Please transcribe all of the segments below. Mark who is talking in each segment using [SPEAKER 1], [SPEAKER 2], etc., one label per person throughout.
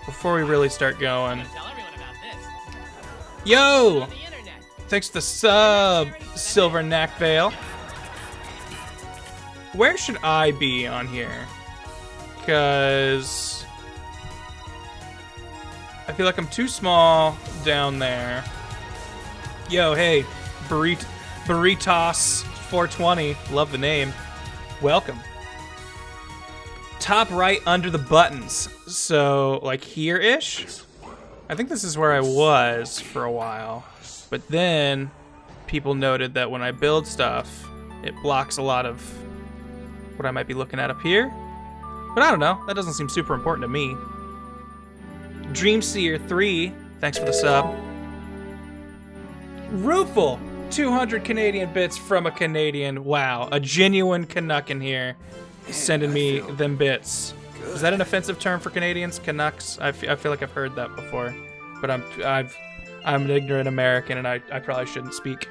[SPEAKER 1] before we really start going. Yo! Thanks to the sub, Silver Knack Veil. Where should I be on here? Because I feel like I'm too small down there. Yo, hey, Burritos 420, love the name. Welcome. Top right under the buttons. So, like here-ish? I think this is where I was for a while. But then, people noted that when I build stuff, it blocks a lot of what I might be looking at up here. But I don't know, that doesn't seem super important to me. Dreamseer3, thanks for the sub. Roofle, 200 Canadian bits from a Canadian. Wow, a genuine Canuck in here sending me them bits. Is that an offensive term for Canadians? Canucks? I feel like I've heard that before, but I'm an ignorant American and I probably shouldn't speak.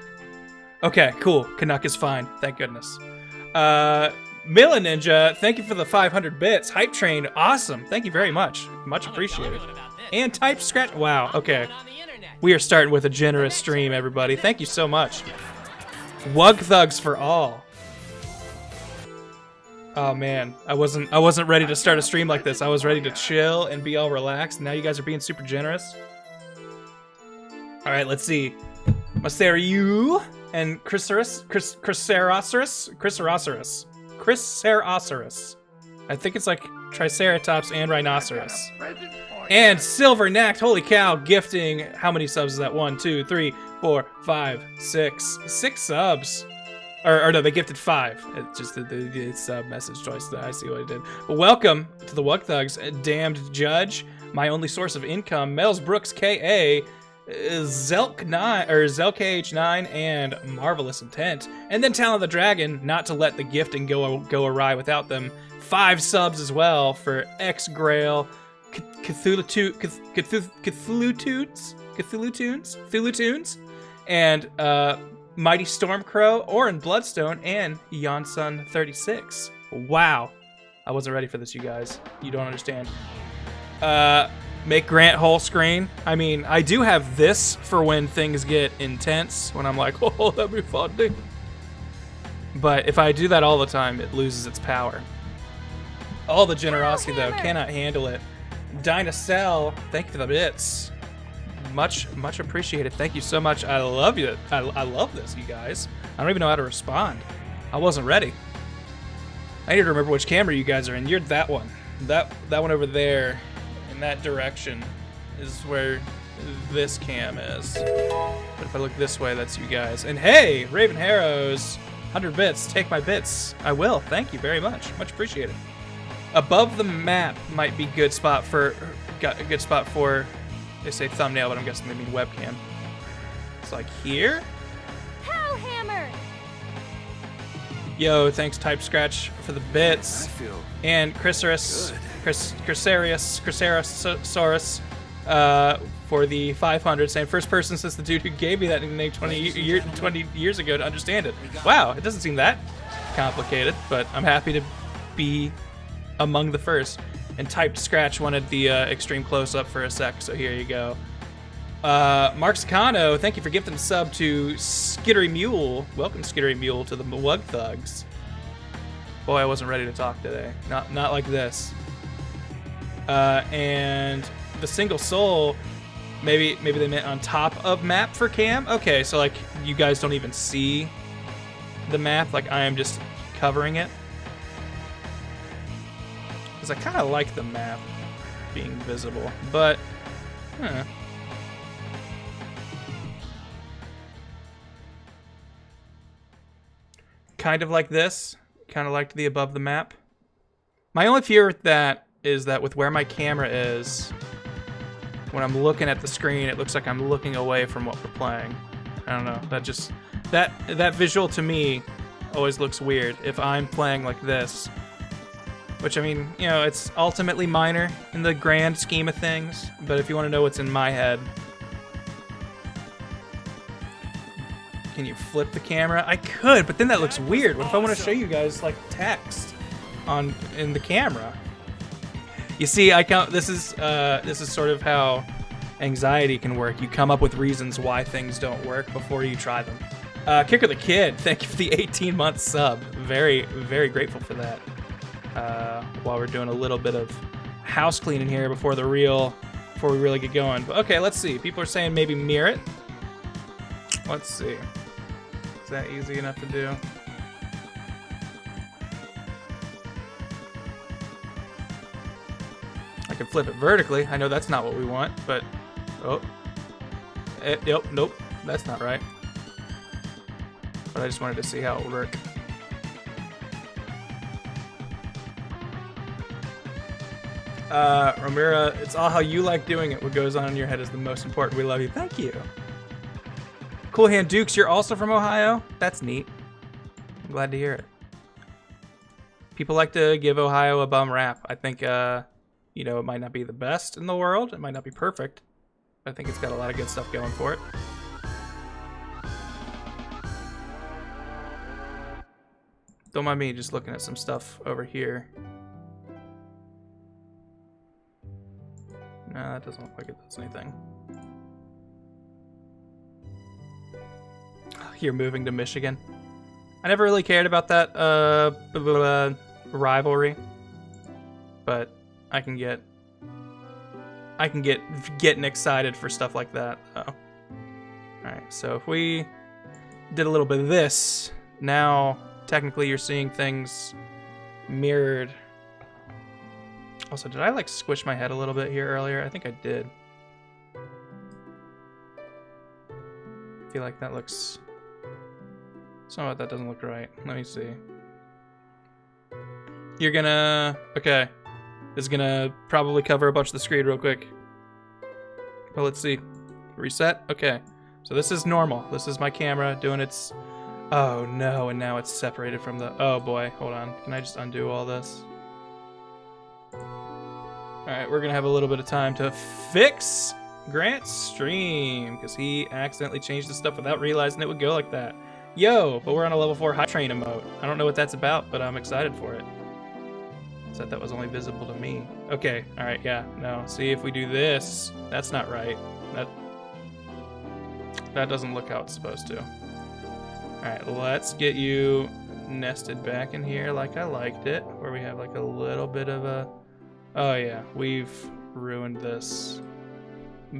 [SPEAKER 1] Okay, cool. Canuck is fine. Thank goodness. Mila Ninja, thank you for the 500 bits. Hype Train, awesome. Thank you very much. Much appreciated. And Type Scratch. Wow. Okay. We are starting with a generous stream, everybody. Thank you so much. Wug Thugs for all. Oh man, I wasn't ready to start a stream like this. I was ready to chill and be all relaxed. Now you guys are being super generous. All right, let's see. Masaru and Chryserosaurus. I think it's like Triceratops and Rhinoceros. And Silver Knacked, holy cow, gifting. How many subs is that? 1, 2, 3, 4, 5, 6. 6 subs. Or no, they gifted 5. It's just the sub message choice. I see what I did. But welcome to the Wug Thugs. Damned Judge, my only source of income. Mel's Brooks KA, Zelk9 or ZelkH9, and Marvelous Intent. And then Talon the Dragon, not to let the gifting go awry without them. 5 subs as well for X Grail, Cthulhu Tunes, and Mighty Stormcrow, Orin Bloodstone, and Yonsun36. Wow. I wasn't ready for this, you guys. You don't understand. Make Grant whole screen. I mean, I do have this for when things get intense, when I'm like, oh, that'd be fun, dude. But if I do that all the time, it loses its power. All the generosity, though, cannot handle it. Dynacell, thank you for the bits. Much appreciated. Thank you so much. I love you. I love this, you guys. I don't even know how to respond. I wasn't ready. I need to remember which camera you guys are in. You're that one. That one over there, in that direction, is where this cam is. But if I look this way, that's you guys. And hey, Raven Harrows, 100 bits. Take my bits. I will. Thank you very much. Much appreciated. Above the map might be a good spot for. They say thumbnail, but I'm guessing they mean webcam. It's like here.
[SPEAKER 2] Hellhammer.
[SPEAKER 1] Yo, thanks Type Scratch for the bits. And Chrysaorus for the 500, saying first person since the dude who gave me that nickname 20 years ago to understand it. Wow, it doesn't seem that complicated, but I'm happy to be among the first. And Typed Scratch wanted the extreme close-up for a sec, so here you go. Mark Sacano, thank you for gifting the sub to Skittery Mule. Welcome, Skittery Mule, to the Wug Thugs. Boy, I wasn't ready to talk today. Not like this. And the Single Soul, maybe they meant on top of map for cam? Okay, so like you guys don't even see the map, like I am just covering it. Because I kind of like the map being visible, but kind of like this, kind of like the above the map. My only fear with that is that with where my camera is, when I'm looking at the screen, it looks like I'm looking away from what we're playing. I don't know, that visual to me always looks weird if I'm playing like this. Which, I mean, you know, it's ultimately minor in the grand scheme of things, but if you want to know what's in my head. Can you flip the camera? I could, but then that looks weird. What if I want to show you guys, like, text in the camera? You see, this is sort of how anxiety can work. You come up with reasons why things don't work before you try them. Kicker the Kid, thank you for the 18-month sub. Very, very grateful for that. While we're doing a little bit of house cleaning here before we really get going. But okay, let's see. People are saying maybe mirror it. Let's see. Is that easy enough to do? I can flip it vertically. I know that's not what we want, but nope, that's not right. But I just wanted to see how it would work. Ramira, it's all how you like doing it. What goes on in your head is the most important. We love you. Thank you. Cool Hand Dukes, you're also from Ohio? That's neat. I'm glad to hear it. People like to give Ohio a bum rap. I think, you know, it might not be the best in the world. It might not be perfect. But I think it's got a lot of good stuff going for it. Don't mind me just looking at some stuff over here. No, that doesn't look like it does anything. You're moving to Michigan. I never really cared about that rivalry, but I can get getting excited for stuff like that. All right, so if we did a little bit of this, now technically you're seeing things mirrored. Also, did I like squish my head a little bit here earlier? I think I did. I feel like that looks... Some of that doesn't look right. Let me see. You're gonna... Okay. This is gonna probably cover a bunch of the screen real quick. Well, let's see. Reset? Okay. So this is normal. This is my camera doing its... Oh no, and now it's separated from the... Oh boy, hold on. Can I just undo all this? Alright, we're gonna have a little bit of time to fix Grant's stream, because he accidentally changed the stuff without realizing it would go like that. Yo, but we're on a level 4 high train emote. I don't know what that's about, but I'm excited for it. Said that was only visible to me. Okay, alright, yeah, no. See, if we do this, that's not right. That doesn't look how it's supposed to. Alright, let's get you nested back in here like I liked it, where we have like a little bit of a... Oh yeah, we've ruined this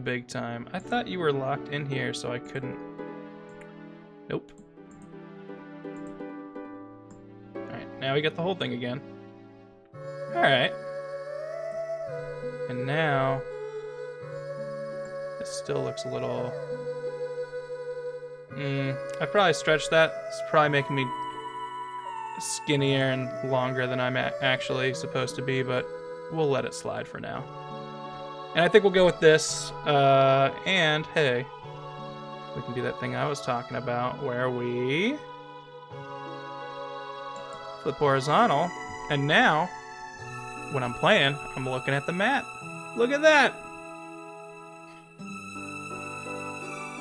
[SPEAKER 1] big time. I thought you were locked in here, so I couldn't... Nope. Alright, now we got the whole thing again. Alright. And now... It still looks a little... I probably stretched that. It's probably making me skinnier and longer than I'm actually supposed to be, but we'll let it slide for now. And I think we'll go with this. And hey, we can do that thing I was talking about where we flip horizontal. And now, when I'm playing, I'm looking at the map. Look at that!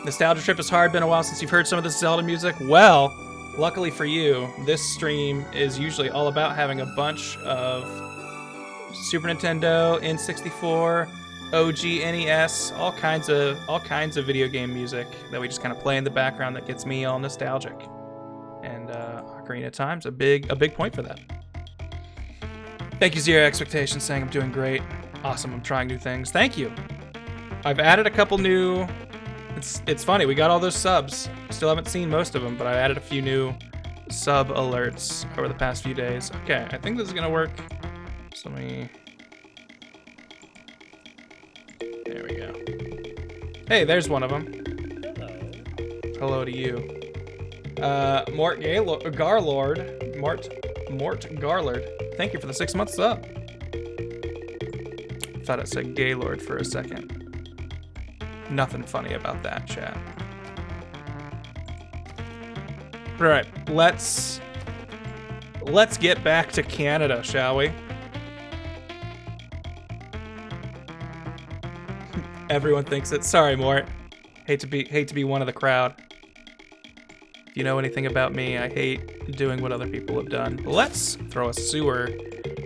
[SPEAKER 1] Nostalgia trip is hard. Been a while since you've heard some of the Zelda music. Well, luckily for you, this stream is usually all about having a bunch of Super Nintendo, N64, OG NES, all kinds of video game music that we just kind of play in the background that gets me all nostalgic. And Ocarina of Time's a big point for that. Thank you, Zero Expectations, saying I'm doing great. Awesome, I'm trying new things. Thank you. I've added a couple new... It's funny, we got all those subs. Still haven't seen most of them, but I added a few new sub alerts over the past few days. Okay, I think this is gonna work. So let me... There we go. Hey, there's one of them. Hello. Hello to you. Mort Garlord. Thank you for the 6-month sub. Thought it said Gaylord for a second. Nothing funny about that, chat. Alright, let's get back to Canada, shall we? Everyone thinks it. Sorry, Mort. Hate to be one of the crowd. If you know anything about me, I hate doing what other people have done. Let's throw a sewer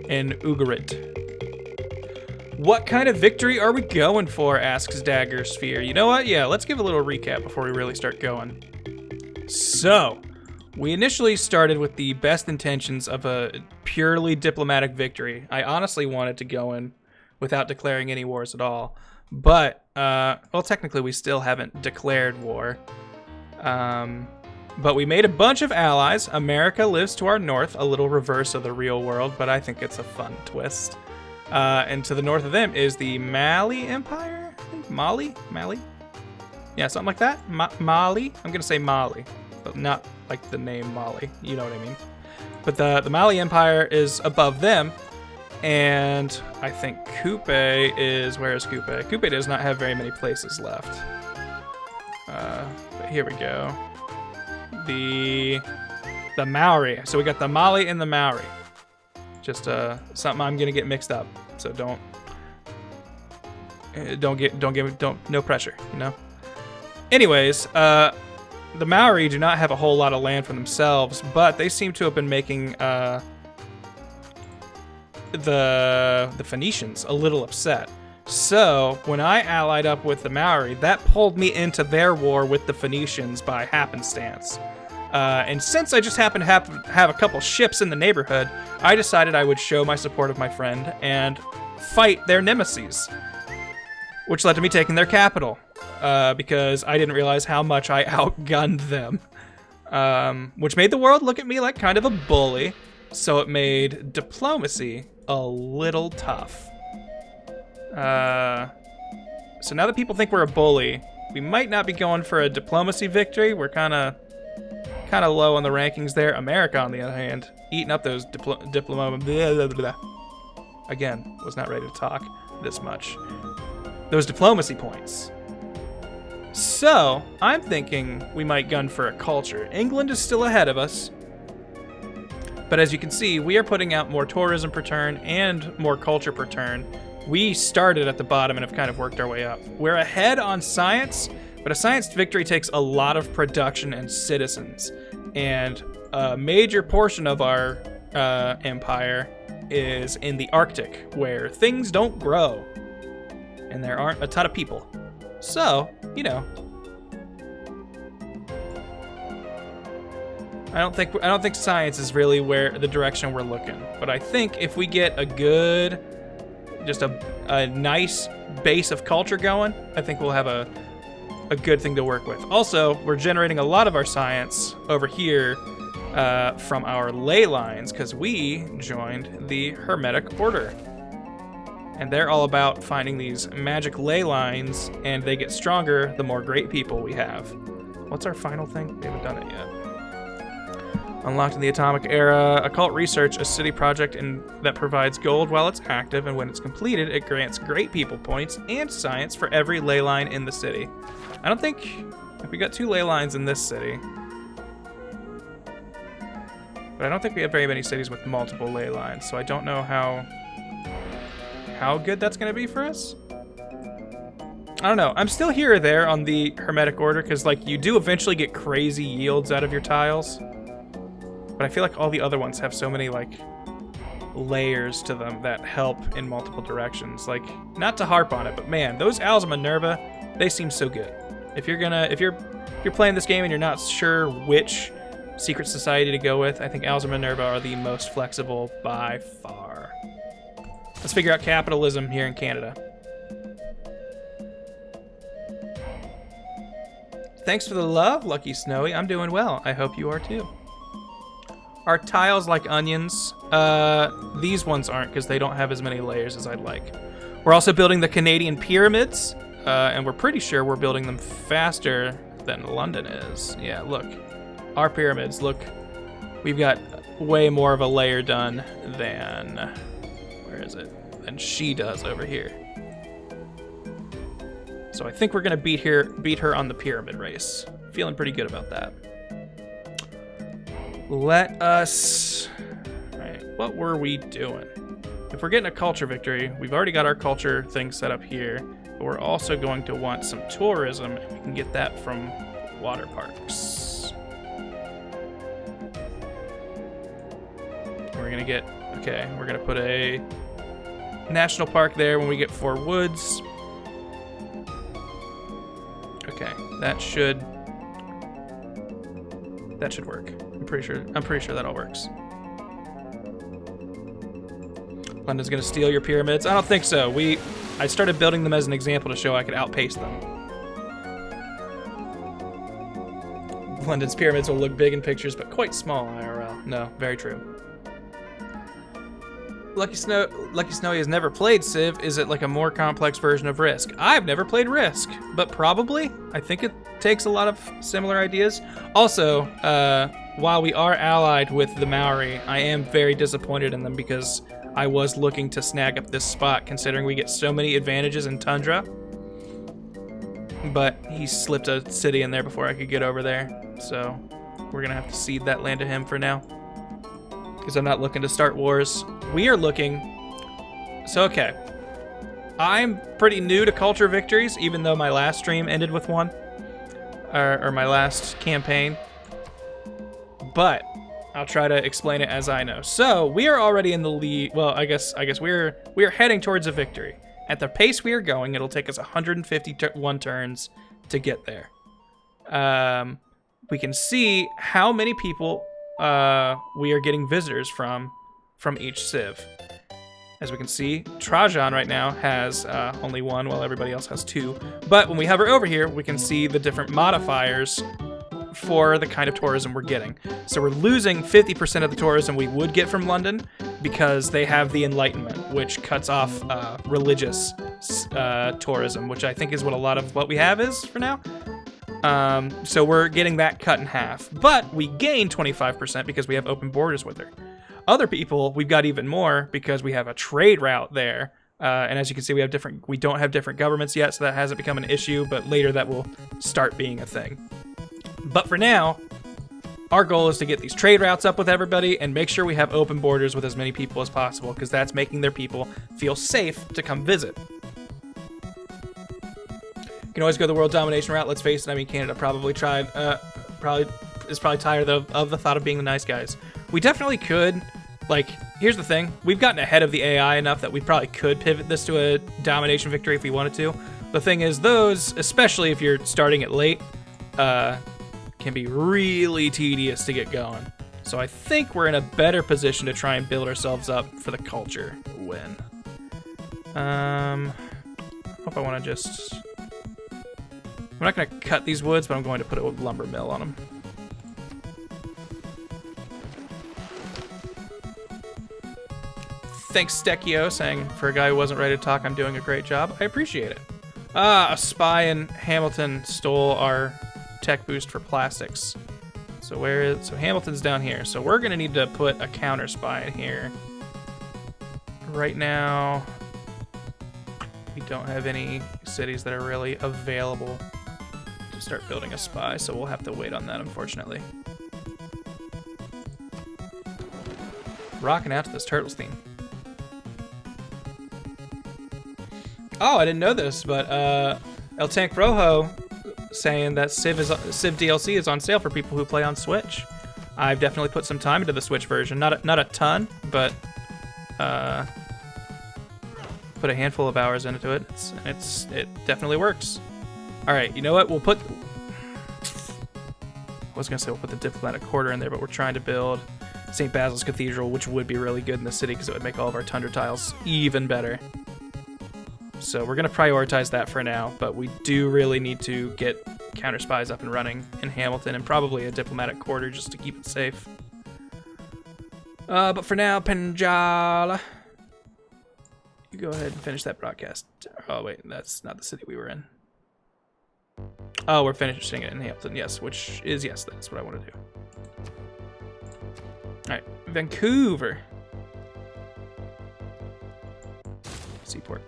[SPEAKER 1] in Ugarit. What kind of victory are we going for, asks Dagger Sphere. You know what? Yeah, let's give a little recap before we really start going. So, we initially started with the best intentions of a purely diplomatic victory. I honestly wanted to go in without declaring any wars at all. But, well, technically we still haven't declared war. But we made a bunch of allies. America lives to our north, a little reverse of the real world, but I think it's a fun twist. And to the north of them is the Mali Empire? I think Mali? Yeah, something like that. Mali? I'm going to say Mali, but not like the name Mali. You know what I mean. But the Mali Empire is above them. And I think Coupe is... Where is Coupe? Coupe does not have very many places left. But here we go. The Maori. So we got the Mali and the Maori. Just something I'm gonna get mixed up, so no pressure, you know. Anyways, the Maori do not have a whole lot of land for themselves, but they seem to have been making the Phoenicians a little upset. So when I allied up with the Maori, that pulled me into their war with the Phoenicians by happenstance. And since I just happen to have a couple ships in the neighborhood, I decided I would show my support of my friend and fight their nemesis, which led to me taking their capital, because I didn't realize how much I outgunned them, which made the world look at me like kind of a bully, so it made diplomacy a little tough. So now that people think we're a bully, we might not be going for a diplomacy victory. We're kind of low on the rankings there. America, on the other hand, eating up those again, was not ready to talk this much. Those diplomacy points. So, I'm thinking we might gun for a culture. England is still ahead of us. But as you can see, we are putting out more tourism per turn and more culture per turn. We started at the bottom and have kind of worked our way up. We're ahead on science, but a science victory takes a lot of production and citizens. And a major portion of our empire is in the Arctic, where things don't grow. And there aren't a ton of people. So, you know. I don't think science is really where the direction we're looking. But I think if we get a good, just a nice base of culture going, I think we'll have a good thing to work with. Also, we're generating a lot of our science over here from our ley lines, because we joined the Hermetic Order. And they're all about finding these magic ley lines, and they get stronger the more great people we have. What's our final thing? We haven't done it yet. Unlocked in the Atomic Era, occult research, a city project that provides gold while it's active, and when it's completed, it grants great people points and science for every ley line in the city. I don't think we got 2 ley lines in this city. But I don't think we have very many cities with multiple ley lines, so I don't know how good that's going to be for us. I don't know. I'm still here or there on the Hermetic Order, because like you do eventually get crazy yields out of your tiles. But I feel like all the other ones have so many like layers to them that help in multiple directions. Like, not to harp on it, but man, those Owls of Minerva, they seem so good. If you're playing this game and you're not sure which secret society to go with, I think Owls of Minerva are the most flexible by far. Let's figure out capitalism here in Canada. Thanks for the love, Lucky Snowy. I'm doing well. I hope you are too. Are tiles like onions? These ones aren't, because they don't have as many layers as I'd like. We're also building the Canadian pyramids, and we're pretty sure we're building them faster than London is. Yeah, look. Our pyramids, look. We've got way more of a layer done than... Where is it? Than she does over here. So I think we're going to beat her on the pyramid race. Feeling pretty good about that. Let us... Alright, what were we doing? If we're getting a culture victory, we've already got our culture thing set up here, but we're also going to want some tourism, and we can get that from water parks. We're gonna get... Okay, we're gonna put a national park there when we get 4 woods. Okay, that should work. I'm pretty sure that all works. London's gonna steal your pyramids? I don't think so. I started building them as an example to show I could outpace them. London's pyramids will look big in pictures, but quite small IRL. No, very true. Lucky Snowy has never played Civ. Is it like a more complex version of Risk? I've never played Risk, but probably. I think it takes a lot of similar ideas. Also, while we are allied with the Maori, I am very disappointed in them because I was looking to snag up this spot considering we get so many advantages in Tundra. But he slipped a city in there before I could get over there. So we're gonna have to cede that land to him for now. Because I'm not looking to start wars. We are looking... So, okay. I'm pretty new to culture victories, even though my last stream ended with one. Or my last campaign. But I'll try to explain it as I know. So, we are already in the lead. Well, I guess we're heading towards a victory. At the pace we are going, it'll take us 151 turns to get there. We can see how many people we are getting visitors from each civ. As we can see, Trajan right now has only 1, while everybody else has 2. But when we hover over here, we can see the different modifiers for the kind of tourism we're getting. So we're losing 50% of the tourism we would get from London because they have the Enlightenment, which cuts off religious tourism, which I think is what a lot of what we have is for now. So we're getting that cut in half. But we gain 25% because we have open borders with her. Other people, we've got even more because we have a trade route there. And as you can see, we don't have different governments yet, so that hasn't become an issue, but later that will start being a thing. But for now, our goal is to get these trade routes up with everybody and make sure we have open borders with as many people as possible, because that's making their people feel safe to come visit. You can always go the world domination route. Let's face it, I mean, Canada probably tried, is probably tired of the thought of being the nice guys. We definitely could. Like, here's the thing. We've gotten ahead of the AI enough that we probably could pivot this to a domination victory if we wanted to. The thing is, those, especially if you're starting it late, can be really tedious to get going. So I think we're in a better position to try and build ourselves up for the culture win. Hope I want to just... I'm not going to cut these woods, but I'm going to put a lumber mill on them. Thanks, Stekio, saying, for a guy who wasn't ready to talk, I'm doing a great job. I appreciate it. A spy in Hamilton stole our tech boost for plastics. So Hamilton's down here. So we're going to need to put a counter spy in here. Right now, we don't have any cities that are really available to start building a spy, so we'll have to wait on that, unfortunately. Rocking out to this Turtles theme. Oh, I didn't know this, but El Tank Rojo saying that Civ DLC is on sale for people who play on Switch. I've definitely put some time into the Switch version. Not a ton, but put a handful of hours into it. It definitely works. All right, you know what? We'll put... I was gonna say we'll put the diplomatic quarter in there, but we're trying to build St. Basil's Cathedral, which would be really good in the city because it would make all of our tundra tiles even better. So we're going to prioritize that for now, but we do really need to get counter spies up and running in Hamilton and probably a diplomatic quarter just to keep it safe. But for now, Penjala, you go ahead and finish that broadcast. Oh, wait, that's not the city we were in. Oh, we're finishing it in Hamilton, yes, which is, yes, that's what I want to do. All right, Vancouver. Seaport.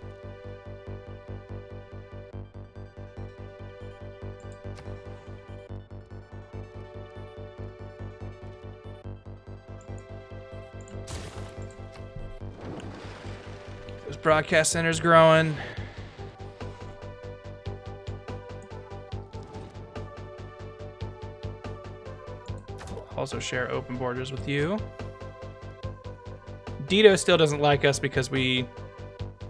[SPEAKER 1] This broadcast center's growing. We'll also share open borders with you. Dito still doesn't like us because we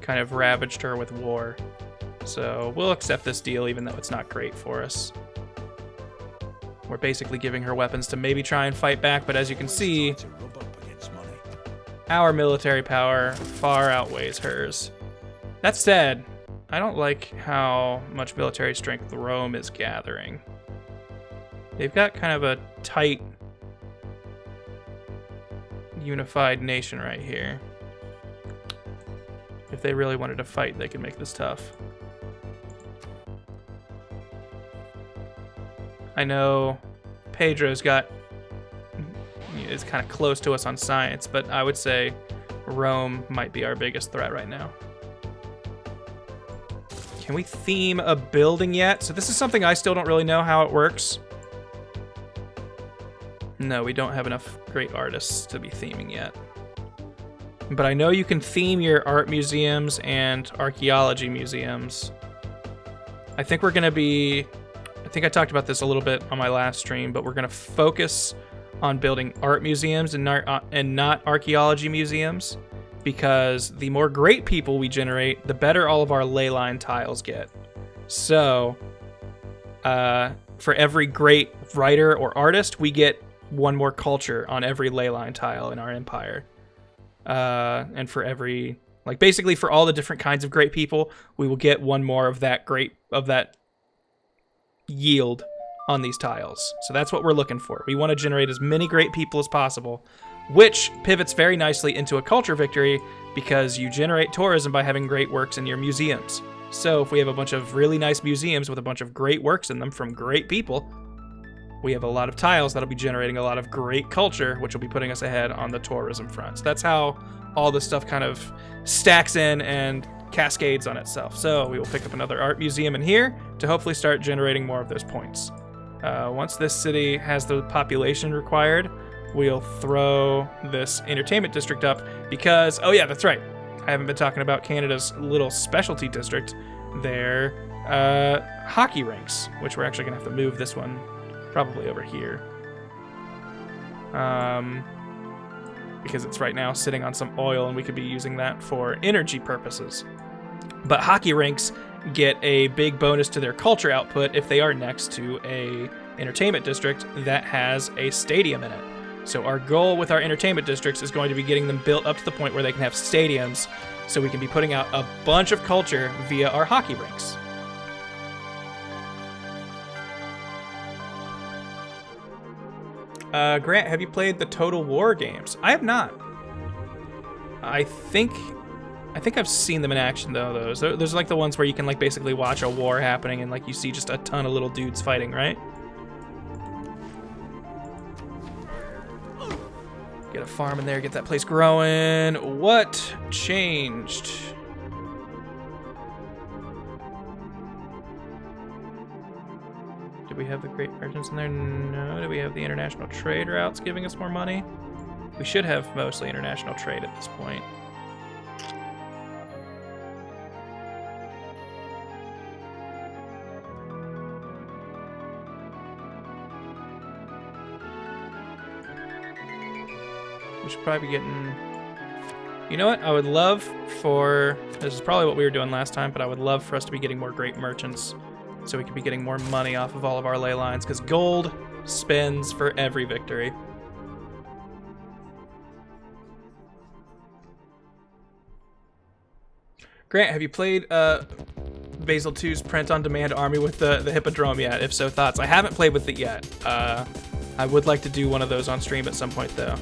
[SPEAKER 1] kind of ravaged her with war. So we'll accept this deal even though it's not great for us. We're basically giving her weapons to maybe try and fight back, but as you can see, our military power far outweighs hers. That said, I don't like how much military strength Rome is gathering. They've got kind of a tight, unified nation right here. If they really wanted to fight, they could make this tough. I know Pedro's is kind of close to us on science, but I would say Rome might be our biggest threat right now. Can we theme a building yet? So this is something I still don't really know how it works. No, we don't have enough great artists to be theming yet. But I know you can theme your art museums and archaeology museums. I think we're gonna be, I think I talked about this a little bit on my last stream, but we're gonna focus on building art museums and not archaeology museums, because the more great people we generate, the better all of our ley line tiles get. So, for every great writer or artist, we get one more culture on every ley line tile in our empire. And for every, like basically for all the different kinds of great people, we will get one more of that yield on these tiles. So that's what we're looking for. We want to generate as many great people as possible, which pivots very nicely into a culture victory because you generate tourism by having great works in your museums. So if we have a bunch of really nice museums with a bunch of great works in them from great people, we have a lot of tiles that'll be generating a lot of great culture, which will be putting us ahead on the tourism front. So that's how all this stuff kind of stacks in and cascades on itself. So we will pick up another art museum in here to hopefully start generating more of those points. Once this city has the population required, we'll throw this entertainment district up because, oh yeah, that's right. I haven't been talking about Canada's little specialty district, their hockey rinks, which we're actually gonna have to move this one probably over here. Because it's right now sitting on some oil and we could be using that for energy purposes. But hockey rinks get a big bonus to their culture output if they are next to a entertainment district that has a stadium in it. So our goal with our entertainment districts is going to be getting them built up to the point where they can have stadiums so we can be putting out a bunch of culture via our hockey rinks. Grant, have you played the Total War games? I have not. I think I've seen them in action though. Those are like the ones where you can like basically watch a war happening and like you see just a ton of little dudes fighting, right? Get a farm in there, get that place growing. What changed? Did we have the great merchants in there? No. Do we have the international trade routes giving us more money? We should have mostly international trade at this point. We should probably be getting... You know what? I would love for... This is probably what we were doing last time, but I would love for us to be getting more great merchants so we could be getting more money off of all of our ley lines, because gold spends for every victory. Grant, have you played Basil 2's print-on-demand army with the Hippodrome yet? If so, thoughts? I haven't played with it yet. I would like to do one of those on stream at some point, though.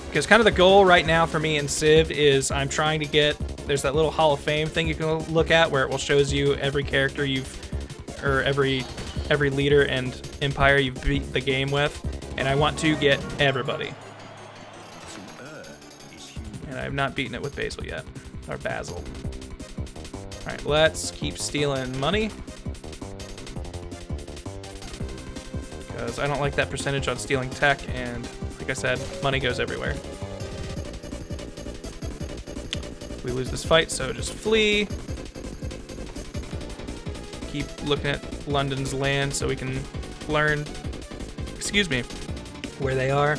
[SPEAKER 1] Because kind of the goal right now for me in Civ is I'm trying to get... There's that little Hall of Fame thing you can look at where it will shows you every character or every leader and empire you've beat the game with, and I want to get everybody. And I have not beaten it with Basil yet, or Basil. All right, let's keep stealing money, because I don't like that percentage on stealing tech, and like I said, money goes everywhere. We lose this fight, so just flee. Keep looking at London's land so we can learn, excuse me, where they are.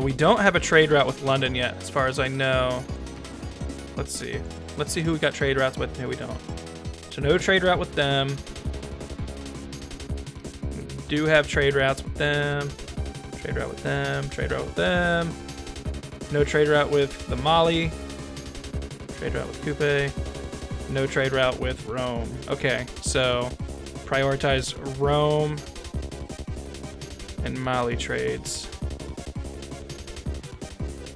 [SPEAKER 1] We don't have a trade route with London yet, as far as I know. Let's see. Let's see who we got trade routes with and who we don't. So no trade route with them. We do have trade routes with them. Trade route with them. Trade route with them. No trade route with the Mali. Trade route with Coupe. No trade route with Rome. Okay, so prioritize Rome and Mali trades.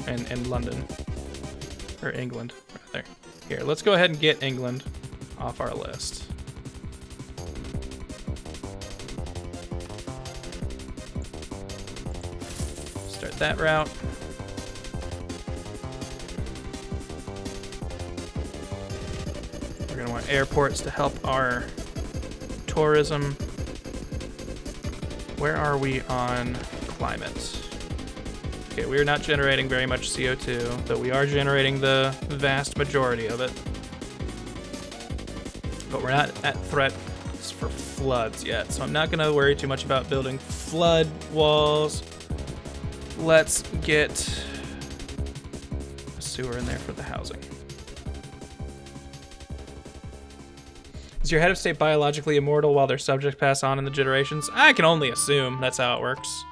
[SPEAKER 1] And London. Or England, rather. Here, let's go ahead and get England off our list. Start that route. We're gonna want airports to help our tourism. Where are we on climate? Okay, we are not generating very much CO2, though we are generating the vast majority of it. But we're not at threat for floods yet, so I'm not gonna worry too much about building flood walls. Let's get a sewer in there for the housing. Is your head of state biologically immortal while their subjects pass on in the generations? I can only assume that's how it works.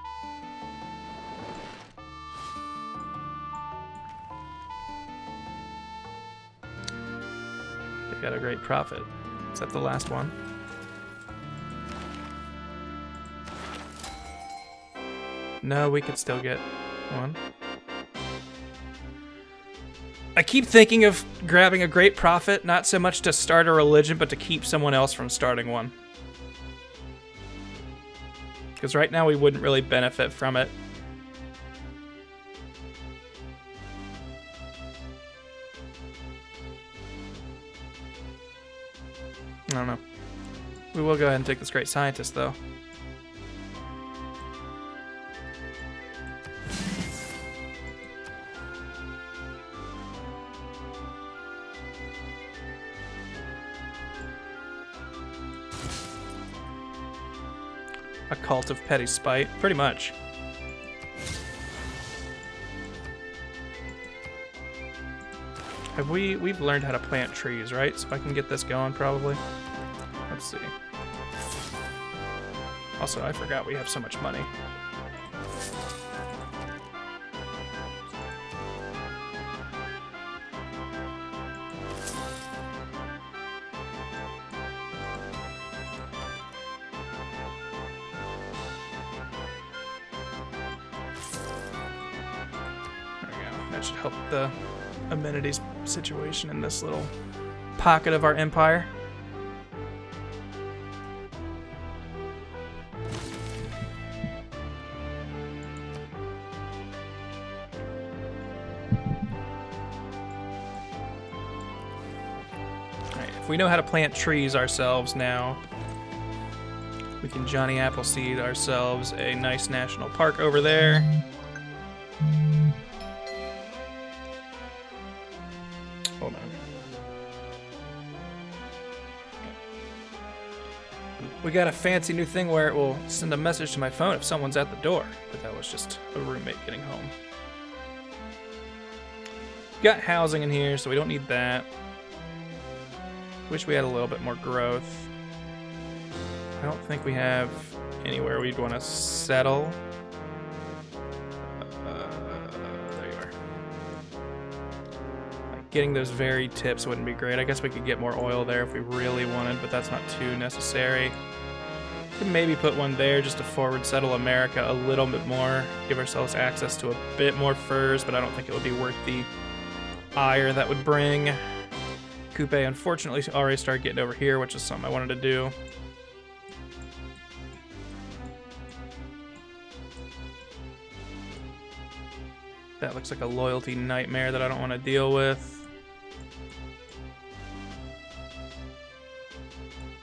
[SPEAKER 1] They got a great profit. Is that the last one? No, we could still get one. I keep thinking of grabbing a great profit, not so much to start a religion, but to keep someone else from starting one. Because right now we wouldn't really benefit from it. I don't know. We will go ahead and take this great scientist, though. A cult of petty spite, pretty much. We've learned how to plant trees, right? So I can get this going probably. Let's see. Also, I forgot we have so much money. That should help the amenities situation in this little pocket of our empire. Alright, if we know how to plant trees ourselves now, we can Johnny Appleseed ourselves a nice national park over there. Hold on. We got a fancy new thing where it will send a message to my phone if someone's at the door, but that was just a roommate getting home. Got housing in here, so we don't need that. Wish we had a little bit more growth. I don't think we have anywhere we'd want to settle. There you are. Like getting those varied tips wouldn't be great. I guess we could get more oil there if we really wanted, but that's not too necessary. Could maybe put one there just to forward settle America a little bit more. Give ourselves access to a bit more furs, but I don't think it would be worth the ire that would bring. Coupe unfortunately already started getting over here, which is something I wanted to do. That looks like a loyalty nightmare that I don't want to deal with.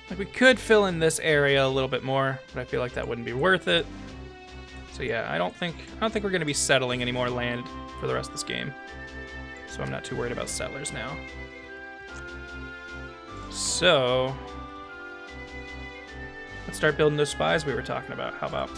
[SPEAKER 1] Like we could fill in this area a little bit more, but I feel like that wouldn't be worth it. So yeah, I don't think we're going to be settling any more land for the rest of this game. So I'm not too worried about settlers now. So let's start building those spies we were talking about. How about?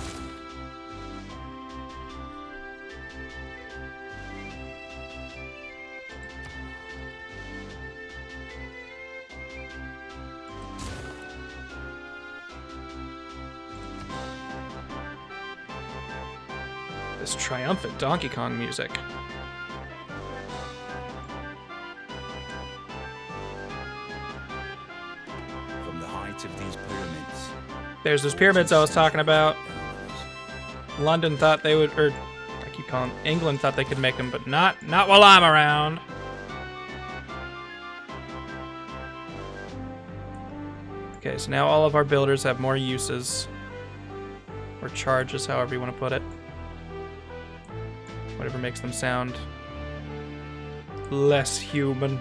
[SPEAKER 1] This triumphant Donkey Kong music.
[SPEAKER 3] From the height of these pyramids.
[SPEAKER 1] There's those pyramids I was talking about. London thought they would, or I keep calling England thought they could make them, but not while I'm around. Okay, so now all of our builders have more uses. Or charges, however you want to put it. Whatever makes them sound less human.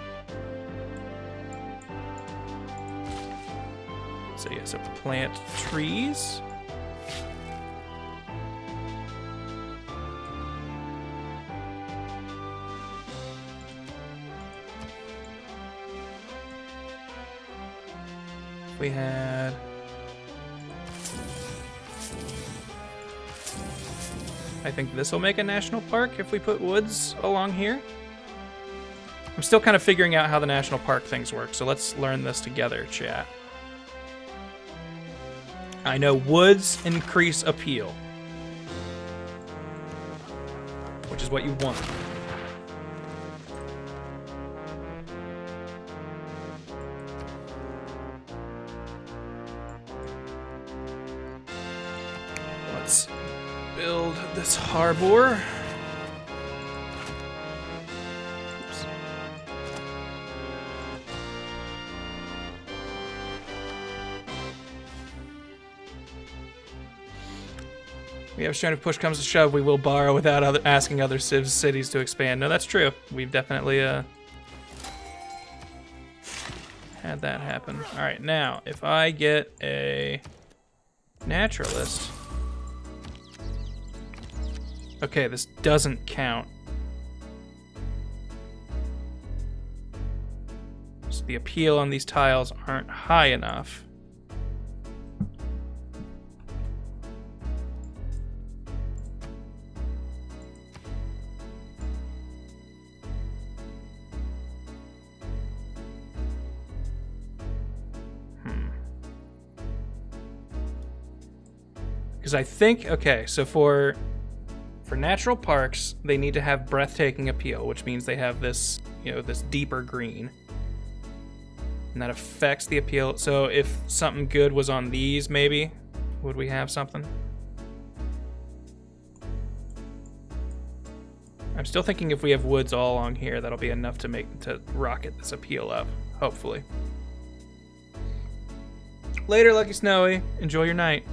[SPEAKER 1] So yeah, so plant trees. We had I think this will make a national park if we put woods along here. I'm still kind of figuring out how the national park things work, so let's learn this together, chat. I know woods increase appeal, which is what you want. Let's build this harbor. Oops. We have shown if push comes to shove, we will borrow without asking other cities to expand. No, that's true. We've definitely had that happen. All right, now if I get a naturalist. Okay, this doesn't count. So the appeal on these tiles aren't high enough. Because I think, okay, so for natural parks, they need to have breathtaking appeal, which means they have this, this deeper green. And that affects the appeal. So if something good was on these, maybe, would we have something? I'm still thinking if we have woods all along here, that'll be enough to rocket this appeal up, hopefully. Later, Lucky Snowy. Enjoy your night.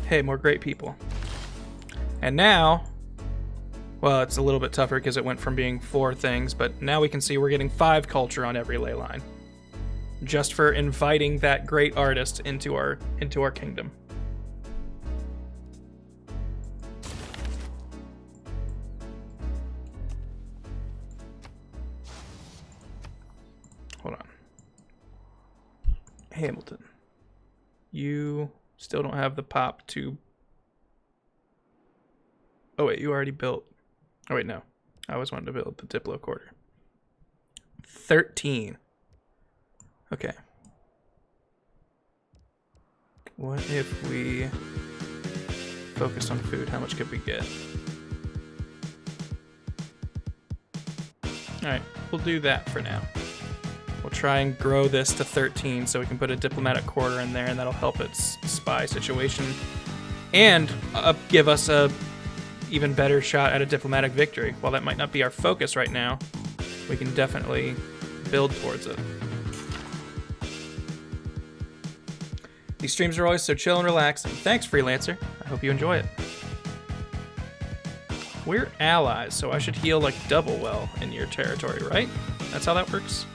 [SPEAKER 1] Hey, more great people. And now, well, it's a little bit tougher because it went from being 4 things, but now we can see we're getting 5 culture on every ley line. Just for inviting that great artist into our kingdom. Hold on. Hamilton. You still don't have the pop to... Oh wait, you already built... Oh wait, no. I always wanted to build the Diplo quarter. 13. Okay. What if we focus on food? How much could we get? Alright, we'll do that for now. We'll try and grow this to 13 so we can put a diplomatic quarter in there, and that'll help its spy situation and give us a even better shot at a diplomatic victory. While that might not be our focus right now, we can definitely build towards it. These streams are always so chill and relaxing. Thanks, Freelancer. I hope you enjoy it. We're allies, so I should heal like double well in your territory, right? That's how that works?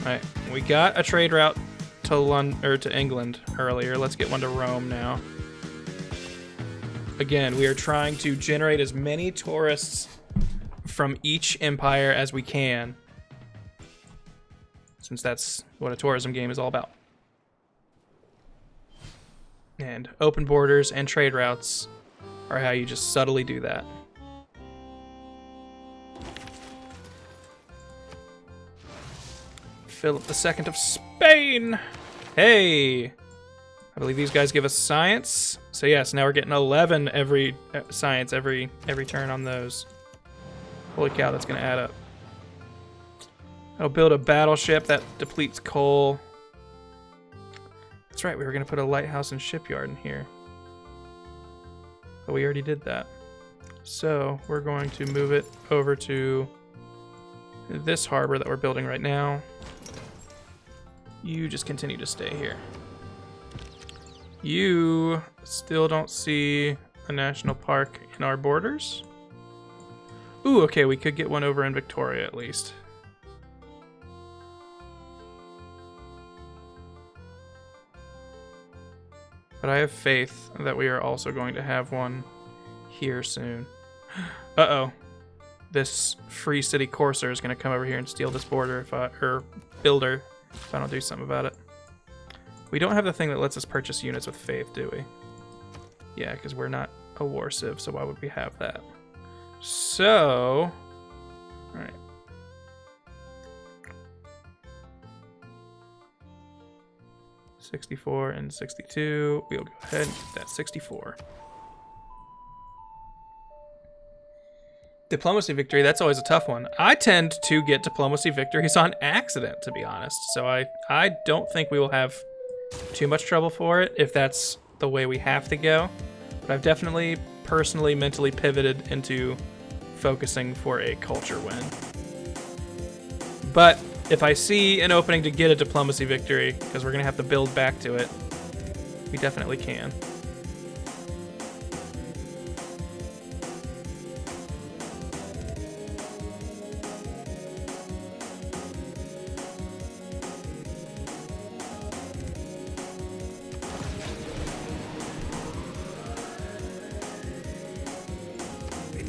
[SPEAKER 1] Alright, we got a trade route to England earlier. Let's get one to Rome now. Again, we are trying to generate as many tourists from each empire as we can, since that's what a tourism game is all about. And open borders and trade routes are how you just subtly do that. Philip II of Spain. Hey, I believe these guys give us science. So yes, now we're getting 11 every science every turn on those. Holy cow, that's gonna add up. I'll build a battleship that depletes coal. That's right, we were gonna put a lighthouse and shipyard in here. But we already did that. So we're going to move it over to this harbor that we're building right now. You just continue to stay here. You still don't see a national park in our borders? Ooh, okay, we could get one over in Victoria at least. But I have faith that we are also going to have one here soon. Uh-oh. This Free City Corsair is going to come over here and steal this border or builder if I don't do something about it. We don't have the thing that lets us purchase units with faith, do we? Yeah, because we're not a war civ, so why would we have that? So... Alright. $64 and $62. We'll go ahead and get that 64. Diplomacy victory, that's always a tough one. I tend to get diplomacy victories on accident, to be honest. So I don't think we will have too much trouble for it if that's the way we have to go. But I've definitely personally mentally pivoted into focusing for a culture win. But if I see an opening to get a diplomacy victory, because we're going to have to build back to it, we definitely can.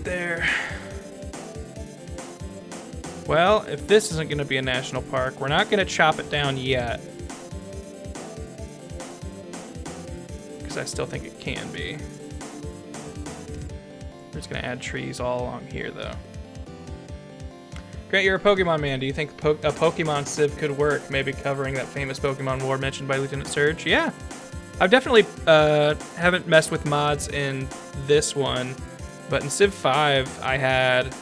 [SPEAKER 1] There. Well, if this isn't going to be a national park, we're not going to chop it down yet. Because I still think it can be. We're just going to add trees all along here, though. Grant, you're a Pokemon man. Do you think a Pokemon Civ could work? Maybe covering that famous Pokemon war mentioned by Lieutenant Surge? Yeah. I've definitely haven't messed with mods in this one. But in Civ 5, I had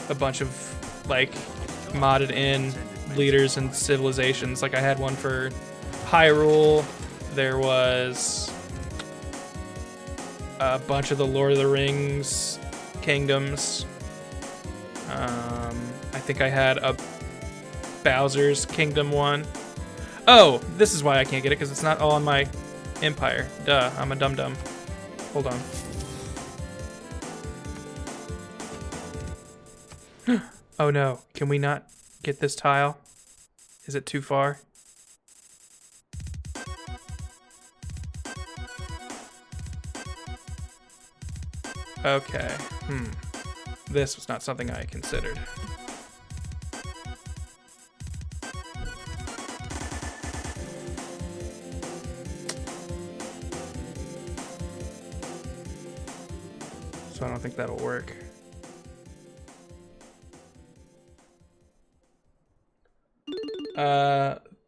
[SPEAKER 1] a bunch of, like, modded in leaders and civilizations. Like, I had one for Hyrule. There was a bunch of the Lord of the Rings kingdoms. I think I had a Bowser's Kingdom one. Oh, this is why I can't get it, because it's not all on my empire. Duh, I'm a dum-dum. Hold on. Oh no, can we not get this tile? Is it too far? Okay, This was not something I considered. So I don't think that'll work.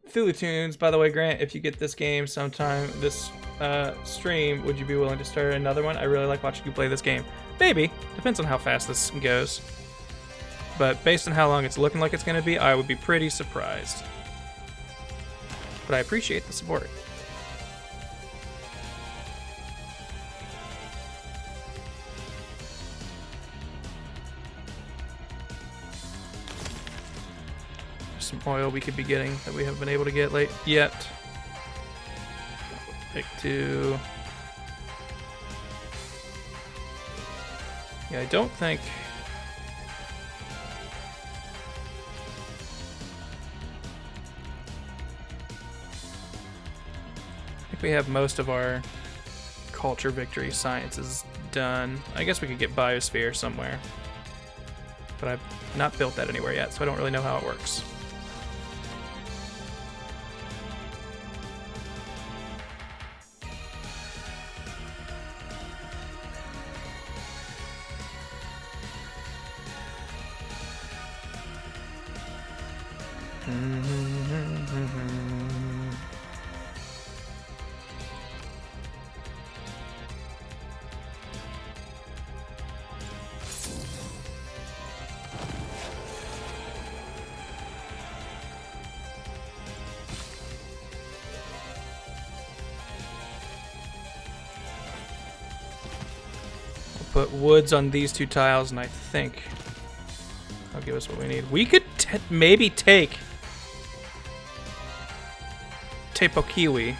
[SPEAKER 1] Thulu Tunes, by the way, Grant, if you get this game sometime this stream, would you be willing to start another one? I really like watching you play this game. Maybe. Depends on how fast this goes. But based on how long it's looking like it's going to be, I would be pretty surprised. But I appreciate the support. Some oil we could be getting that we haven't been able to get yet. Pick 2. Yeah, I don't think... I think we have most of our culture victory sciences done. I guess we could get biosphere somewhere. But I've not built that anywhere yet, so I don't really know how it works. Put woods on these 2 tiles, and I think that'll give us what we need. We could maybe take Tepokiwi.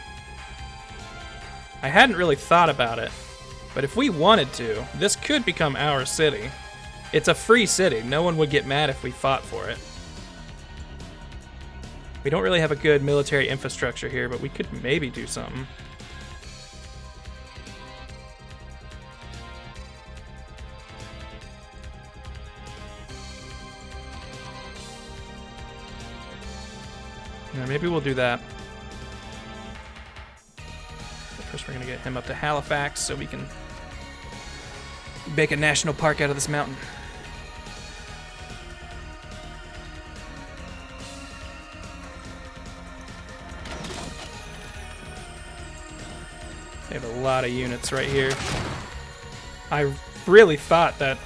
[SPEAKER 1] I hadn't really thought about it, but if we wanted to, this could become our city. It's a free city. No one would get mad if we fought for it. We don't really have a good military infrastructure here, but we could maybe do something. Yeah, maybe we'll do that. First, we're gonna get him up to Halifax so we can make a national park out of this mountain. They have a lot of units right here. I really thought that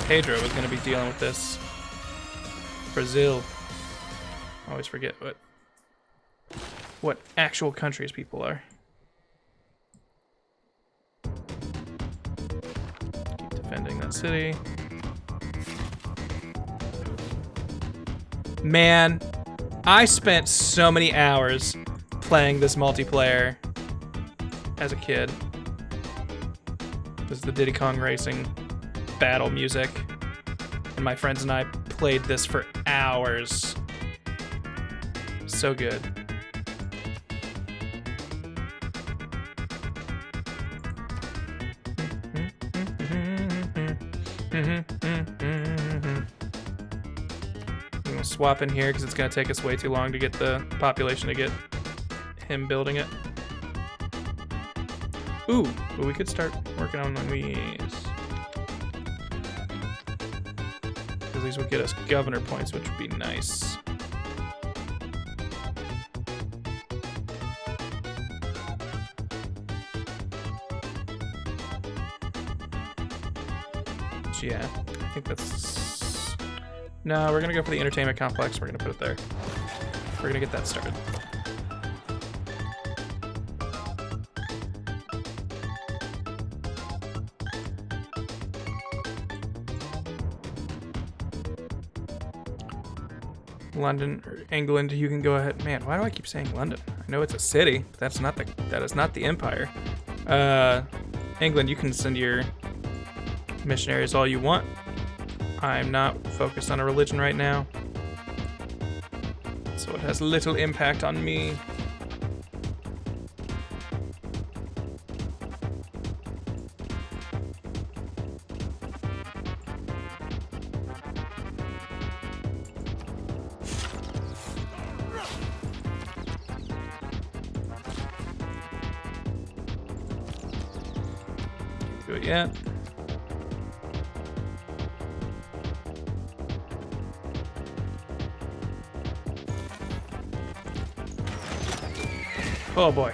[SPEAKER 1] Pedro was gonna be dealing with this. Brazil. I always forget what actual countries people are. Keep defending that city. Man, I spent so many hours playing this multiplayer as a kid. This is the Diddy Kong Racing battle music. And my friends and I played this for hours. So good. I'm gonna swap in here because it's gonna take us way too long to get the population to get him building it. Ooh, but we could start working on these. Because these would get us governor points, which would be nice. Yeah, I think that's... No, we're gonna go for the entertainment complex. We're gonna put it there. We're gonna get that started. London or England, you can go ahead. Man, why do I keep saying London? I know it's a city, but that is not the empire. England, you can send your missionaries all you want. I'm not focused on a religion right now, so it has little impact on me. Do it yet. Oh boy.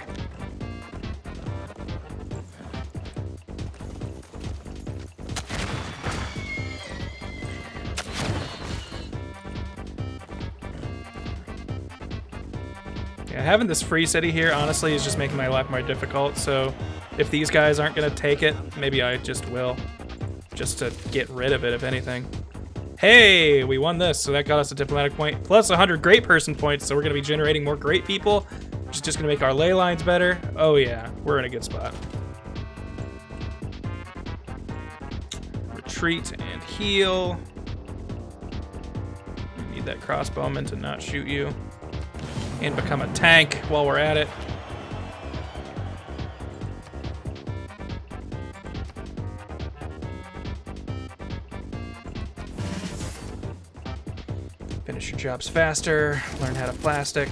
[SPEAKER 1] Yeah, having this free city here, honestly, is just making my life more difficult, so if these guys aren't gonna take it, maybe I just will. Just to get rid of it, if anything. Hey, we won this, so that got us a diplomatic point, plus 100 great person points, so we're gonna be generating more great people, which is just gonna make our ley lines better. Oh yeah, we're in a good spot. Retreat and heal. You need that crossbowman to not shoot you. And become a tank while we're at it. Finish your jobs faster, learn how to plastic.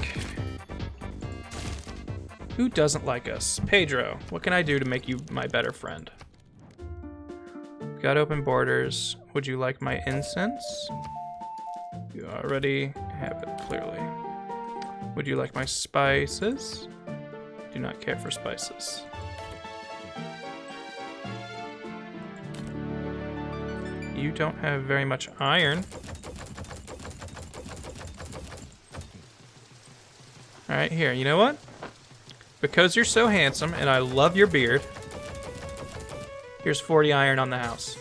[SPEAKER 1] Who doesn't like us? Pedro, what can I do to make you my better friend? Got open borders. Would you like my incense? You already have it, clearly. Would you like my spices? Do not care for spices. You don't have very much iron. Alright, here, you know what? Because you're so handsome and I love your beard, here's 40 iron on the house.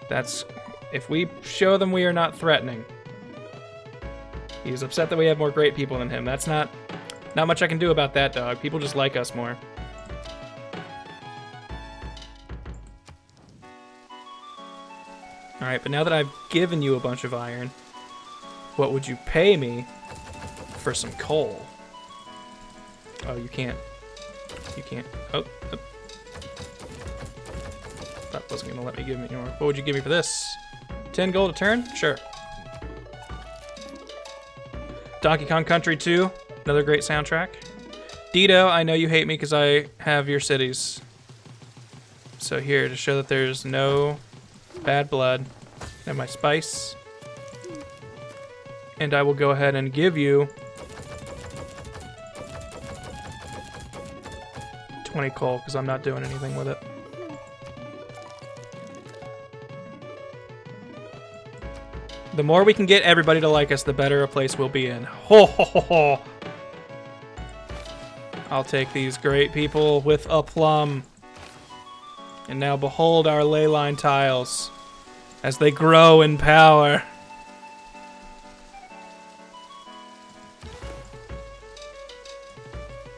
[SPEAKER 1] That's, if we show them we are not threatening. He's upset that we have more great people than him. That's not much I can do about that, dog. People just like us more. Alright, but now that I've given you a bunch of iron, what would you pay me for some coal? Oh, you can't. You can't. Oh. That wasn't gonna let me give me more. What would you give me for this? 10 gold a turn? Sure. Donkey Kong Country 2, another great soundtrack. Dito, I know you hate me because I have your cities. So here, to show that there's no bad blood, and my spice. And I will go ahead and give you 20 coal because I'm not doing anything with it. The more we can get everybody to like us, the better a place we'll be in. Ho ho ho ho! I'll take these great people with aplomb. And now behold our ley line tiles as they grow in power.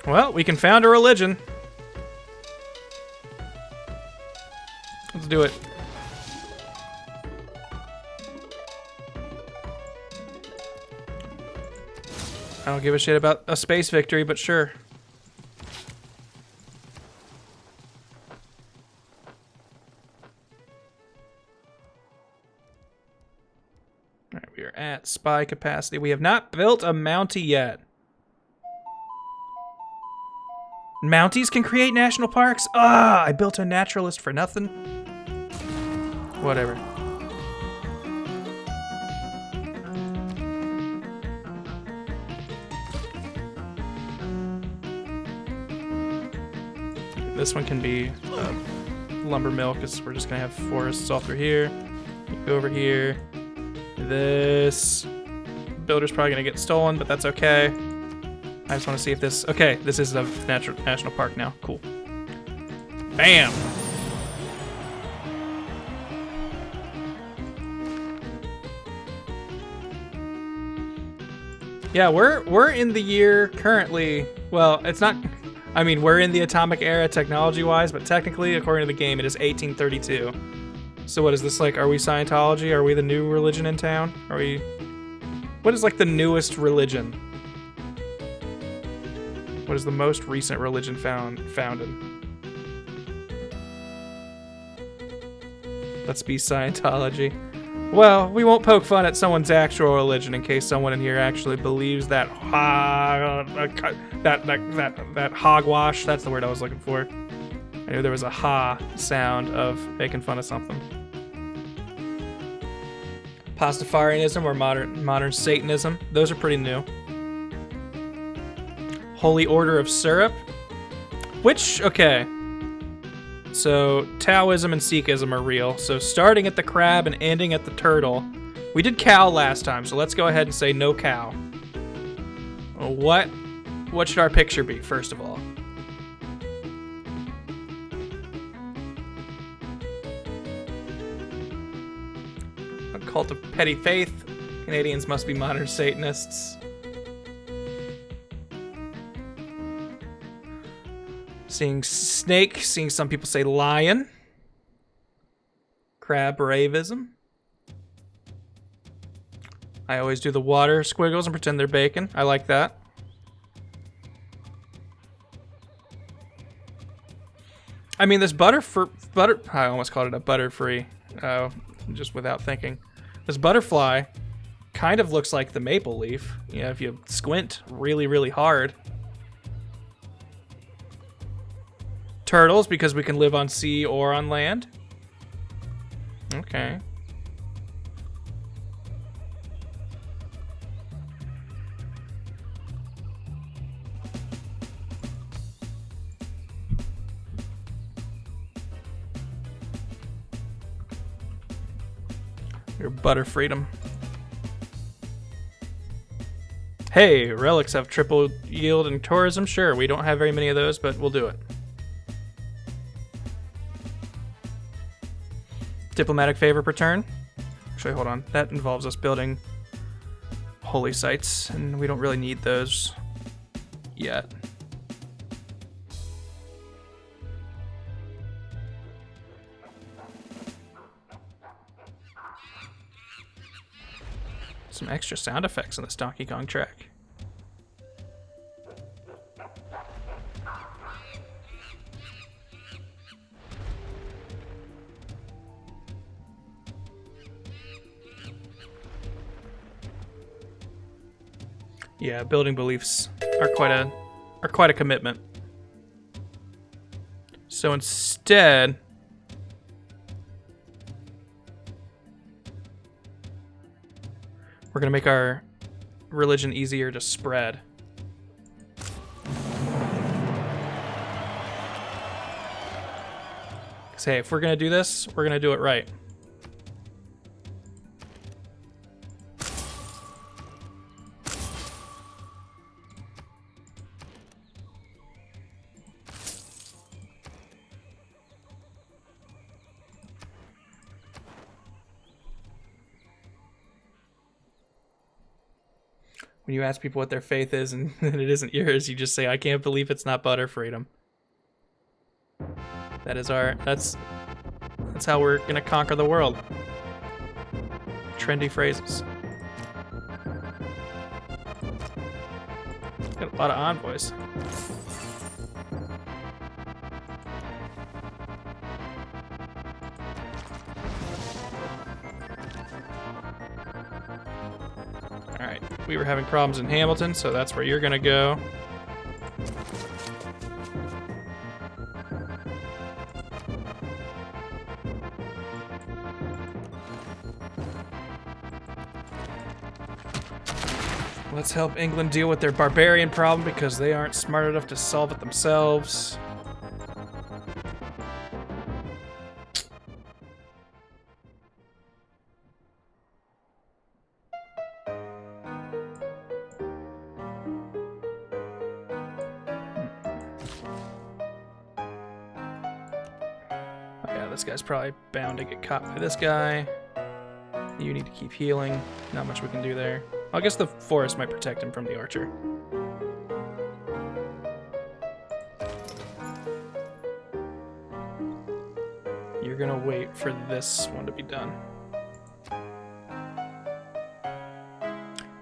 [SPEAKER 1] Well, we can found a religion. Let's do it. I don't give a shit about a space victory, but sure. Alright, we are at spy capacity. We have not built a Mountie yet. Mounties can create national parks? Ah, I built a naturalist for nothing. Whatever. This one can be lumber mill because we're just gonna have forests all through here. You go over here. This builder's probably gonna get stolen, but that's okay. I just want to see if this. Okay, this is a national park now. Cool. Bam. Yeah, we're in the year currently. Well, it's not. I mean, we're in the atomic era technology-wise, but technically, according to the game, it is 1832. So what is this like? Are we Scientology? Are we the new religion in town? Are we... What is like the newest religion? What is the most recent religion founded? Let's be Scientology. Well, we won't poke fun at someone's actual religion in case someone in here actually believes that that hogwash. That's the word I was looking for. I knew there was a ha sound of making fun of something. Pastafarianism or modern Satanism. Those are pretty new. Holy Order of Syrup. Which, okay. So, Taoism and Sikhism are real. So, starting at the crab and ending at the turtle. We did cow last time, so let's go ahead and say no cow. What should our picture be, first of all? A cult of petty faith. Canadians must be modern Satanists. Seeing snake, seeing some people say lion. Crab bravism. I always do the water squiggles and pretend they're bacon. I like that. I mean, this butter. I almost called it a butterfree. Just without thinking. This butterfly kind of looks like the maple leaf. Yeah, if you squint really, really hard. Turtles, because we can live on sea or on land. Okay. Your butter freedom. Hey, relics have triple yield in tourism. Sure, we don't have very many of those, but we'll do it. Diplomatic favor per turn. Actually, hold on. That involves us building holy sites, and we don't really need those yet. Some extra sound effects on this Donkey Kong track. Yeah, building beliefs are quite a commitment. So instead, we're gonna make our religion easier to spread. Because hey, if we're gonna do this, we're gonna do it right. When you ask people what their faith is and it isn't yours, you just say, I can't believe it's not butter freedom. That is that's how we're gonna conquer the world. Trendy phrases. Got a lot of envoys. Alright, we were having problems in Hamilton, so that's where you're gonna go. Let's help England deal with their barbarian problem because they aren't smart enough to solve it themselves. This guy's probably bound to get caught by this guy. You need to keep healing. Not much we can do there. I guess the forest might protect him from the archer. You're gonna wait for this one to be done.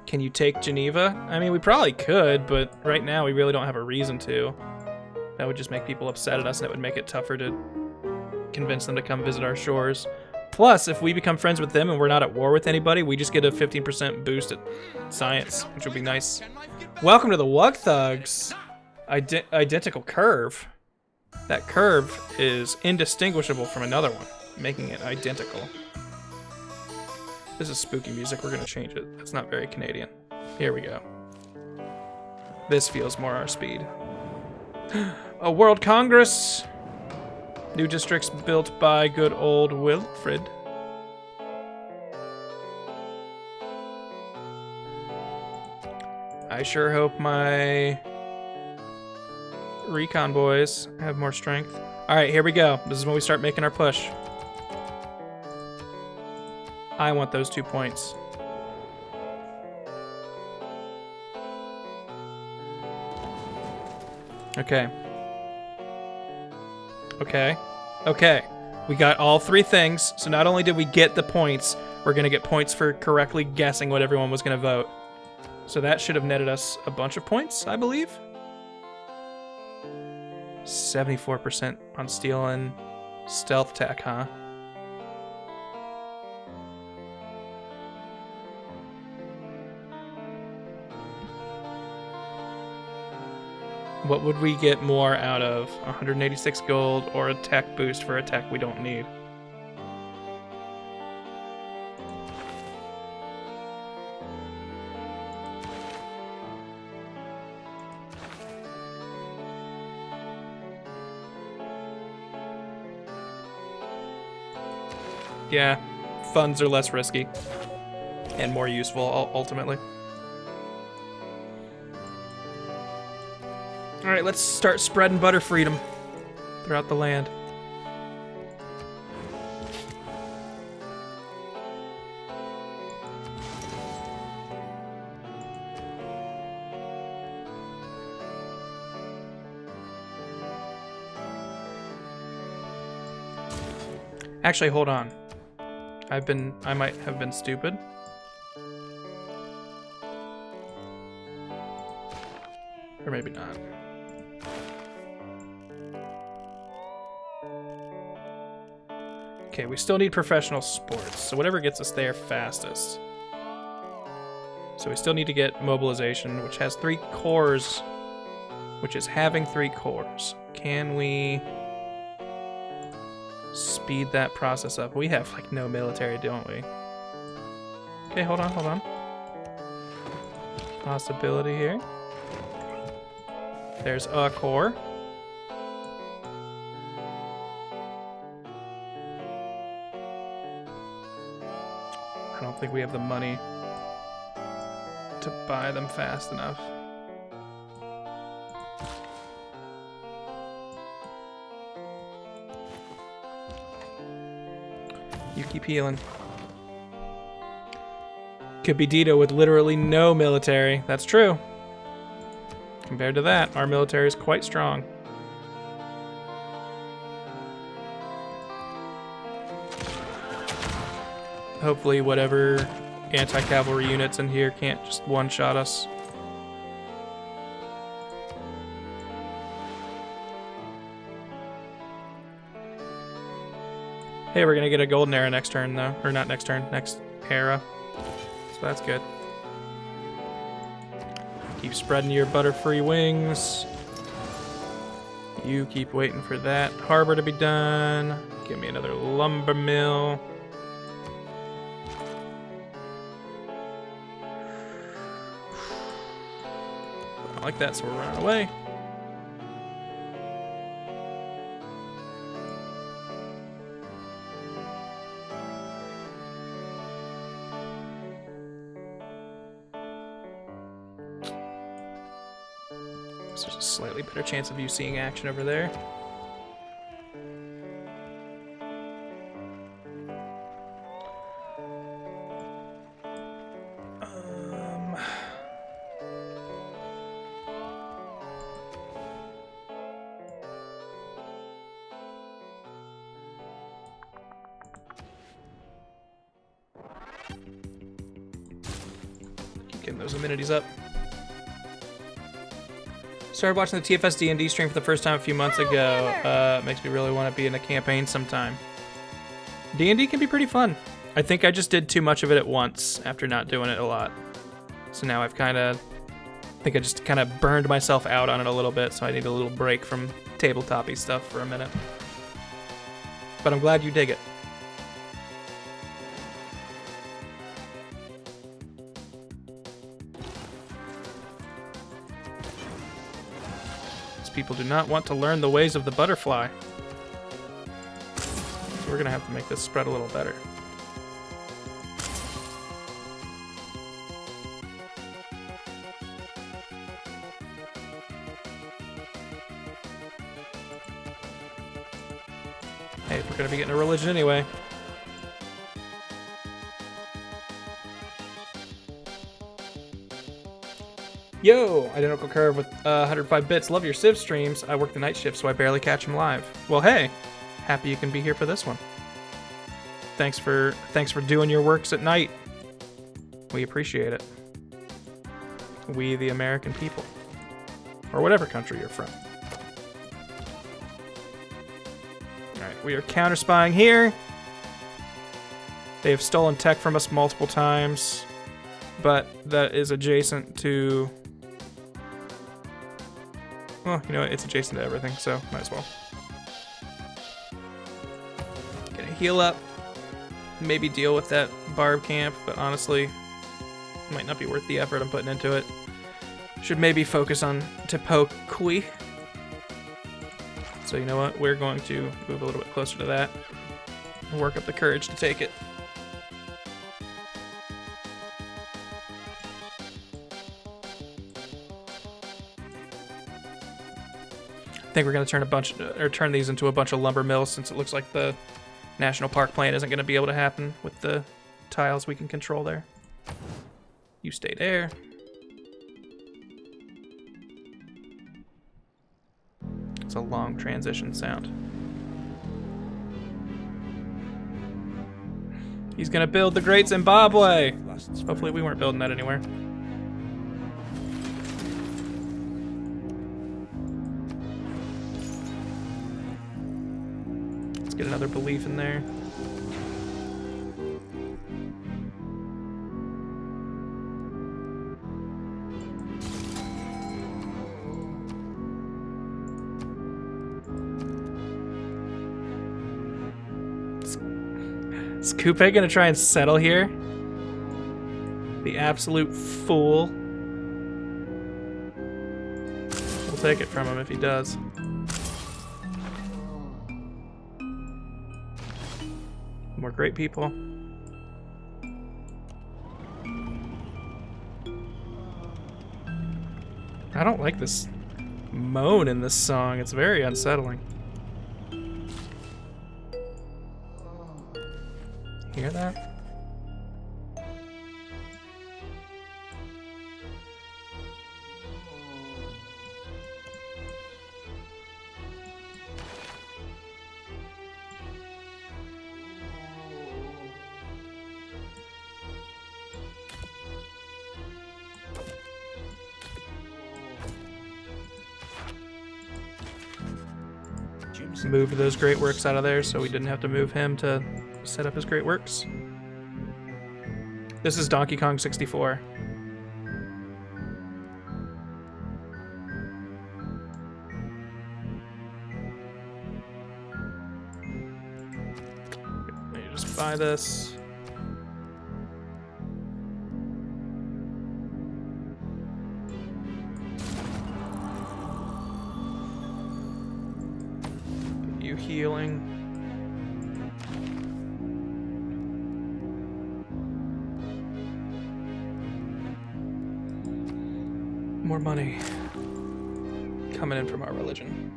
[SPEAKER 1] Can you take Geneva? I mean, we probably could, but right now we really don't have a reason to. That would just make people upset at us, and it would make it tougher to convince them to come visit our shores. Plus, if we become friends with them and we're not at war with anybody, we just get a 15% boost at science, which would be nice. Welcome to the Wug Thugs. Identical curve. That curve is indistinguishable from another one, making it identical. This is spooky music. We're going to change it. That's not very Canadian. Here we go. This feels more our speed. A World Congress. New districts built by good old Wilfred. I sure hope my recon boys have more strength. Alright, here we go. This is when we start making our push. I want those 2 points. Okay. Okay. We got all 3 things, so not only did we get the points, we're gonna get points for correctly guessing what everyone was gonna vote. So that should have netted us a bunch of points, I believe. 74% on steel and stealth tech, huh? What would we get more out of? 186 gold or a tech boost for a tech we don't need? Yeah, funds are less risky and more useful ultimately. All right, let's start spreading butter freedom throughout the land. Actually, hold on. I might have been stupid. Or maybe not. Okay, we still need professional sports, so whatever gets us there fastest. So we still need to get mobilization, which has 3 cores, which is having 3 cores. Can we speed that process up? We have like no military, don't we? Okay, hold on. Possibility here. There's a core. I don't think we have the money to buy them fast enough. You keep healing. Could be Dito with literally no military. That's true. Compared to that, our military is quite strong. Hopefully whatever anti-cavalry units in here can't just one-shot us. Hey, we're gonna get a golden era next turn though. Or not next turn, next era. So that's good. Keep spreading your butter-free wings. You keep waiting for that harbor to be done. Give me another lumber mill. I like that, so we're running away. So there's a slightly better chance of you seeing action over there. Keep getting those amenities up. Started watching the TFS D&D stream for the first time a few months ago. Makes me really want to be in a campaign sometime. D&D can be pretty fun. I think I just did too much of it at once after not doing it a lot. So now I've I think I just kind of burned myself out on it a little bit, so I need a little break from tabletop-y stuff for a minute. But I'm glad you dig it. People do not want to learn the ways of the butterfly. So we're gonna have to make this spread a little better. Hey, if we're gonna be getting a religion anyway. Yo, Identical Curve with 105 bits. Love your Civ streams. I work the night shift, so I barely catch them live. Well, hey, happy you can be here for this one. Thanks for doing your works at night. We appreciate it. We, the American people, or whatever country you're from. All right, we are counter spying here. They have stolen tech from us multiple times, but that is adjacent to Well, you know what? It's adjacent to everything, so might as well. Gonna heal up. Maybe deal with that barb camp, but honestly, might not be worth the effort I'm putting into it. Should maybe focus on Tepokui. So you know what? We're going to move a little bit closer to that and work up the courage to take it. I think we're going to turn these into a bunch of lumber mills, since it looks like the national park plan isn't going to be able to happen with the tiles we can control there. You stay there. It's a long transition sound. He's going to build the Great Zimbabwe. Hopefully we weren't building that anywhere. Get another belief in there. Is Coupe gonna try and settle here? The absolute fool. We'll take it from him if he does. More great people. I don't like this moan in this song. It's very unsettling. Hear that? Moved those great works out of there so we didn't have to move him to set up his great works. This is Donkey Kong 64. Let me just buy this. Healing. More money coming in from our religion.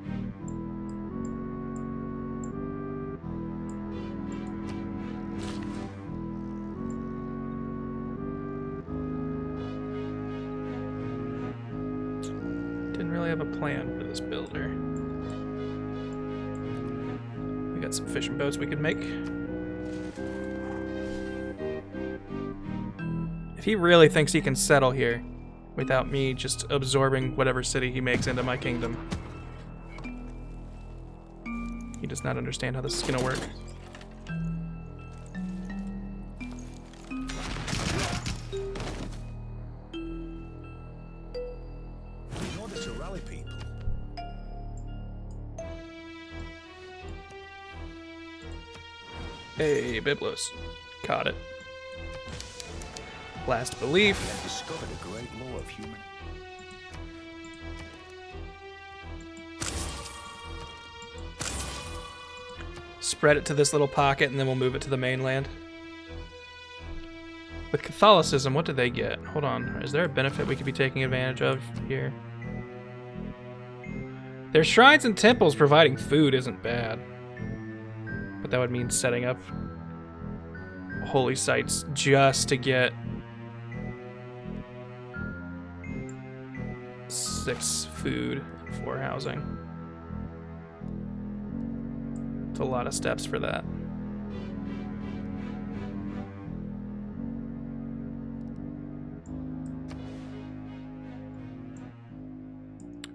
[SPEAKER 1] Didn't really have a plan for this builder. We got some fishing boats we could make. If he really thinks he can settle here without me just absorbing whatever city he makes into my kingdom, he does not understand how this is gonna work.
[SPEAKER 3] In order to rally people,
[SPEAKER 1] Hey, Biblos. Caught it. Last belief.
[SPEAKER 3] we have discovered a great law of human.
[SPEAKER 1] Spread it to this little pocket and then we'll move it to the mainland. With Catholicism, what do they get? Hold on. Is there a benefit we could be taking advantage of here? Their shrines and temples providing food isn't bad. But that would mean setting up holy sites just to get 6 food and 4 housing. It's a lot of steps for that.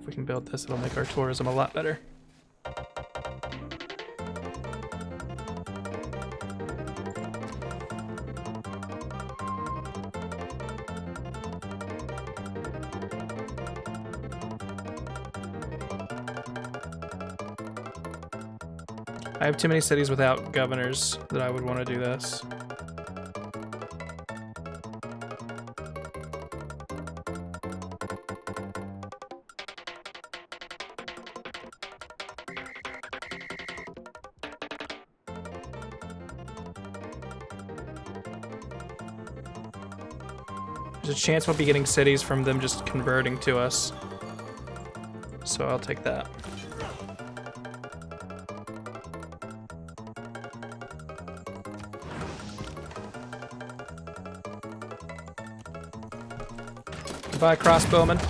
[SPEAKER 1] If we can build this, it'll make our tourism a lot better. I have too many cities without governors that I would want to do this. There's a chance we'll be getting cities from them just converting to us. So I'll take that. Goodbye, crossbowman.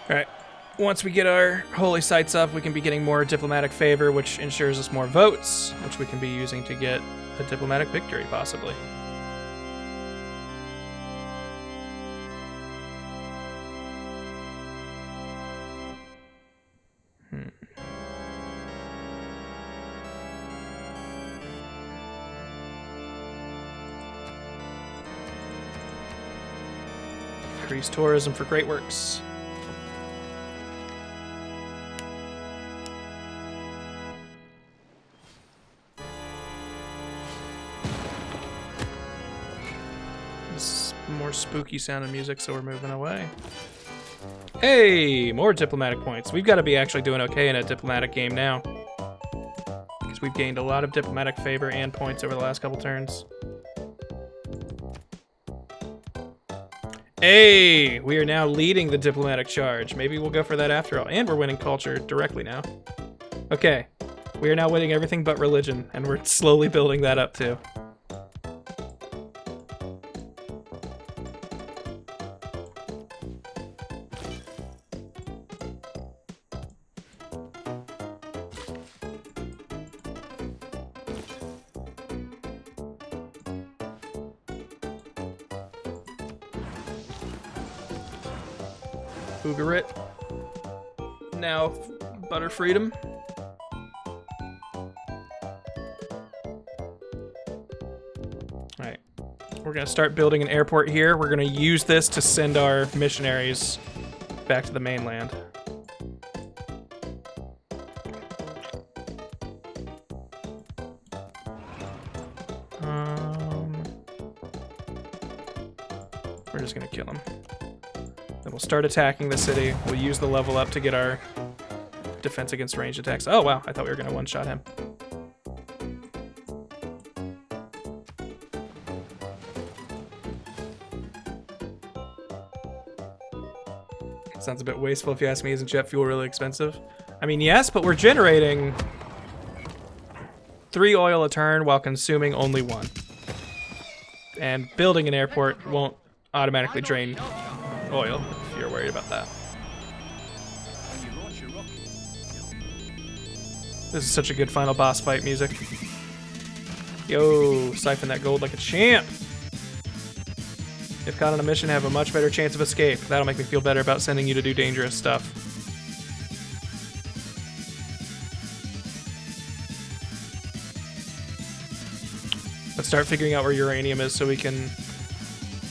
[SPEAKER 1] Alright, once we get our holy sites up, we can be getting more diplomatic favor, which ensures us more votes, which we can be using to get a diplomatic victory, possibly. Increase tourism for great works. This is more spooky sounding music, so we're moving away. Hey, more diplomatic points. We've got to be actually doing okay in a diplomatic game now, because we've gained a lot of diplomatic favor and points over the last couple turns. Hey, we are now leading the diplomatic charge. Maybe we'll go for that after all. And we're winning culture directly now. Okay, we are now winning everything but religion, and we're slowly building that up too. Ugarit. Now, butter freedom. Alright. We're gonna start building an airport here. We're gonna use this to send our missionaries back to the mainland. We're just gonna kill him. Then we'll start attacking the city. We'll use the level up to get our defense against ranged attacks. Oh, wow. I thought we were going to one-shot him. Sounds a bit wasteful if you ask me. Isn't jet fuel really expensive? I mean, yes, but we're generating 3 oil a turn while consuming only 1. And building an airport won't automatically drain oil, if you're worried about that. This is such a good final boss fight music. Yo, siphon that gold like a champ. If caught on a mission, have a much better chance of escape. That'll make me feel better about sending you to do dangerous stuff. Let's start figuring out where uranium is so we can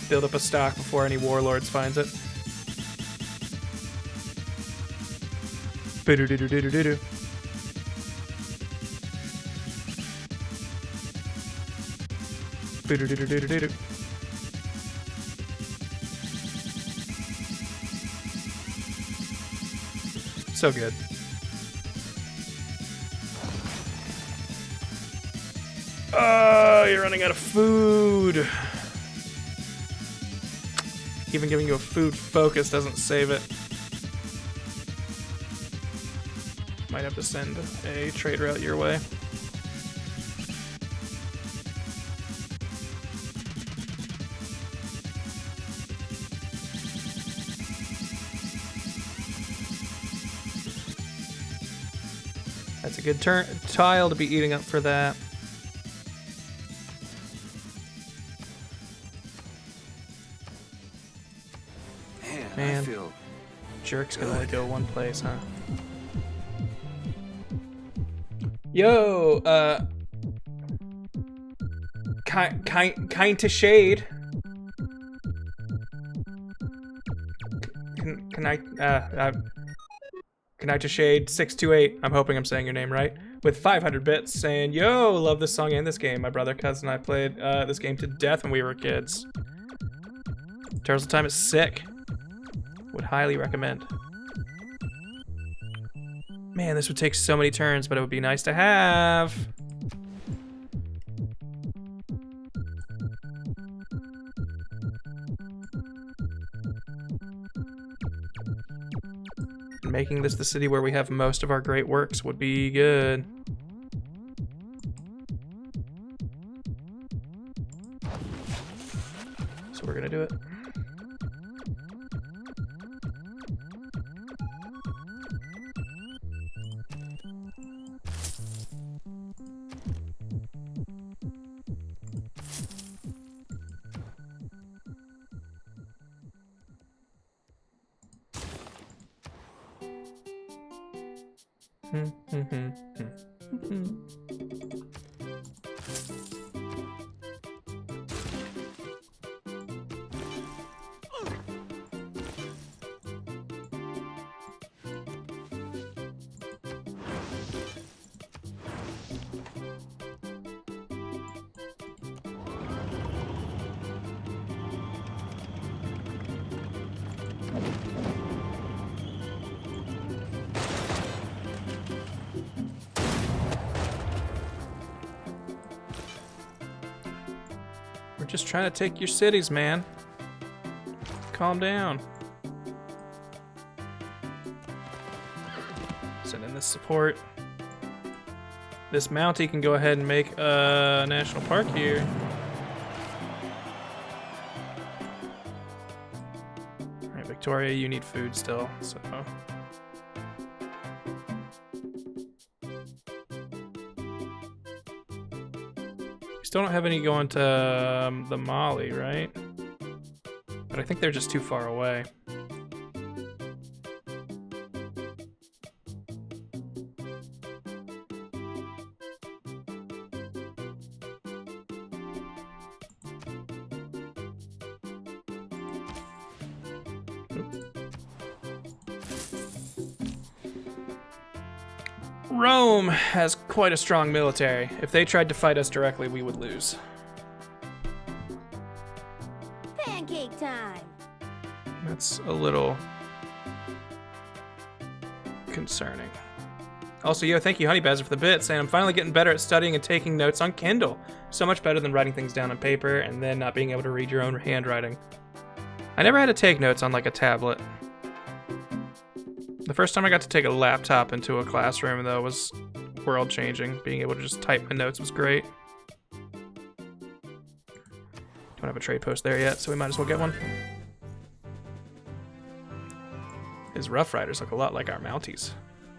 [SPEAKER 1] build up a stock before any warlords finds it. Boo-doo-doo-doo-doo-doo-doo. Boo-doo-doo-doo-doo-doo-doo. So good. Oh, you're running out of food. Even giving you a food focus doesn't save it. Might have to send a trade route your way. That's a good tile to be eating up for that. Man, jerks can only go one place, huh? Yo, kind to shade. Can I to shade 628? I'm hoping I'm saying your name right. With 500 bits, saying, "Yo, love this song and this game. My brother, cousin, and I played this game to death when we were kids. Turtles in Time is sick. Would highly recommend." Man, this would take so many turns, but it would be nice to have. Making this the city where we have most of our great works would be good. So we're gonna do it. We're just trying to take your cities, man. Calm down. Send in this support. This Mountie can go ahead and make a national park here. Alright, Victoria, you need food still, so. Still don't have any going to the Mali, right? But I think they're just too far away. Rome has quite a strong military. If they tried to fight us directly, we would lose.
[SPEAKER 2] Pancake time.
[SPEAKER 1] That's a little concerning. Also, yo, thank you, Honey Bazzer, for the bit, saying I'm finally getting better at studying and taking notes on Kindle. So much better than writing things down on paper and then not being able to read your own handwriting. I never had to take notes on like a tablet. The first time I got to take a laptop into a classroom, though, was world-changing. Being able to just type my notes was great. Don't have a trade post there yet, so we might as well get one. His Rough Riders look a lot like our Mounties.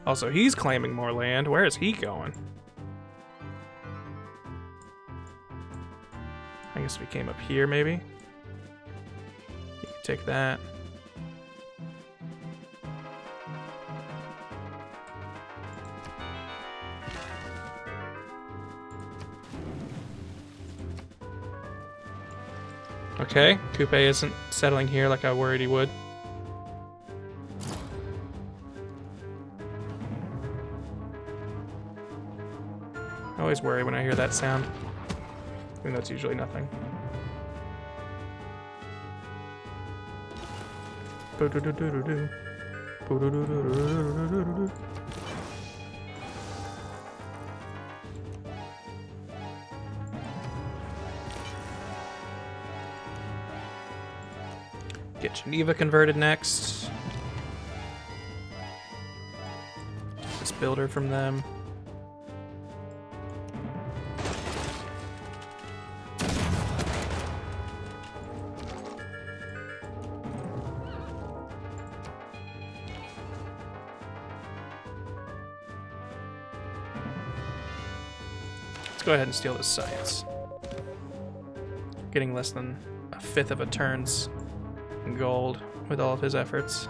[SPEAKER 1] Also, he's claiming more land. Where is he going? I guess we came up here, maybe? You can take that. Okay, Coupe isn't settling here like I worried he would. I always worry when I hear that sound, even though it's usually nothing. Get Geneva converted next. Take this builder from them. Let's go ahead and steal this science. Getting less than a fifth of a turn's gold with all of his efforts.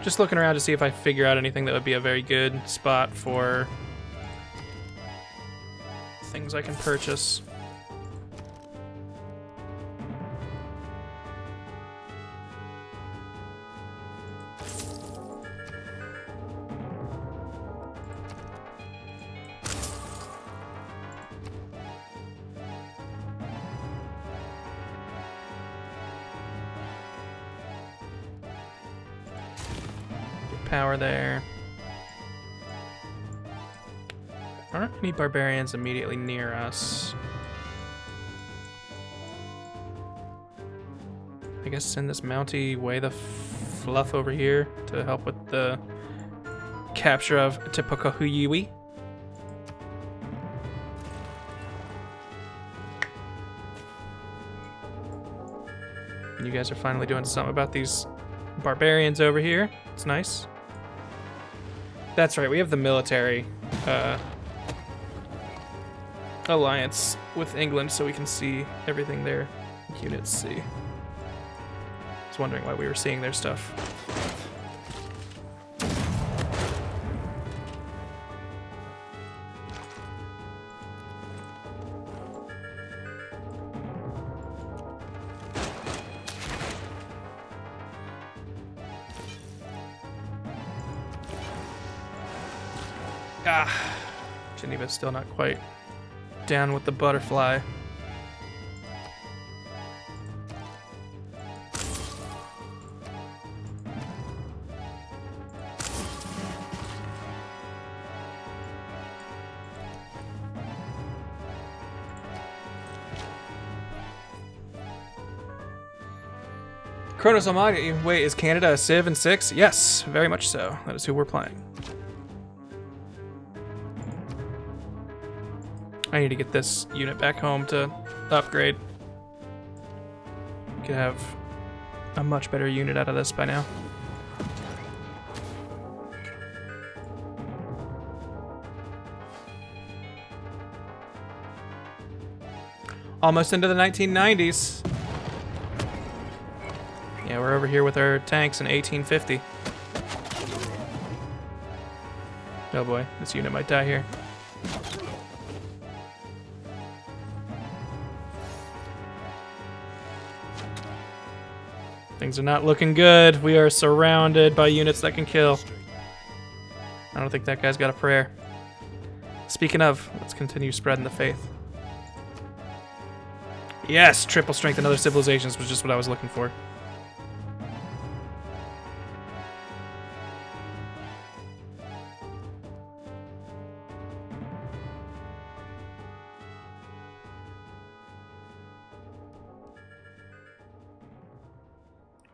[SPEAKER 1] Just looking around to see if I figure out anything that would be a very good spot for things I can purchase. Power there. Aren't any barbarians immediately near us? I guess send this Mountie way the fluff over here to help with the capture of Tipokahuiwi. You guys are finally doing something about these barbarians over here. It's nice. That's right, we have the military alliance with England, so we can see everything their units see. I was wondering why we were seeing their stuff. Ah, Geneva's still not quite down with the butterfly. Kronos Almighty. Wait, is Canada a Civ in 6? Yes, very much so. That is who we're playing. I need to get this unit back home to upgrade. Could have a much better unit out of this by now. Almost into the 1990s. Yeah, we're over here with our tanks in 1850. Oh boy, this unit might die here. Things are not looking good. We are surrounded by units that can kill. I don't think that guy's got a prayer. Speaking of, let's continue spreading the faith. Yes, triple strength in other civilizations was just what I was looking for.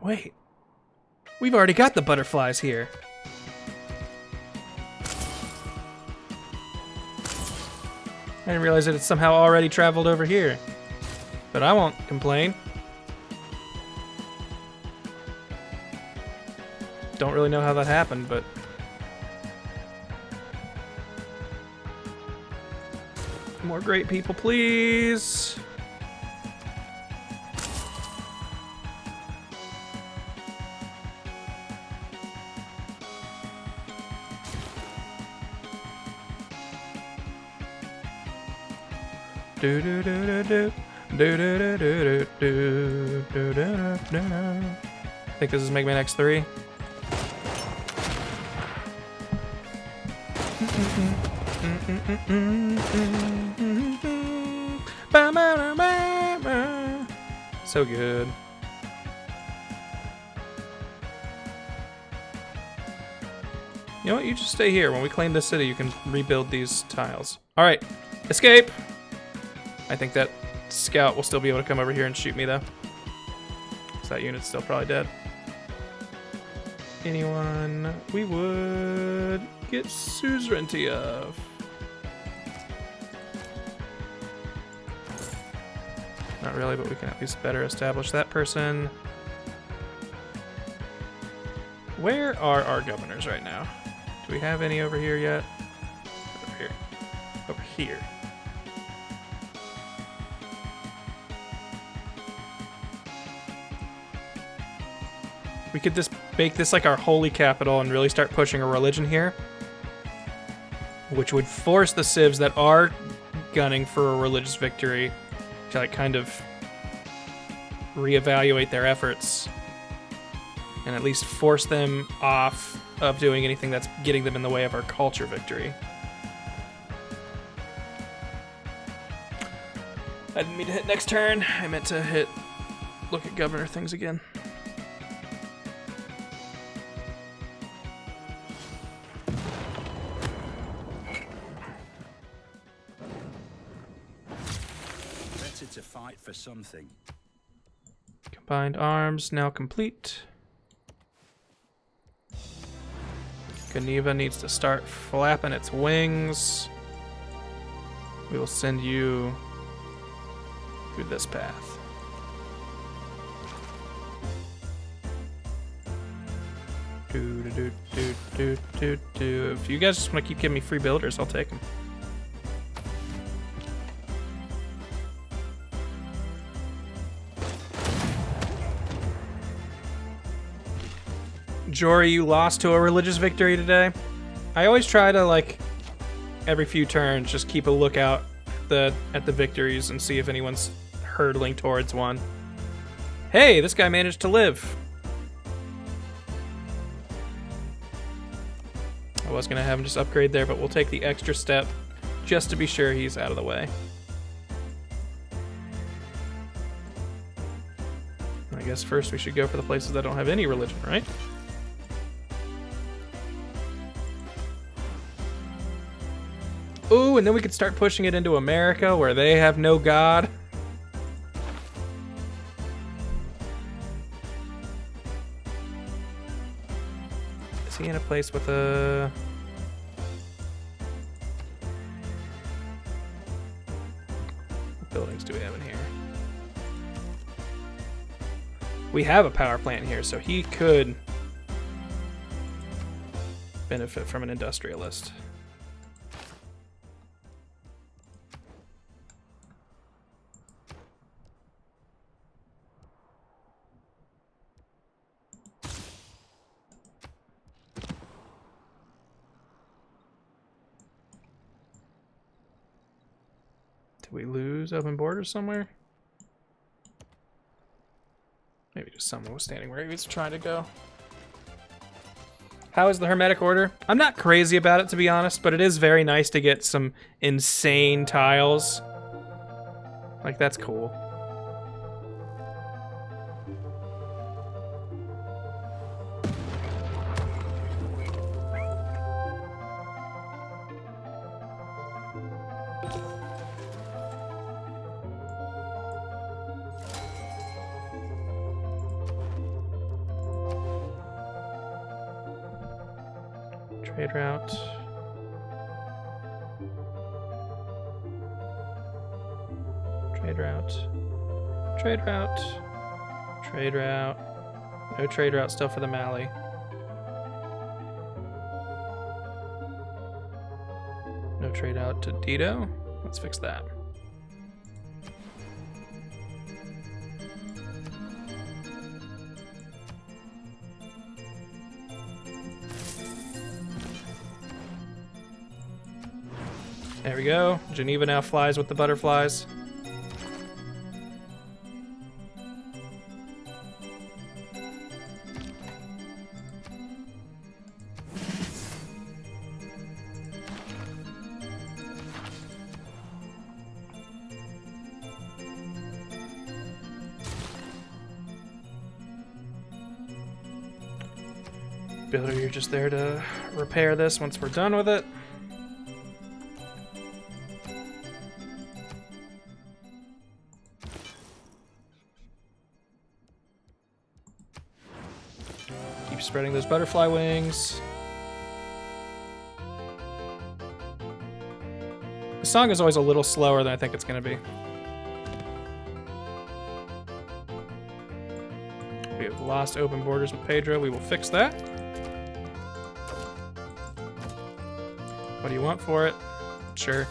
[SPEAKER 1] Wait, we've already got the butterflies here. I didn't realize that it somehow already traveled over here. But I won't complain. Don't really know how that happened, but... More great people, please! Do do do do do. Do, do, do, do, do, do, do, do, do. I think this is Mega Man X3. So good. You know what? You just stay here. When we claim this city, you can rebuild these tiles. All right, escape. I think that scout will still be able to come over here and shoot me though. So that unit's still probably dead. Anyone we would get suzerainty of? Not really, but we can at least better establish that person. Where are our governors right now? Do we have any over here yet? Over here. Over here. We could just make this like our holy capital and really start pushing a religion here, which would force the civs that are gunning for a religious victory to like kind of reevaluate their efforts and at least force them off of doing anything that's getting them in the way of our culture victory. I didn't mean to hit next turn. I meant to hit look at governor things again.
[SPEAKER 3] Better to fight for something.
[SPEAKER 1] Combined arms now complete. Geneva needs to start flapping its wings. We will send you through this path. If you guys just want to keep giving me free builders, I'll take them. Jory, you lost to a religious victory today. I always try to, like, every few turns, just keep a lookout at the victories and see if anyone's hurtling towards one. Hey, this guy managed to live. I was gonna have him just upgrade there, but we'll take the extra step just to be sure he's out of the way. I guess first we should go for the places that don't have any religion, right? Ooh, and then we could start pushing it into America where they have no god. Is he in a place with a... What buildings do we have in here? We have a power plant here, so he could benefit from an industrialist. We lose open borders somewhere? Maybe just someone was standing where he was trying to go. How is the Hermetic Order? I'm not crazy about it, to be honest, but it is very nice to get some insane tiles. Like, that's cool. Trade route. Trade route. Trade route. Trade route. No trade route still for the Mali. No trade out to Dido. Let's fix that. There we go. Geneva now flies with the butterflies. Builder, you're just there to repair this once we're done with it. Spreading those butterfly wings. The song is always a little slower than I think it's going to be. We have lost open borders with Pedro. We will fix that. What do you want for it? Sure.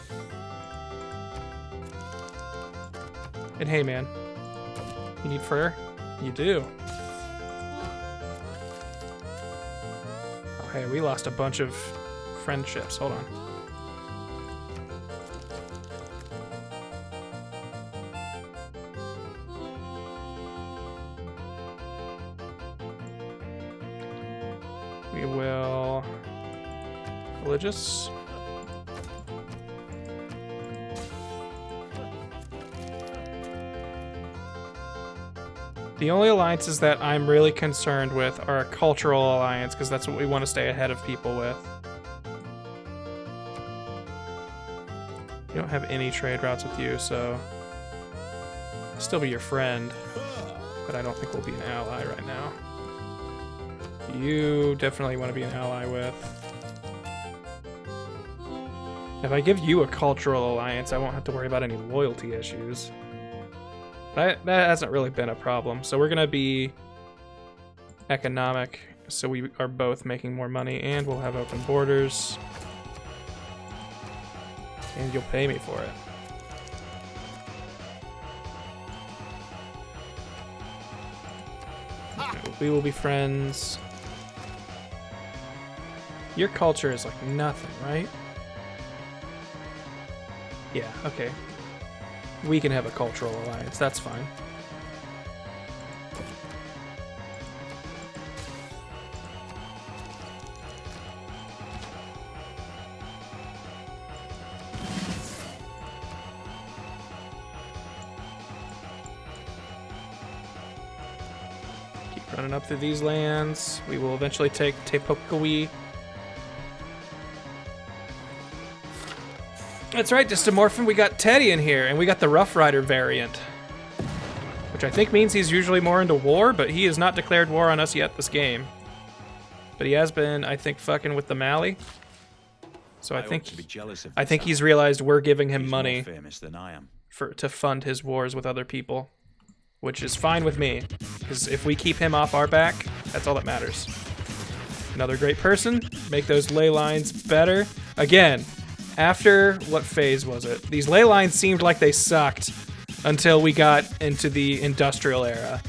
[SPEAKER 1] And hey, man, you need fur? You do. hey, we lost a bunch of friendships. Hold on. We will... religious. The only alliances that I'm really concerned with are a cultural alliance, because that's what we want to stay ahead of people with. We don't have any trade routes with you, so I'll still be your friend, but I don't think we'll be an ally right now. You definitely want to be an ally with. If I give you a cultural alliance, I won't have to worry about any loyalty issues. That hasn't really been a problem. So we're going to be economic, so we are both making more money, and we'll have open borders. And you'll pay me for it. Okay, we will be friends. Your culture is like nothing, right? Yeah, okay. We can have a cultural alliance, that's fine. Keep running up through these lands. We will eventually take Tepokawi. That's right, Dystomorphin, we got Teddy in here, and we got the Rough Rider variant. Which I think means he's usually more into war, but he has not declared war on us yet this game. But he has been, I think, fucking with the Mali. So I think he's realized we're giving him money
[SPEAKER 3] more famous than I am.
[SPEAKER 1] to fund his wars with other people. Which is fine with me, because if we keep him off our back, that's all that matters. Another great person, make those ley lines better. Again, after, what phase was it? These ley lines seemed like they sucked until we got into the industrial era.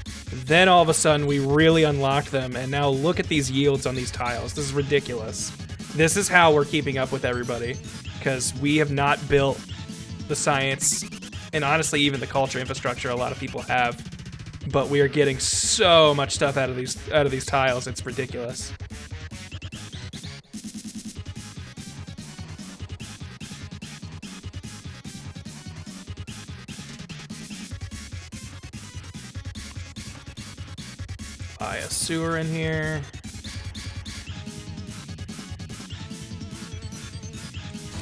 [SPEAKER 1] Then all of a sudden we really unlocked them, and now look at these yields on these tiles. This is ridiculous. This is how we're keeping up with everybody, because we have not built the science, and honestly even the culture infrastructure a lot of people have, but we are getting so much stuff out of these tiles, it's ridiculous. Buy a sewer in here.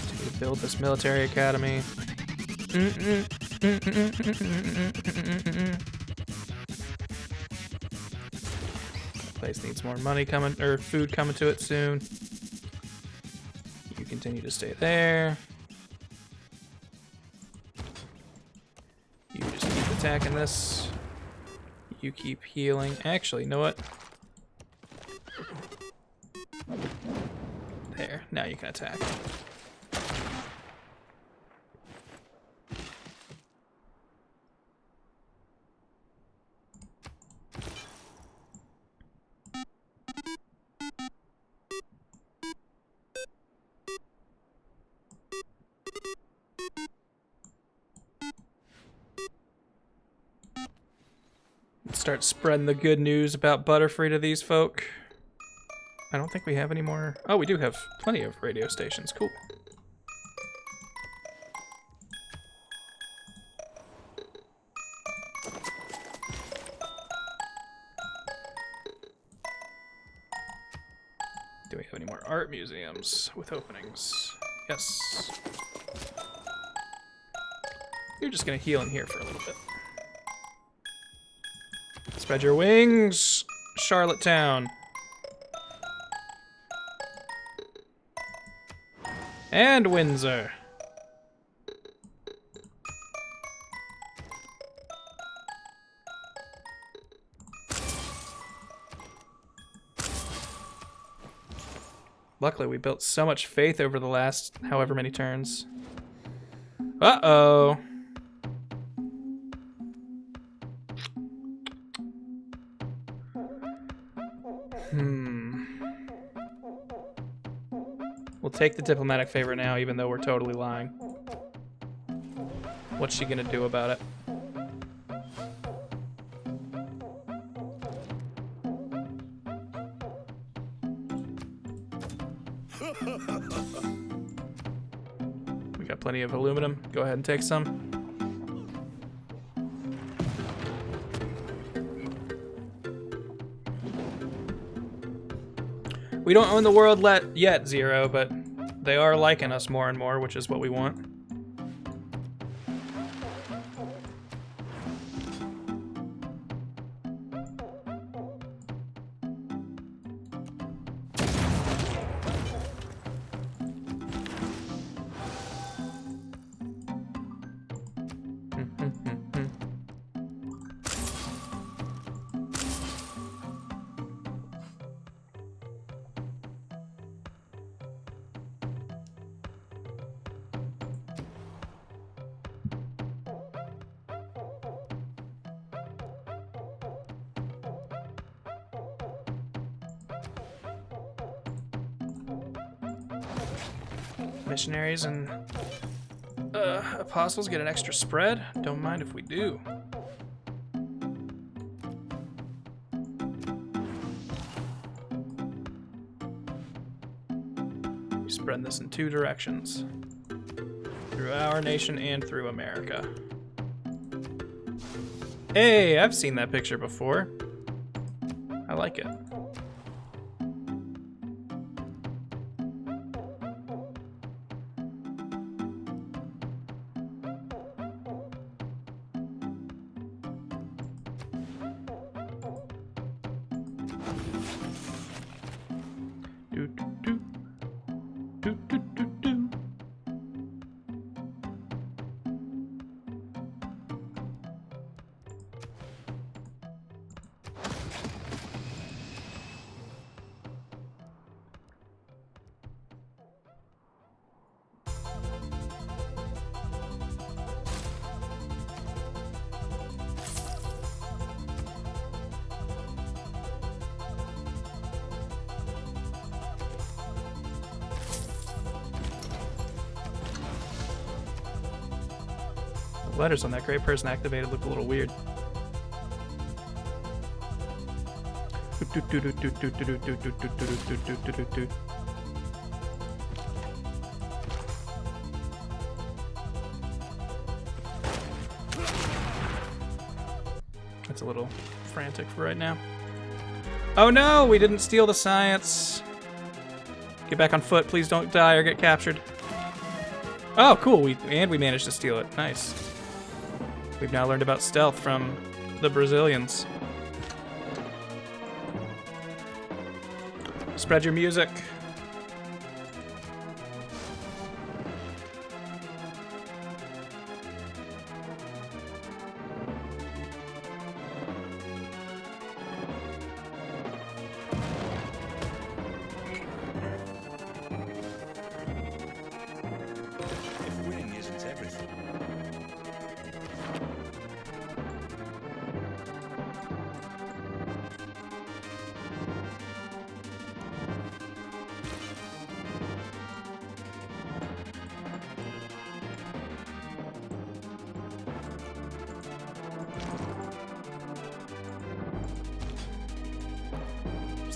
[SPEAKER 1] To build this military academy. Place needs more money coming, or food coming to it soon. You continue to stay there. You just keep attacking this. You keep healing. Actually, you know what? There. Now you can attack. Start spreading the good news about Butterfree to these folk. I don't think we have any more. Oh, we do have plenty of radio stations. Cool. Do we have any more art museums with openings? Yes. You're just gonna heal in here for a little bit. Spread your wings, Charlottetown. And Windsor. Luckily, we built so much faith over the last however many turns. Uh-oh. We'll take the diplomatic favor now, even though we're totally lying. What's she gonna do about it? We got plenty of aluminum. Go ahead and take some. We don't own the world yet, Zero, but they are liking us more and more, which is what we want. Missionaries and apostles get an extra spread. Don't mind if we do. We spread this in 2 directions. Through our nation and through America. Hey, I've seen that picture before. I like it. Letters on that great person activated look a little weird. That's a little frantic for right now. Oh no, we didn't steal the science. Get back on foot, please don't die or get captured. Oh, cool, we managed to steal it. Nice. We've now learned about stealth from the Brazilians. Spread your music.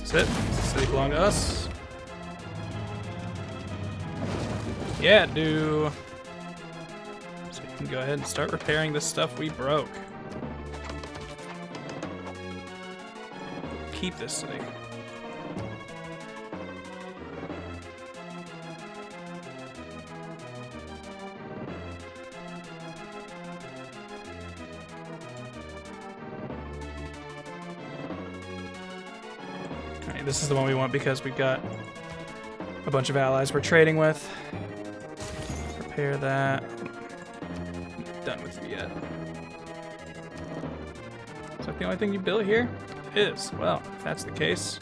[SPEAKER 1] That's it. City belong to us. Yeah, do. So we can go ahead and start repairing this stuff we broke. Keep this city. This is the one we want because we've got a bunch of allies we're trading with. Repair that. Not done with you yet. Is that the only thing you built here? It is. Well, if that's the case,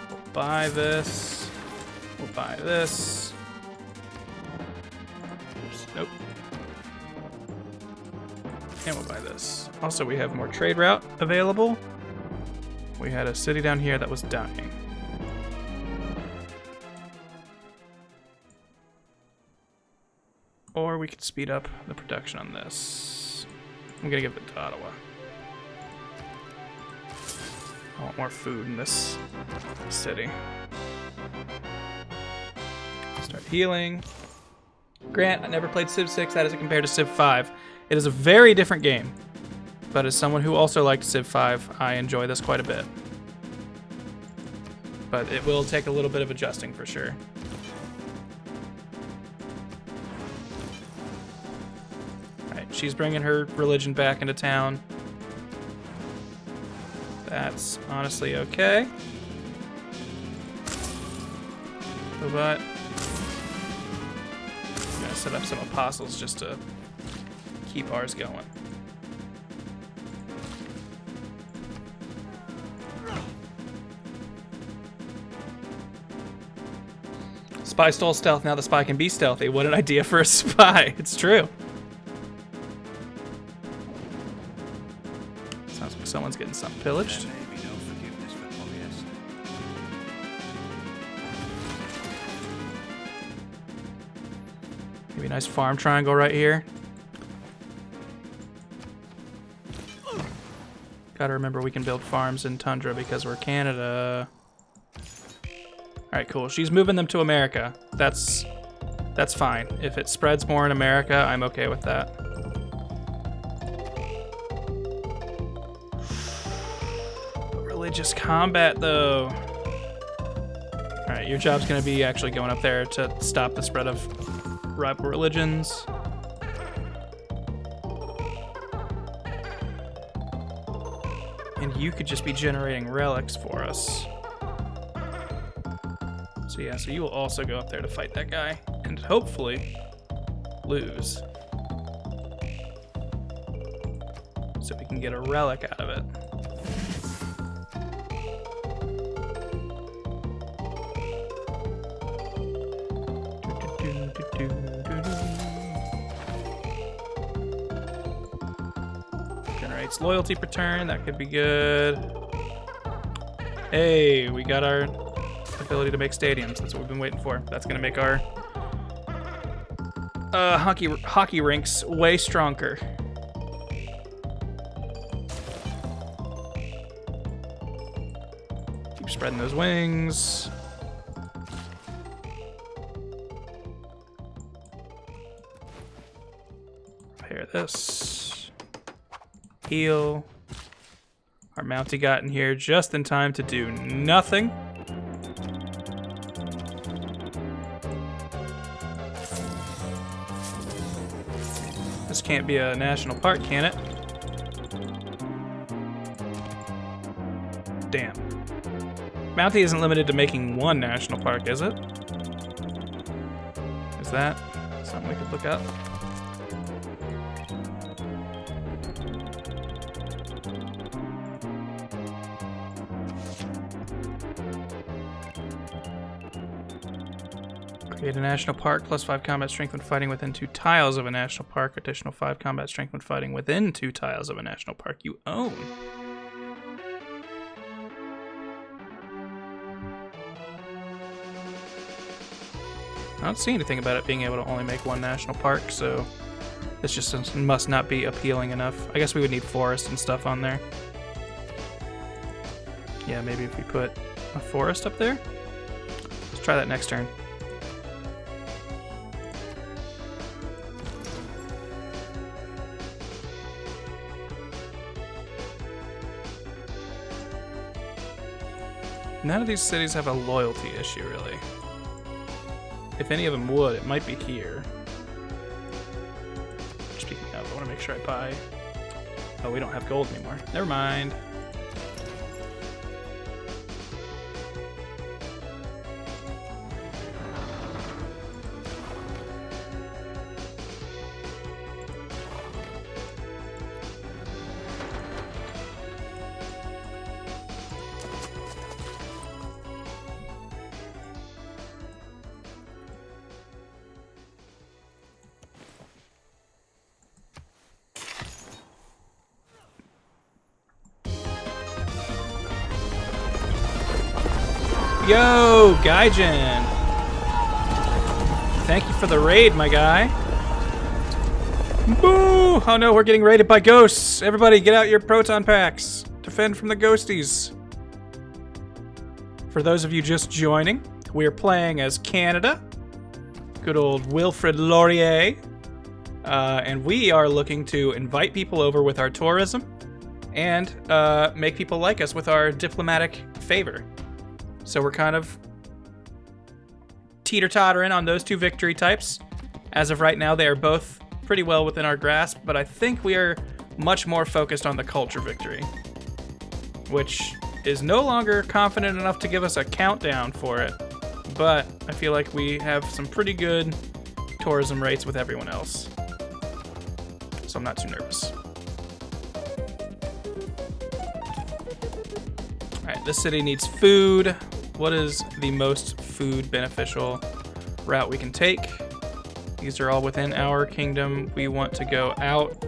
[SPEAKER 1] we'll buy this. We'll buy this. Oops, nope. And we'll buy this. Also, we have more trade route available. We had a city down here that was dying. Or we could speed up the production on this. I'm gonna give it to Ottawa. I want more food in this city. Start healing. Grant, I never played Civ 6. That is compared to Civ 5. It is a very different game. But as someone who also liked Civ 5, I enjoy this quite a bit. But it will take a little bit of adjusting for sure. Alright, she's bringing her religion back into town. That's honestly okay. But I'm gonna set up some apostles just to keep ours going. Spy stole stealth, now the spy can be stealthy. What an idea for a spy. It's true. Sounds like someone's getting something pillaged.
[SPEAKER 3] There may be no forgiveness for polyester.
[SPEAKER 1] Maybe a nice farm triangle right here. Gotta remember we can build farms in Tundra because we're Canada. Alright, cool. She's moving them to America. That's fine. If it spreads more in America, I'm okay with that. Religious combat, though. Alright, your job's gonna be actually going up there to stop the spread of rival religions. And you could just be generating relics for us. So yeah, so you will also go up there to fight that guy and hopefully lose. So we can get a relic out of it. Generates loyalty per turn, that could be good. Hey, we got our ability to make stadiums. That's what we've been waiting for. That's gonna make our hockey rinks way stronger. Keep spreading those wings. Repair this. Heal. Our Mountie got in here just in time to do nothing. This can't be a national park, can it? Damn. Mountie isn't limited to making one national park, is it? Is that something we could look up? Create a national park, plus 5 combat strength when fighting within 2 tiles of a national park. Additional 5 combat strength when fighting within 2 tiles of a national park you own. I don't see anything about it being able to only make one national park, so this just must not be appealing enough. I guess we would need forest and stuff on there. Yeah, maybe if we put a forest up there? Let's try that next turn. None of these cities have a loyalty issue, really. If any of them would, it might be here. Speaking of, I want to make sure I buy... Oh, we don't have gold anymore. Never mind. Yo, Gaijin! Thank you for the raid, my guy. Boo! Oh no, we're getting raided by ghosts. Everybody, get out your proton packs. Defend from the ghosties. For those of you just joining, we are playing as Canada. Good old Wilfrid Laurier. And we are looking to invite people over with our tourism and make people like us with our diplomatic favor. So we're kind of teeter-tottering on those two victory types. As of right now, they are both pretty well within our grasp, but I think we are much more focused on the culture victory, which is no longer confident enough to give us a countdown for it, but I feel like we have some pretty good tourism rates with everyone else, so I'm not too nervous. Alright, this city needs food. What is the most food beneficial route we can take? These are all within our kingdom. We want to go out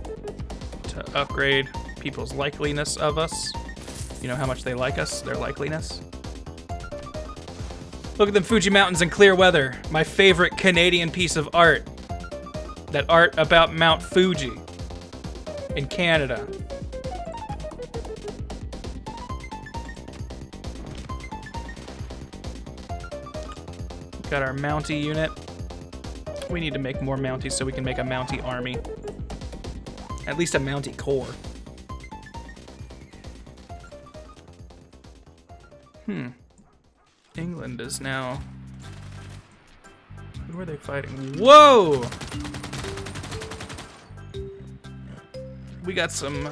[SPEAKER 1] to upgrade people's likeliness of us. You know how much they like us, their likeliness. Look at them Fuji Mountains in clear weather. My favorite Canadian piece of art. That art about Mount Fuji in Canada. Got our Mountie unit. We need to make more Mounties so we can make a Mountie army. At least a Mountie corps. England is now... Who are they fighting? Whoa! We got some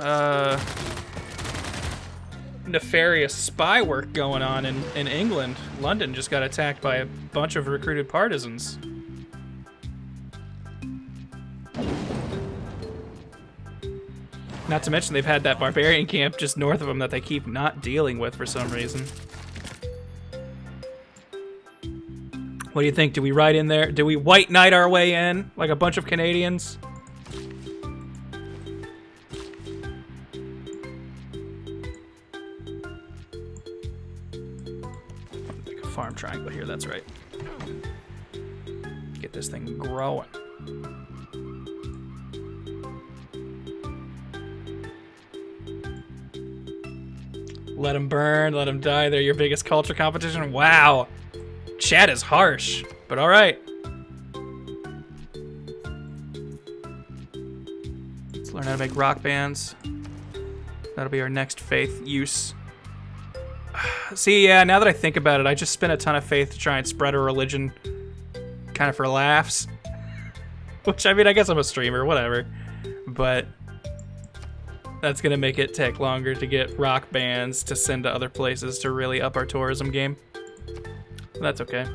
[SPEAKER 1] nefarious spy work going on in England. London just got attacked by a bunch of recruited partisans. Not to mention they've had that barbarian camp just north of them that they keep not dealing with for some reason. What do you think? Do we ride in there? Do we white knight our way in like a bunch of Canadians? Make a farm triangle here, that's right. Get this thing growing. Let them burn, let them die. They're your biggest culture competition. Wow. Chat is harsh, but all right. Let's learn how to make rock bands. That'll be our next faith use. See, yeah, now that I think about it, I just spent a ton of faith to try and spread a religion kind of for laughs. Which, I mean, I guess I'm a streamer, whatever. But that's gonna make it take longer to get rock bands to send to other places to really up our tourism game. That's okay.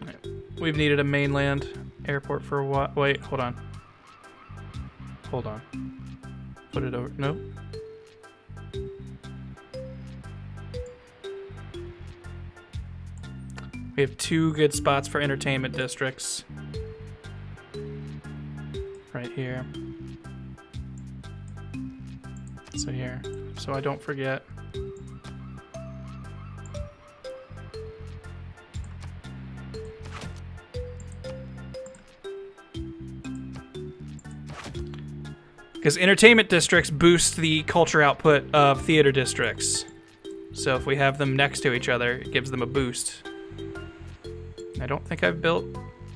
[SPEAKER 1] Right. We've needed a mainland airport for a while. Wait, hold on. Hold on. Put it over. Nope. We have 2 good spots for entertainment districts. Right here. So here, so I don't forget. Because entertainment districts boost the culture output of theater districts. So if we have them next to each other, it gives them a boost. I don't think I've built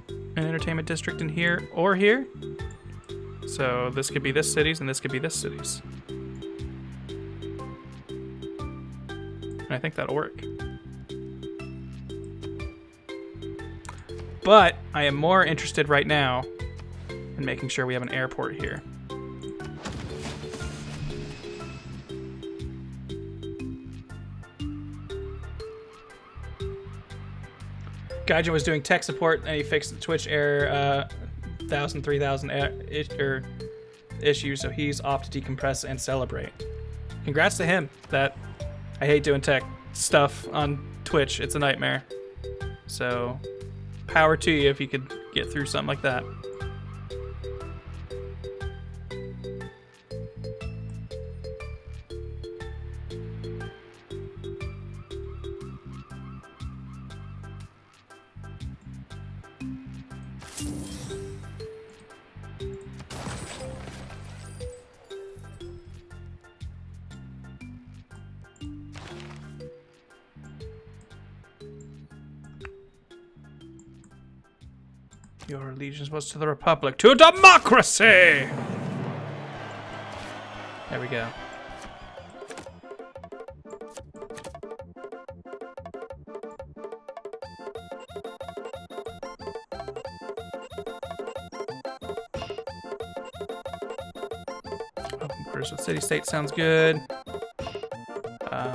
[SPEAKER 1] an entertainment district in here or here. So this could be this city's and this could be this city's. I think that'll work. But I am more interested right now in making sure we have an airport here. Gaijin was doing tech support and he fixed the Twitch error 1,000, 3,000 issue, so he's off to decompress and celebrate. Congrats to him. That I hate doing tech stuff on Twitch. It's a nightmare. So power to you if you could get through something like that. Your allegiance was to the Republic. To democracy! There we go. Borders with city-state sounds good.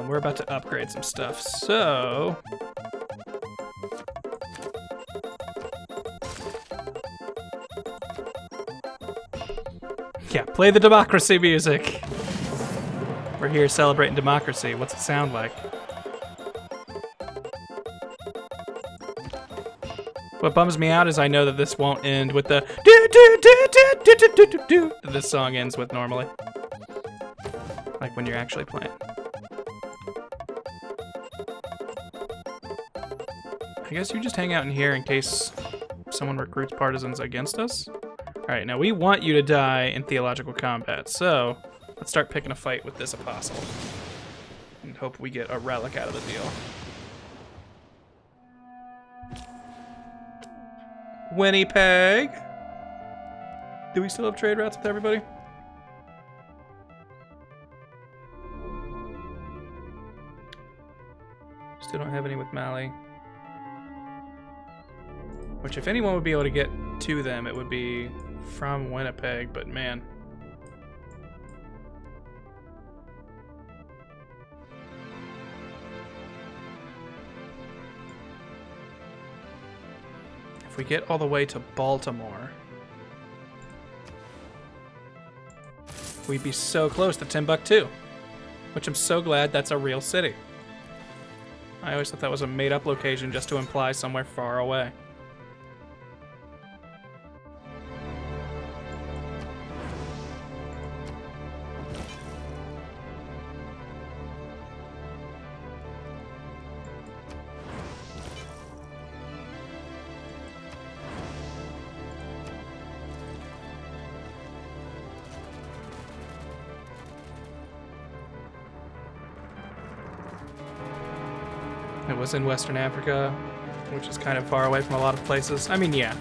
[SPEAKER 1] We're about to upgrade some stuff, so... Yeah, play the democracy music. We're here celebrating democracy. What's it sound like? What bums me out is I know that this won't end with the do that this song ends with normally. Like when you're actually playing. I guess you just hang out in here in case someone recruits partisans against us. Alright, now we want you to die in theological combat, so let's start picking a fight with this apostle. And hope we get a relic out of the deal. Winnipeg! Do we still have trade routes with everybody? Still don't have any with Mali. Which, if anyone would be able to get to them, it would be from Winnipeg, but man. If we get all the way to Baltimore, we'd be so close to Timbuktu, which I'm so glad that's a real city. I always thought that was a made-up location just to imply somewhere far away. It was in Western Africa, which is kind of far away from a lot of places. I mean, yeah.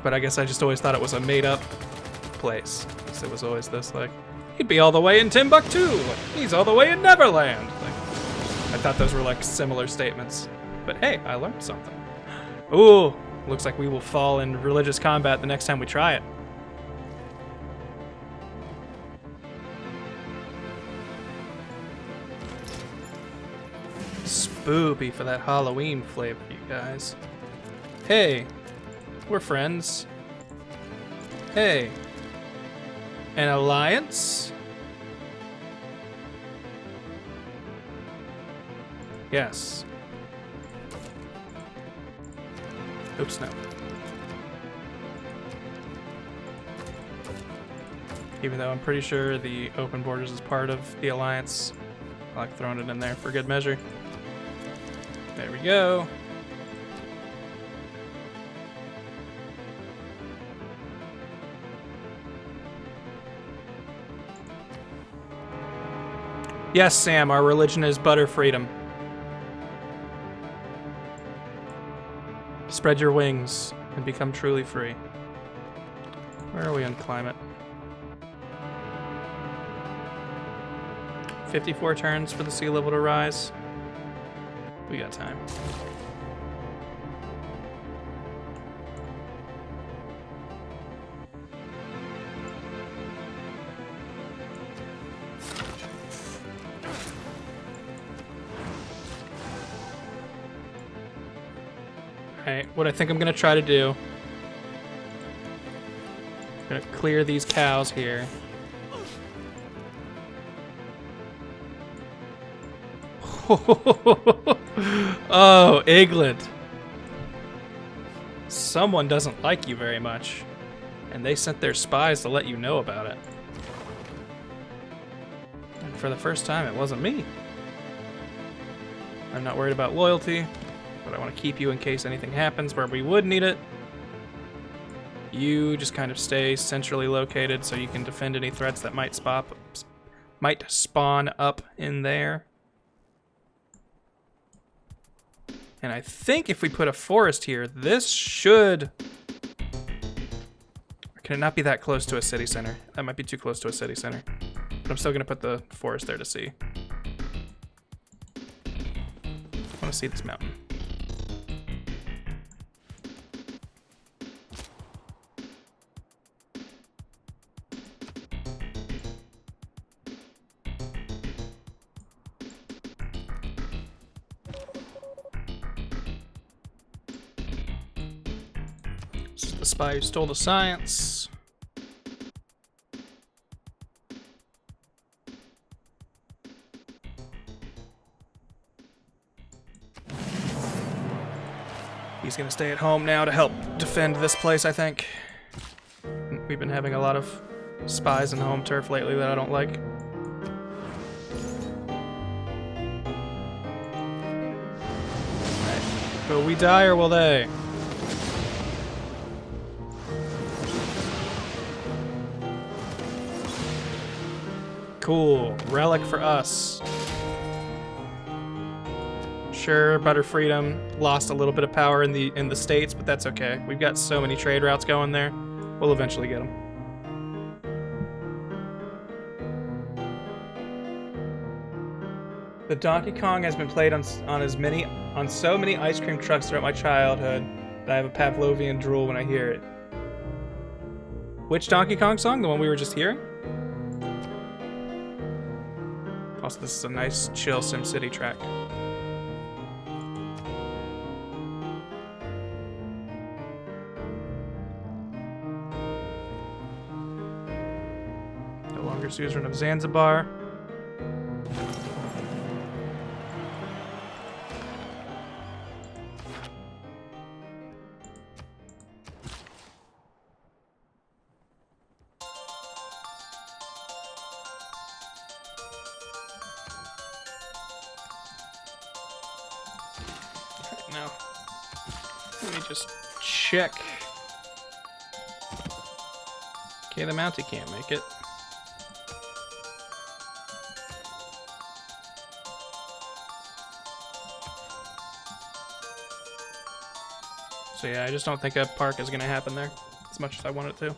[SPEAKER 1] But I guess I just always thought it was a made-up place. Because it was always this, like, he'd be all the way in Timbuktu! Like, he's all the way in Neverland! Like, I thought those were, like, similar statements. But hey, I learned something. Ooh, looks like we will fall in religious combat the next time we try it. Spoopy for that Halloween flavor, you guys. Hey, we're friends. Hey, an alliance? Yes. Oops, no. Even though I'm pretty sure the open borders is part of the alliance, I like throwing it in there for good measure. There we go. Yes, Sam, our religion is butter freedom. Spread your wings and become truly free. Where are we on climate? 54 turns for the sea level to rise. We got time. Alright, what I think I'm gonna try to do, I'm gonna clear these cows here. Oh, England. Someone doesn't like you very much, and they sent their spies to let you know about it. And for the first time, it wasn't me. I'm not worried about loyalty, but I want to keep you in case anything happens where we would need it. You just kind of stay centrally located so you can defend any threats that might spawn up in there. And I think if we put a forest here, this should Can it not be that close to a city center? That might be too close to a city center. But I'm still gonna put the forest there to see. I wanna see this mountain. This is the spy who stole the science. He's gonna stay at home now to help defend this place, I think. We've been having a lot of spies and home turf lately that I don't like. Right. Will we die or will they? Cool. Relic for us. Sure, Butter Freedom lost a little bit of power in the States, but that's okay. We've got so many trade routes going there. We'll eventually get them. The Donkey Kong has been played on so many ice cream trucks throughout my childhood that I have a Pavlovian drool when I hear it. Which Donkey Kong song? The one we were just hearing? Also, this is a nice, chill SimCity track. No longer suzerain of Zanzibar. Now, let me just check. Okay, the Mountie can't make it. So yeah, I just don't think a park is gonna happen there as much as I want it to.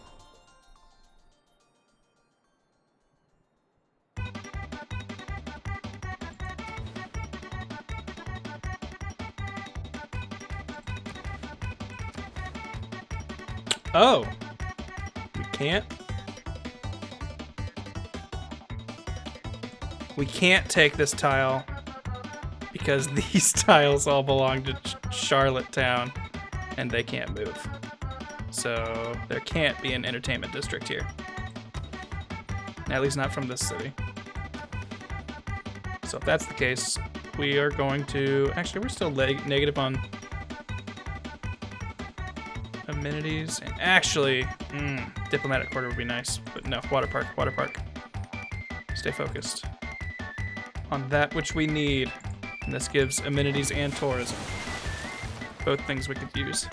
[SPEAKER 1] Oh, we can't? We can't take this tile because these tiles all belong to Charlottetown and they can't move. So there can't be an entertainment district here. At least not from this city. So if that's the case, we are going to... Actually, we're still negative on amenities. And actually, diplomatic quarter would be nice. But no, water park, water park. Stay focused on that which we need. And this gives amenities and tourism. Both things we could use.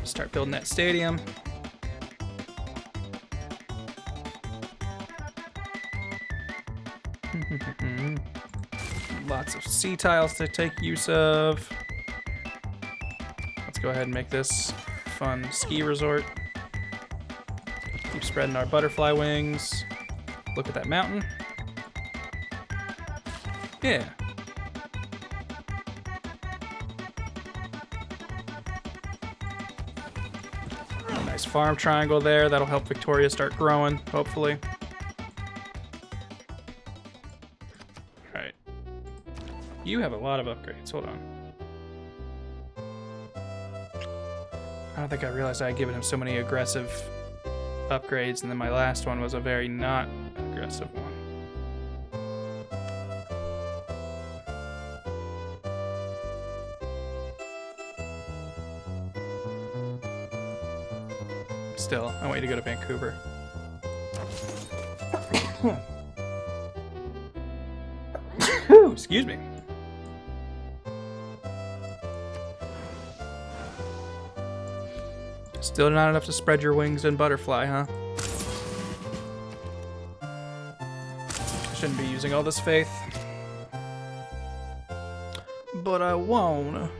[SPEAKER 1] Start building that stadium. Lots of sea tiles to take use of. Let's go ahead and make this a fun ski resort. Keep spreading our butterfly wings. Look at that mountain. Yeah. A nice farm triangle there. That'll help Victoria start growing, hopefully. Alright. You have a lot of upgrades. Hold on. I don't think I realized I had given him so many aggressive upgrades, and then my last one was a very not aggressive one. Still, I want you to go to Vancouver. Excuse me. Still not enough to spread your wings and butterfly, huh? Shouldn't be using all this faith. but I won't.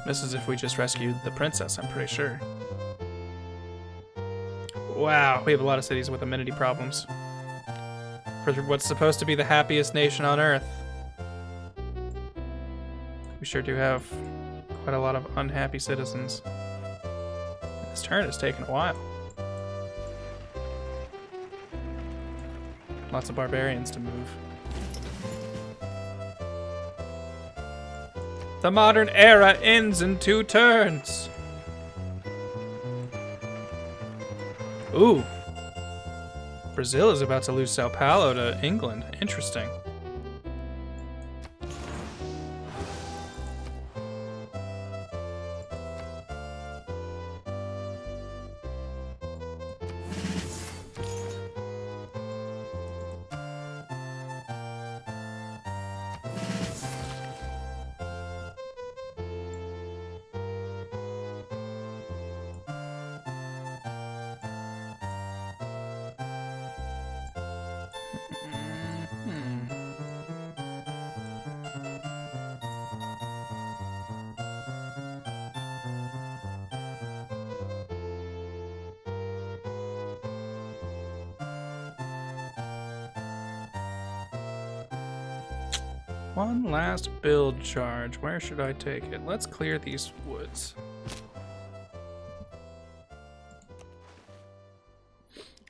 [SPEAKER 1] This is if we just rescued the princess, I'm pretty sure. Wow, we have a lot of cities with amenity problems. For what's supposed to be the happiest nation on Earth. We sure do have quite a lot of unhappy citizens. This turn has taken a while. Lots of barbarians to move. The modern era ends in 2 turns. Ooh. Brazil is about to lose Sao Paulo to England. Interesting. One last build charge. Where should I take it? Let's clear these woods.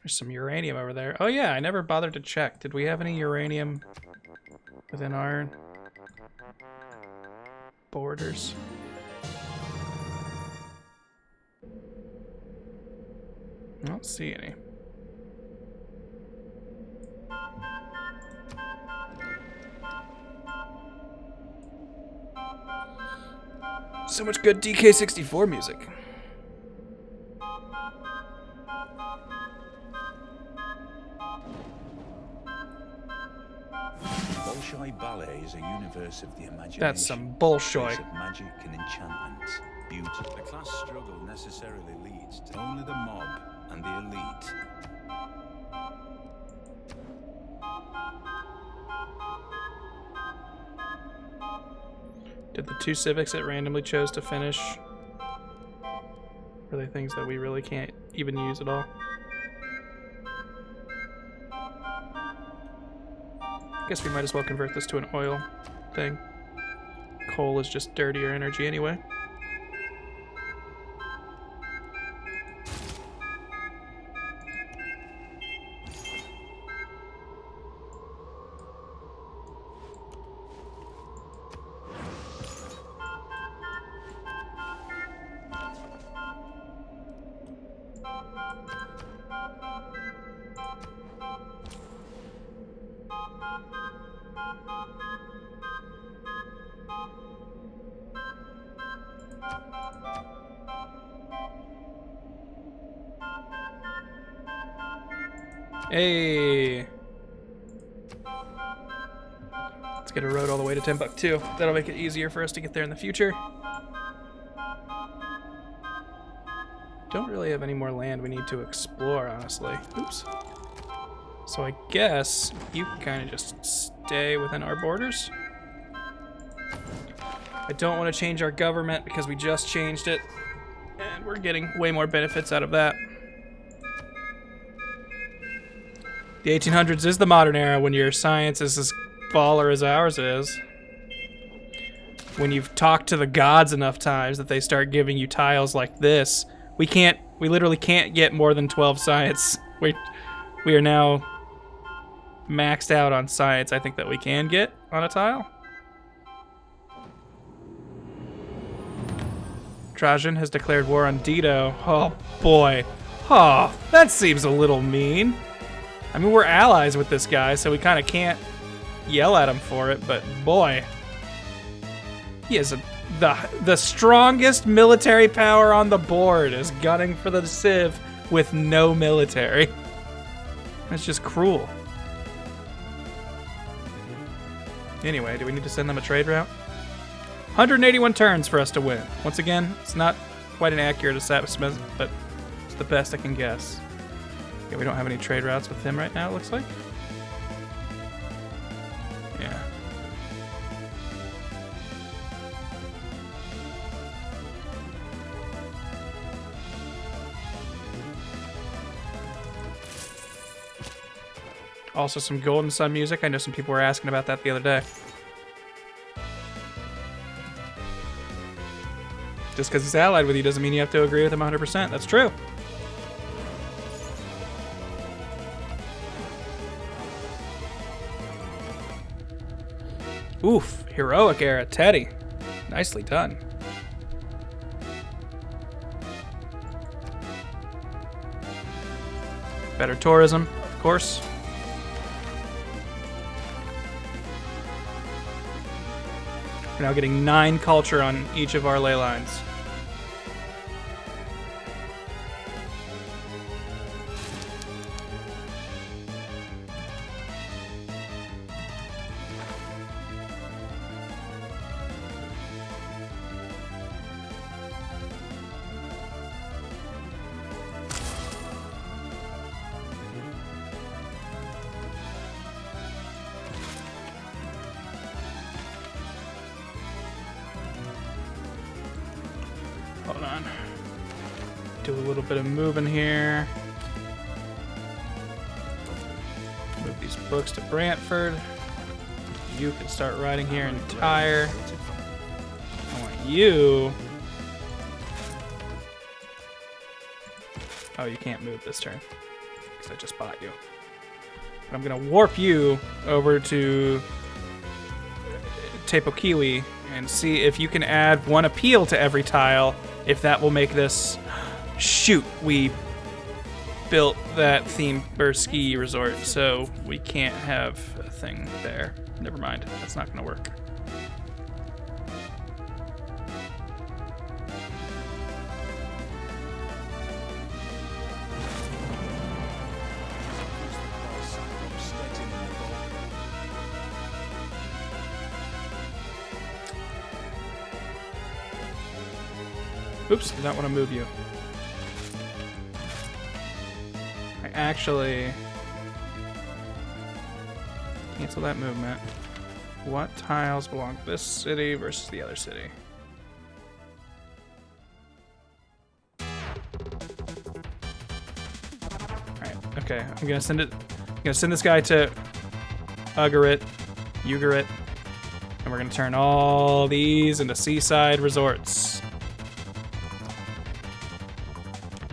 [SPEAKER 1] There's some uranium over there. Oh yeah, I never bothered to check. Did we have any uranium within our borders? I don't see any. So much good DK64 music.
[SPEAKER 3] Bolshoi ballet is a universe of the imagination.
[SPEAKER 1] That's some Bolshoi.
[SPEAKER 3] Of magic and enchantment, beauty. The class struggle necessarily leads to only the mob and the elite.
[SPEAKER 1] Did the 2 civics it randomly chose to finish? Were they things that we really can't even use at all? Guess we might as well convert this to an oil thing. Coal is just dirtier energy anyway. Hey! Let's get a road all the way to Timbuktu. That'll make it easier for us to get there in the future. Don't really have any more land we need to explore, honestly. Oops. So I guess you can kind of just stay within our borders. I don't want to change our government because we just changed it. And we're getting way more benefits out of that. The 1800s is the modern era when your science is as baller as ours is. When you've talked to the gods enough times that they start giving you tiles like this. We literally can't get more than 12 science. We are now maxed out on science, I think, that we can get on a tile. Trajan has declared war on Dido. Oh boy. Oh, that seems a little mean. I mean, we're allies with this guy, so we kind of can't yell at him for it, but boy. He is the strongest military power on the board is gunning for the Civ with no military. That's just cruel. Anyway, do we need to send them a trade route? 181 turns for us to win. Once again, it's not quite an accurate assessment, but it's the best I can guess. Yeah, we don't have any trade routes with him right now, it looks like. Yeah. Also some Golden Sun music. I know some people were asking about that the other day. Just because he's allied with you doesn't mean you have to agree with him 100%. That's true. Oof, heroic era, Teddy. Nicely done. Better tourism, of course. We're now getting 9 culture on each of our ley lines. Hold on. Do a little bit of moving here. Move these books to Brantford. You can start riding here in Tyre. I want you. Oh, you can't move this turn because I just bought you. But I'm gonna warp you over to Tepokiwi and see if you can add 1 appeal to every tile. If that will make this... Shoot, we built that theme or ski resort, so we can't have a thing there. Never mind, that's not gonna work. Oops, did not want to move you. I actually... Cancel that movement. What tiles belong to this city versus the other city? Alright, okay. I'm gonna send this guy to Ugarit, and we're gonna turn all these into seaside resorts.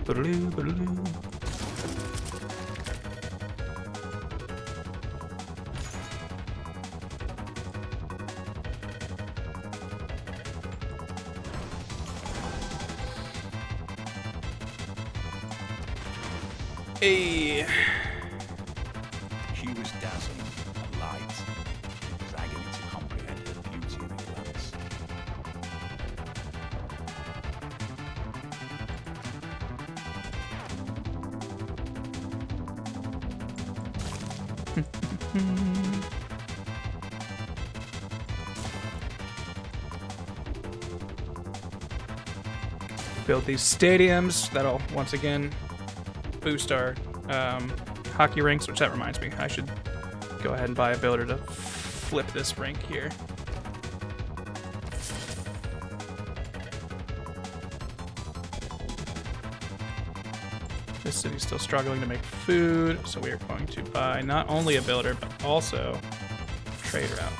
[SPEAKER 1] Boodaloo, boodaloo. Hey.
[SPEAKER 3] She was dazzling, a light, dragging to comprehend her beauty in a glance.
[SPEAKER 1] Build these stadiums. That'll once again boost our hockey rinks, which that reminds me, I should go ahead and buy a builder to flip this rink here. This city's still struggling to make food, so we are going to buy not only a builder, but also trade route.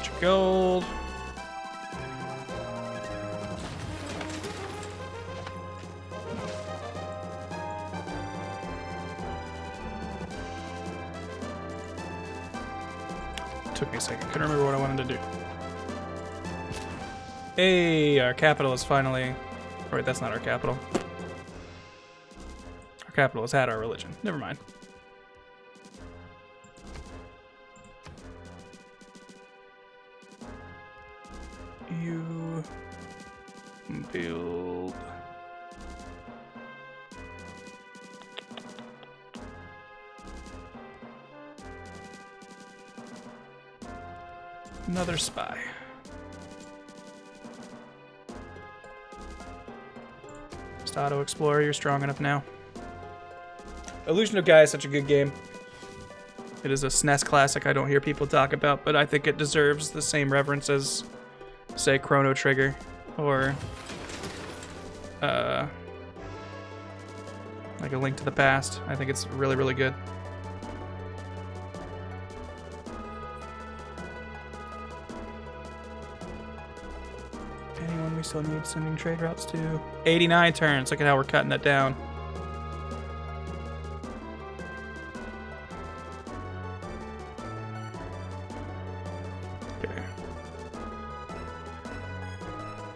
[SPEAKER 1] Bunch of gold. Took me a second. Couldn't remember what I wanted to do. Hey, our capital is finally... Wait, that's not our capital. Our capital has had our religion. Never mind. You build... Another spy. Just Auto Explorer, you're strong enough now. Illusion of Gaia is such a good game. It is a SNES classic I don't hear people talk about, but I think it deserves the same reverence as, say, Chrono Trigger or like A Link to the Past. I think it's really, really good. Anyone we still need sending trade routes to? 89 turns. Look at how we're cutting that down.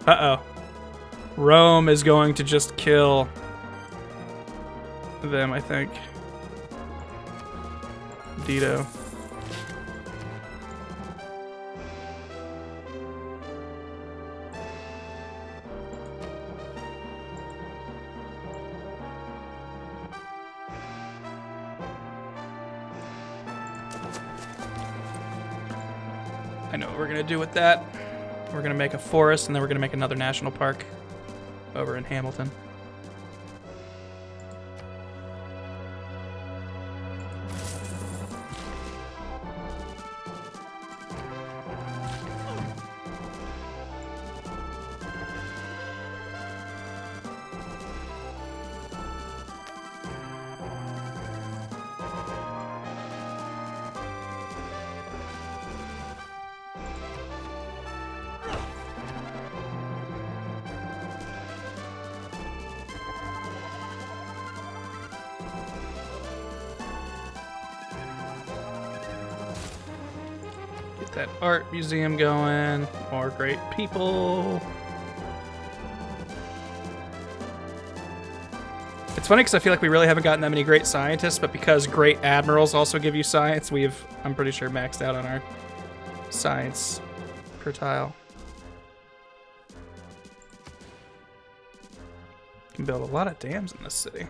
[SPEAKER 1] Uh-oh. Rome is going to just kill them, I think. Dito. I know what we're gonna do with that. We're gonna make a forest, and then we're gonna make another national park over in Hamilton. That art museum going. More great people. It's funny because I feel like we really haven't gotten that many great scientists, but because great admirals also give you science, we've, I'm pretty sure, maxed out on our science per tile. Can build a lot of dams in this city.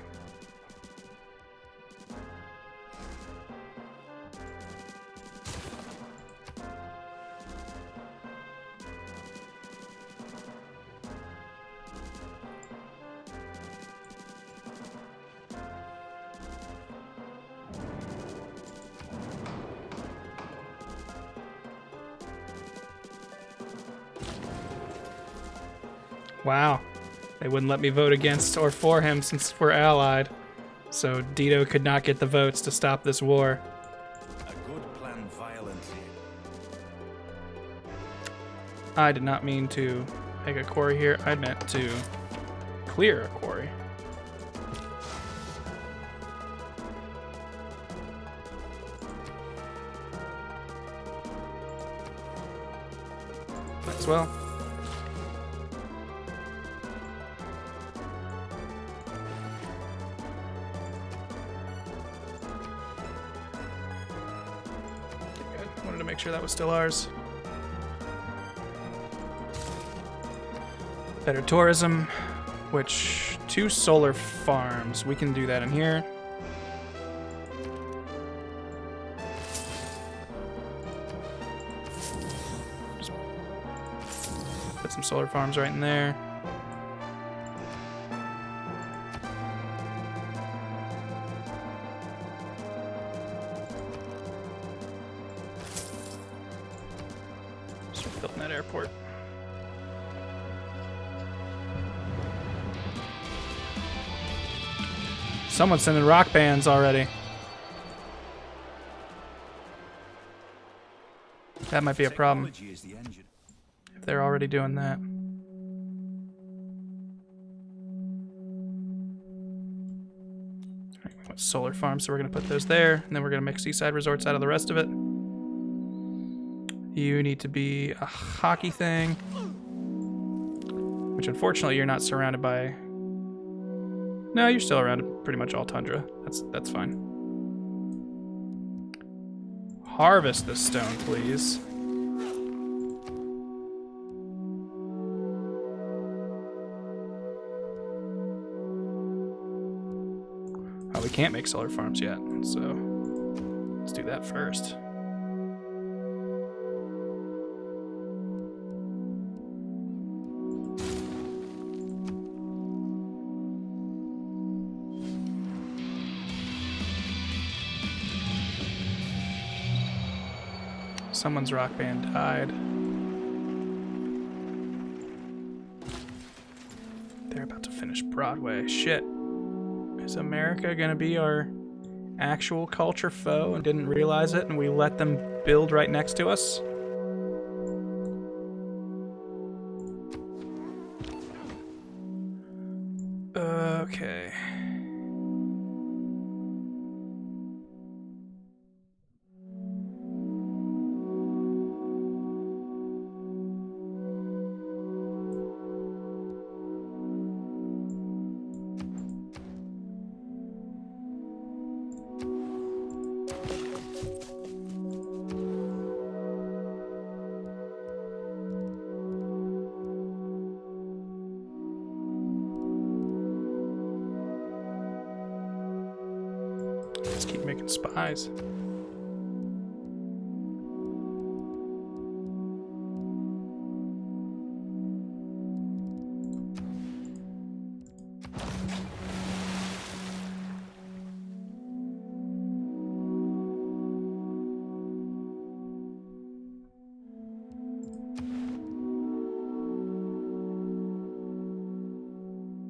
[SPEAKER 1] Wow. They wouldn't let me vote against or for him since we're allied. So Dito could not get the votes to stop this war.
[SPEAKER 3] A good plan violently.
[SPEAKER 1] I did not mean to make a quarry here. I meant to clear a quarry. Might as well. Wanted to make sure that was still ours. Better tourism, which 2 solar farms. We can do that in here. Just put some solar farms right in there. Start building that airport. Someone's sending rock bands already. That might be a problem
[SPEAKER 3] Technology is the engine.
[SPEAKER 1] if they're already doing that. Solar farms, so we're going to put those there, and then we're going to make seaside resorts out of the rest of it. You need to be a hockey thing, which unfortunately you're not surrounded by. No, you're still around pretty much all tundra. That's fine. Harvest this stone, please. Oh, we can't make solar farms yet, so let's do that first. Someone's rock band died. They're about to finish Broadway. Shit. Is America gonna be our actual culture foe and didn't realize it and we let them build right next to us? Okay. Let's keep making spies.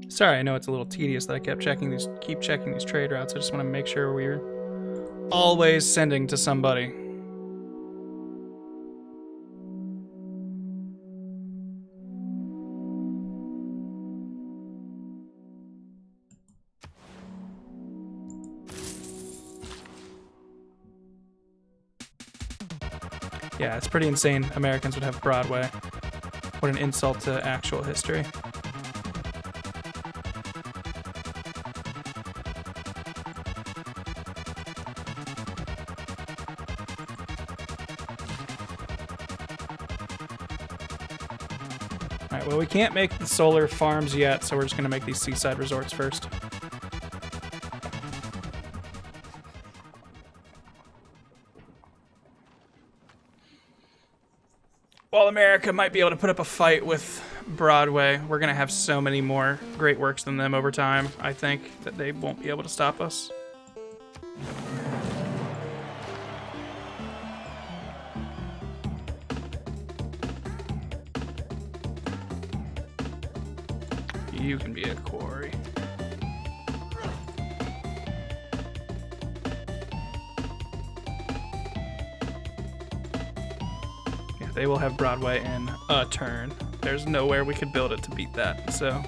[SPEAKER 1] Sorry, I know it's a little tedious that I keep checking these trade routes. I just want to make sure we're always sending to somebody. Yeah, it's pretty insane. Americans would have Broadway. What an insult to actual history. Alright, well, we can't make the solar farms yet, so we're just going to make these seaside resorts first. While America might be able to put up a fight with Broadway, we're going to have so many more great works than them over time, I think, that they won't be able to stop us. You can be a quarry. Yeah, they will have Broadway in a turn. There's nowhere we could build it to beat that, so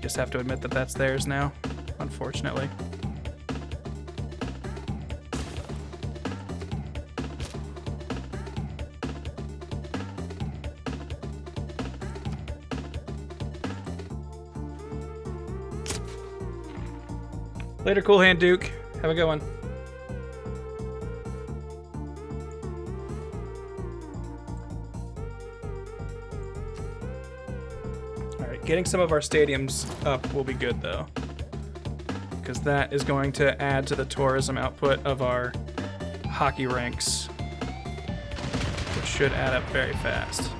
[SPEAKER 1] just have to admit that that's theirs now, unfortunately. Later, Cool Hand Duke. Have a good one. Alright, getting some of our stadiums up will be good, though. Because that is going to add to the tourism output of our hockey rinks, which should add up very fast.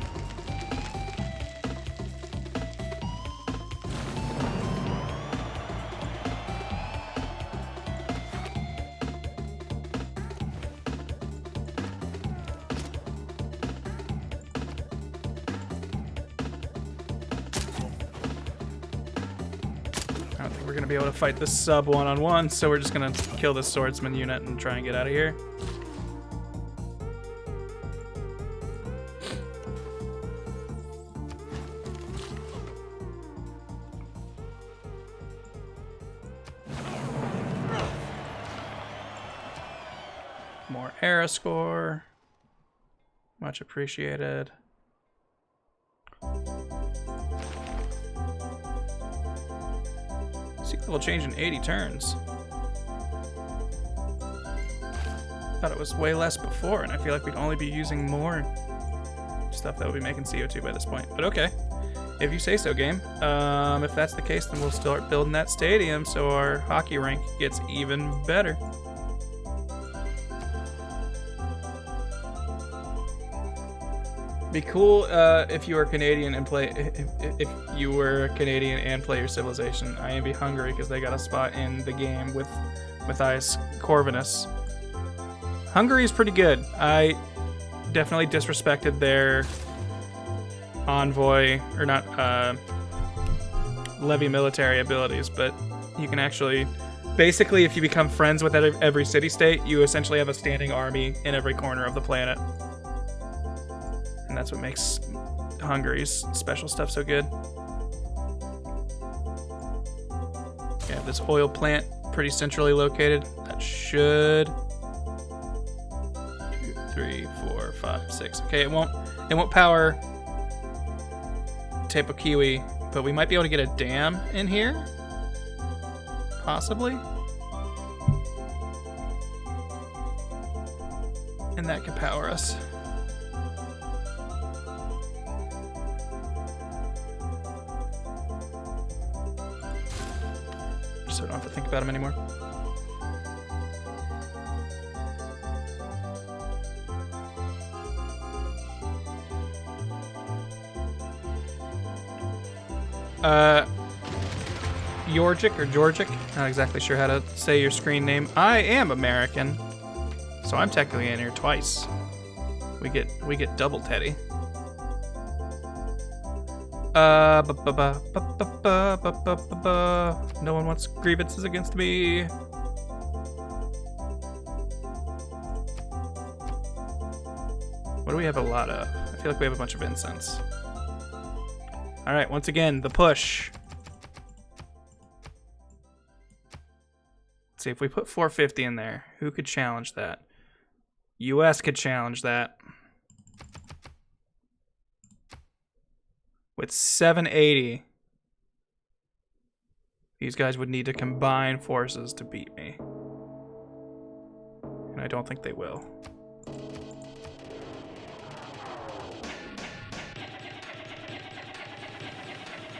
[SPEAKER 1] I don't think we're gonna be able to fight this sub one-on-one, so we're just gonna kill this swordsman unit and try and get out of here. era score. Much appreciated. Sea level change in 80 turns. Thought it was way less before, and I feel like we'd only be using more stuff that would be making CO2 by this point. But okay, if you say so, game. If that's the case, then we'll start building that stadium so our hockey rink gets even better. Be cool if you were Canadian and play. If you were Canadian and play your Civilization. I am be Hungary because they got a spot in the game with Matthias Corvinus. Hungary is pretty good. I definitely disrespected their envoy, or not, levy military abilities, but you can actually, basically, if you become friends with every city-state, you essentially have a standing army in every corner of the planet. And that's what makes Hungary's special stuff so good. We have this oil plant pretty centrally located. That should... 3, 4, 5, 6. Okay, it won't power Tepokiwi, but we might be able to get a dam in here, possibly, and that could power us. So I don't have to think about them anymore. Georgic or Georgic, not exactly sure how to say your screen name. I am American, so I'm technically in here twice. We get double Teddy. No one wants grievances against me. What do we have a lot of? I feel like we have a bunch of incense. All right, once again, the push. Let's see if we put 450 in there. Who could challenge that? US could challenge that. With 780, these guys would need to combine forces to beat me. And I don't think they will.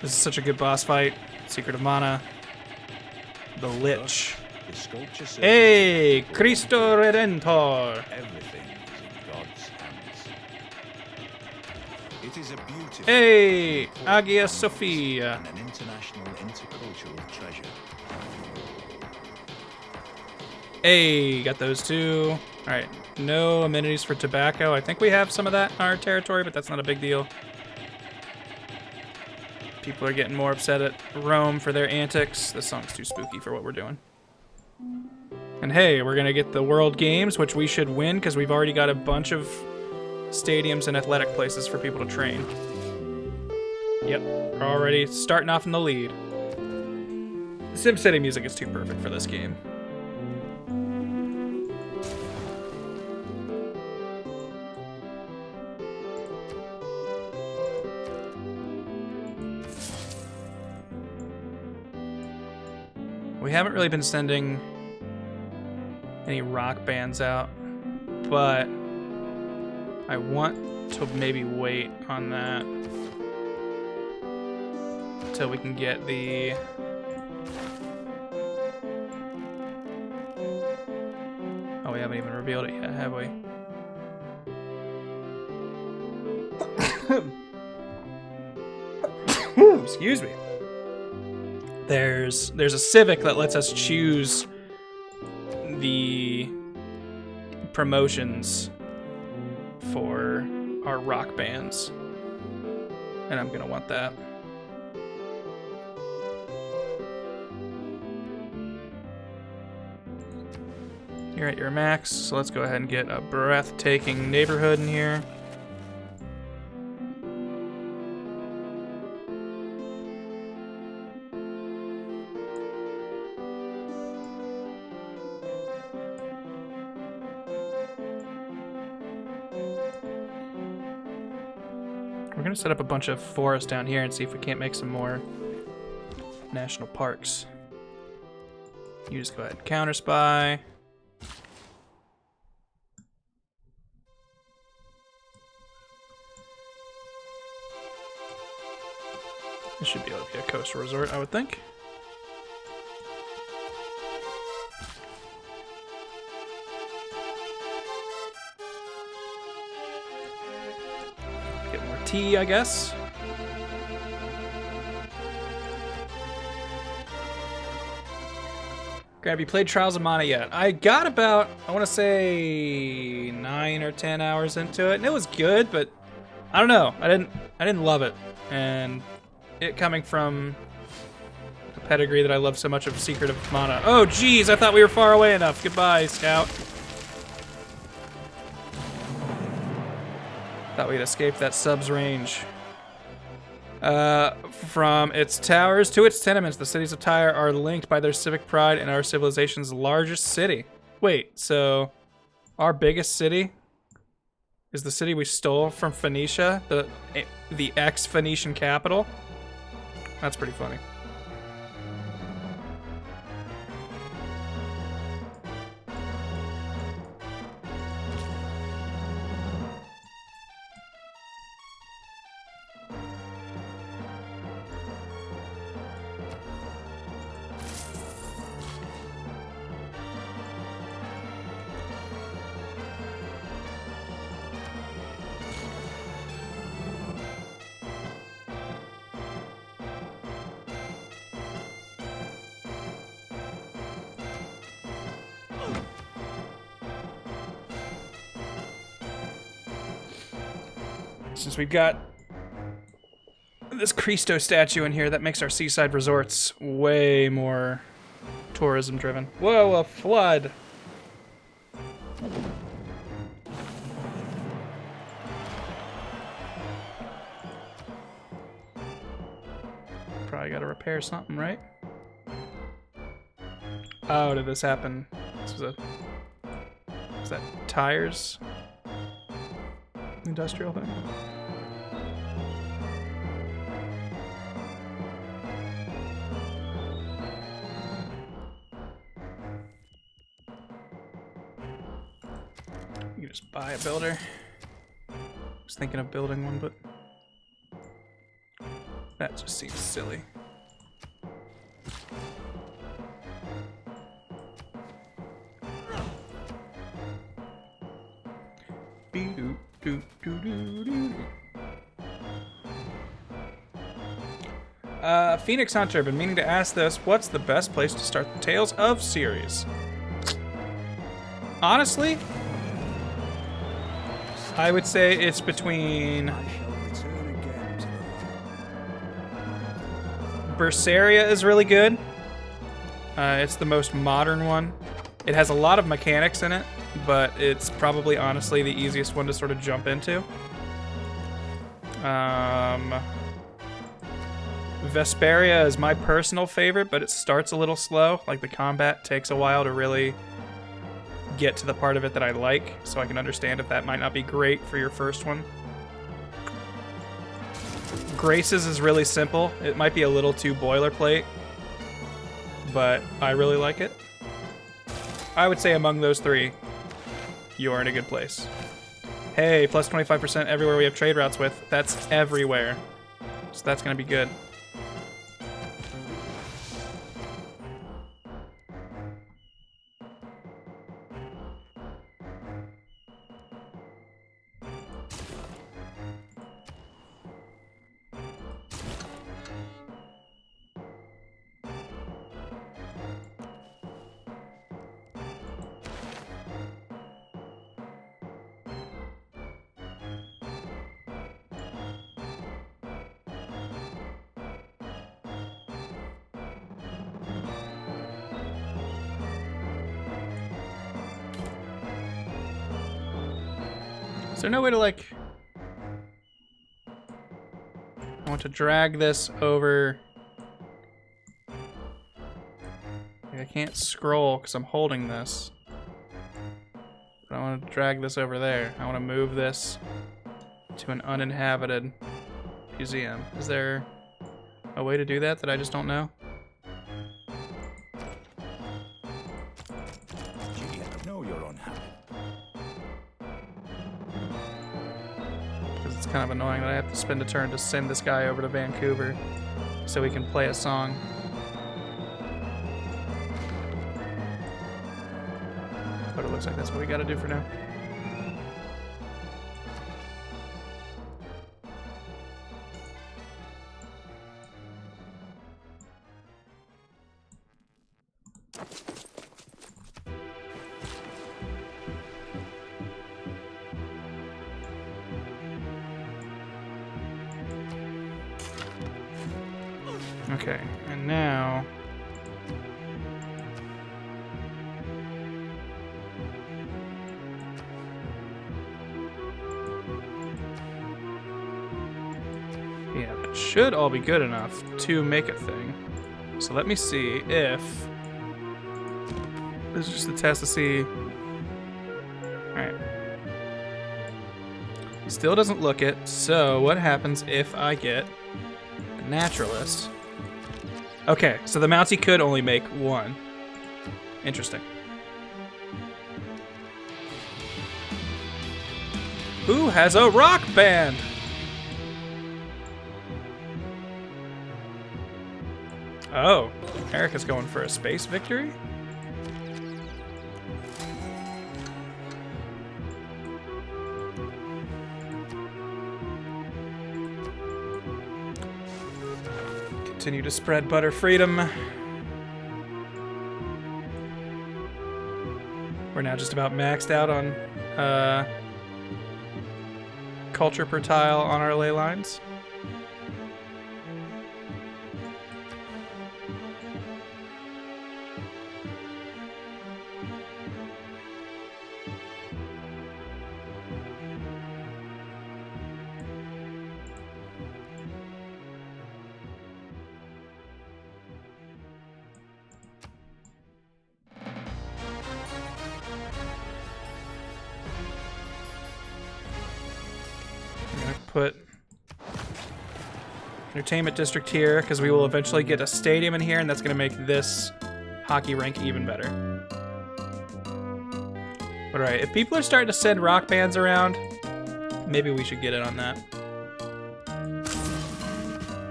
[SPEAKER 1] This is such a good boss fight. Secret of Mana. The Lich. Hey, Cristo Redentor.
[SPEAKER 3] Everything is in God's hands. It is a beautiful,
[SPEAKER 1] Hey, Hagia Sophia.
[SPEAKER 3] and an international intercultural treasure.
[SPEAKER 1] Hey, got those two. All right, no amenities for tobacco. I think we have some of that in our territory, but that's not a big deal. People are getting more upset at Rome for their antics. This song's too spooky for what we're doing. And hey, we're gonna get the World Games, which we should win because we've already got a bunch of stadiums and athletic places for people to train. Yep, we're already starting off in the lead. The SimCity music is too perfect for this game. We haven't really been sending any rock bands out, but I want to maybe wait on that until we can get the oh, we haven't even revealed it yet, have we? Excuse me. There's a Civic that lets us choose the promotions for our rock bands, and I'm gonna want that. You're at your max, so let's go ahead and get a breathtaking neighborhood in here. gonna set up a bunch of forest down here and see if we can't make some more national parks. You just go ahead and counter spy. This should be able to be a coastal resort, I would think. Get more tea, I guess. Have you played Trials of Mana yet? I got about, I want to say 9 or 10 hours into it, and it was good, but I don't know. I didn't love it, and it coming from a pedigree that I love so much of Secret of Mana. Oh, geez, I thought we were far away enough. Goodbye, Scout. Thought we'd escape that sub's range. From its towers to its tenements, the cities of Tyre are linked by their civic pride and our civilization's largest city. Wait, so our biggest city is the city we stole from Phoenicia, the ex-Phoenician capital? That's pretty funny. Since we've got this Cristo statue in here, that makes our seaside resorts way more tourism driven. Whoa, a flood! Probably gotta repair something, right? Oh, did this happen? Is that tires? Industrial thing? You can just buy a builder. I was thinking of building one, but that just seems silly. Phoenix Hunter, been meaning to ask this. What's the best place to start the Tales of series? Honestly, I would say it's between Berseria is really good. It's the most modern one. It has a lot of mechanics in it, but it's probably honestly the easiest one to sort of jump into. Vesperia is my personal favorite, but it starts a little slow. Like, the combat takes a while to really get to the part of it that I like, so I can understand if that might not be great for your first one. Graces is really simple. It might be a little too boilerplate, but I really like it. I would say among those three, you are in a good place. Hey, plus 25% everywhere we have trade routes with. That's everywhere. So that's going to be good. Is there no way to, like... I want to drag this over... Like, I can't scroll because I'm holding this. But I want to drag this over there. I want to move this to an uninhabited museum. Is there a way to do that that I just don't know?
[SPEAKER 3] Gee, I know you're unhappy.
[SPEAKER 1] Because it's kind of annoying that I have to spend a turn to send this guy over to Vancouver so he can play a song. But it looks like that's what we gotta do for now. Okay, and now yeah, that should all be good enough to make a thing. So let me see if this is just a test to see. Alright. Still doesn't look it, so what happens if I get a naturalist? Okay, so the Mountie could only make one. Interesting. Who has a rock band? Oh, Eric is going for a space victory? Continue to spread butter freedom. We're now just about maxed out on culture per tile on our ley lines. Put entertainment district here because we will eventually get a stadium in here, and that's going to make this hockey rink even better. All right, if people are starting to send rock bands around, maybe we should get in on that.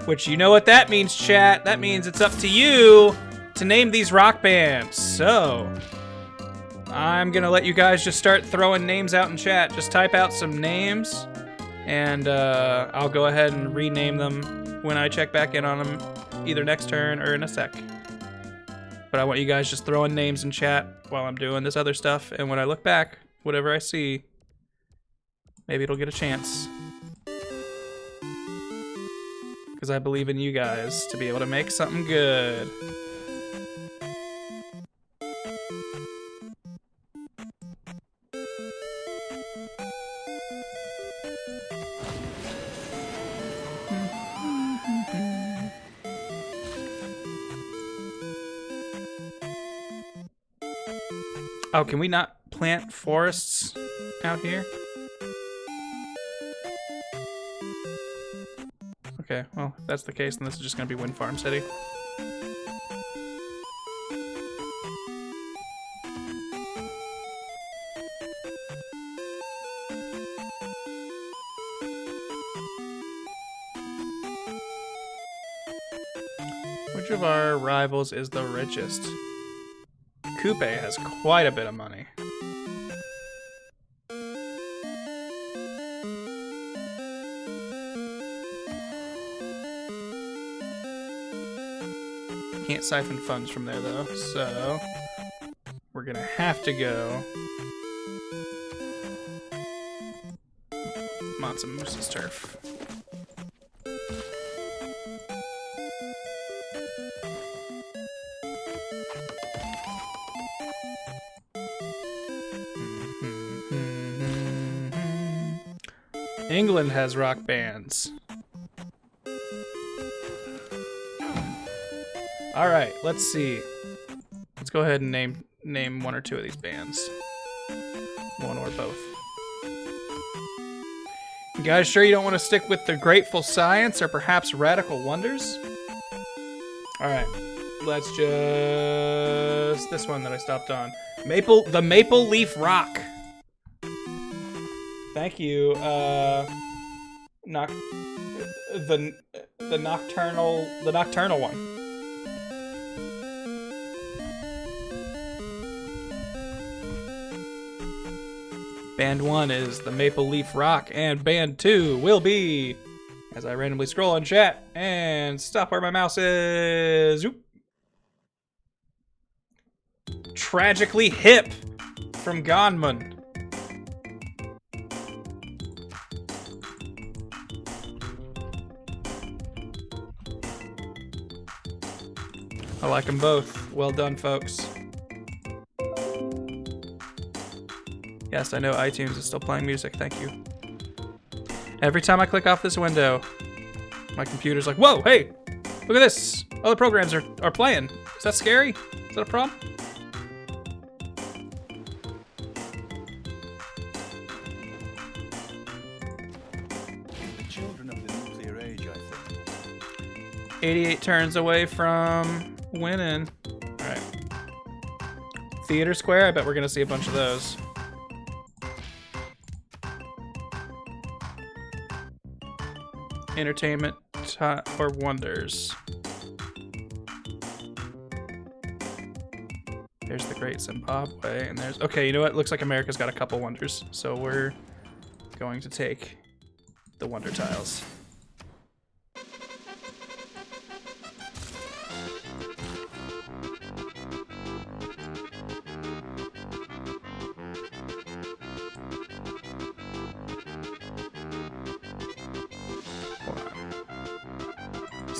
[SPEAKER 1] Which, you know what that means, chat? That means it's up to you to name these rock bands. So I'm going to let you guys just start throwing names out in chat. Just type out some names. And I'll go ahead and rename them when I check back in on them, either next turn or in a sec. But I want you guys just throwing names in chat while I'm doing this other stuff. And when I look back, whatever I see, maybe it'll get a chance. Because I believe in you guys to be able to make something good. Oh, can we not plant forests out here? Okay, well, if that's the case, then this is just gonna be Wind Farm City. Which of our rivals is the richest? Coupe has quite a bit of money. Can't siphon funds from there though, so we're gonna have to go Mansa Moose's turf. England has rock bands. All right, let's see. Let's go ahead and name one or two of these bands. One or both. guys sure you don't want to stick with the grateful science or perhaps radical wonders? All right, let's just this one that I stopped on. The maple leaf rock. Thank you. The nocturnal one. Band 1 is the Maple Leaf Rock, and Band 2 will be, as I randomly scroll on chat and stop where my mouse is. Oop. Tragically Hip from Gonman. I like them both. Well done, folks. Yes, I know iTunes is still playing music. Thank you. Every time I click off this window, my computer's like, whoa, hey, look at this. Other programs are playing. Is that scary? Is that a problem?
[SPEAKER 3] The children of the nuclear age, I think.
[SPEAKER 1] 88 turns away from winning. All right. Theater Square, I bet we're going to see a bunch of those. Entertainment or wonders. There's the Great Zimbabwe, and there's... Okay, you know what? Looks like America's got a couple wonders, so we're going to take the wonder tiles.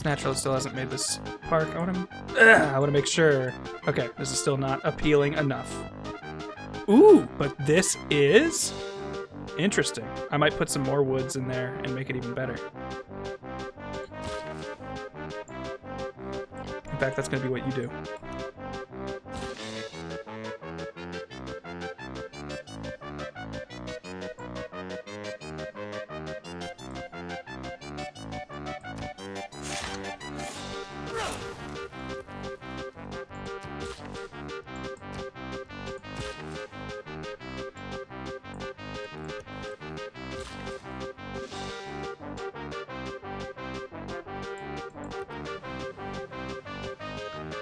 [SPEAKER 1] Naturally still hasn't made this park. I want to make sure. Okay, this is still not appealing enough. Ooh, but this is interesting. I might put some more woods in there and make it even better. In fact, that's going to be what you do.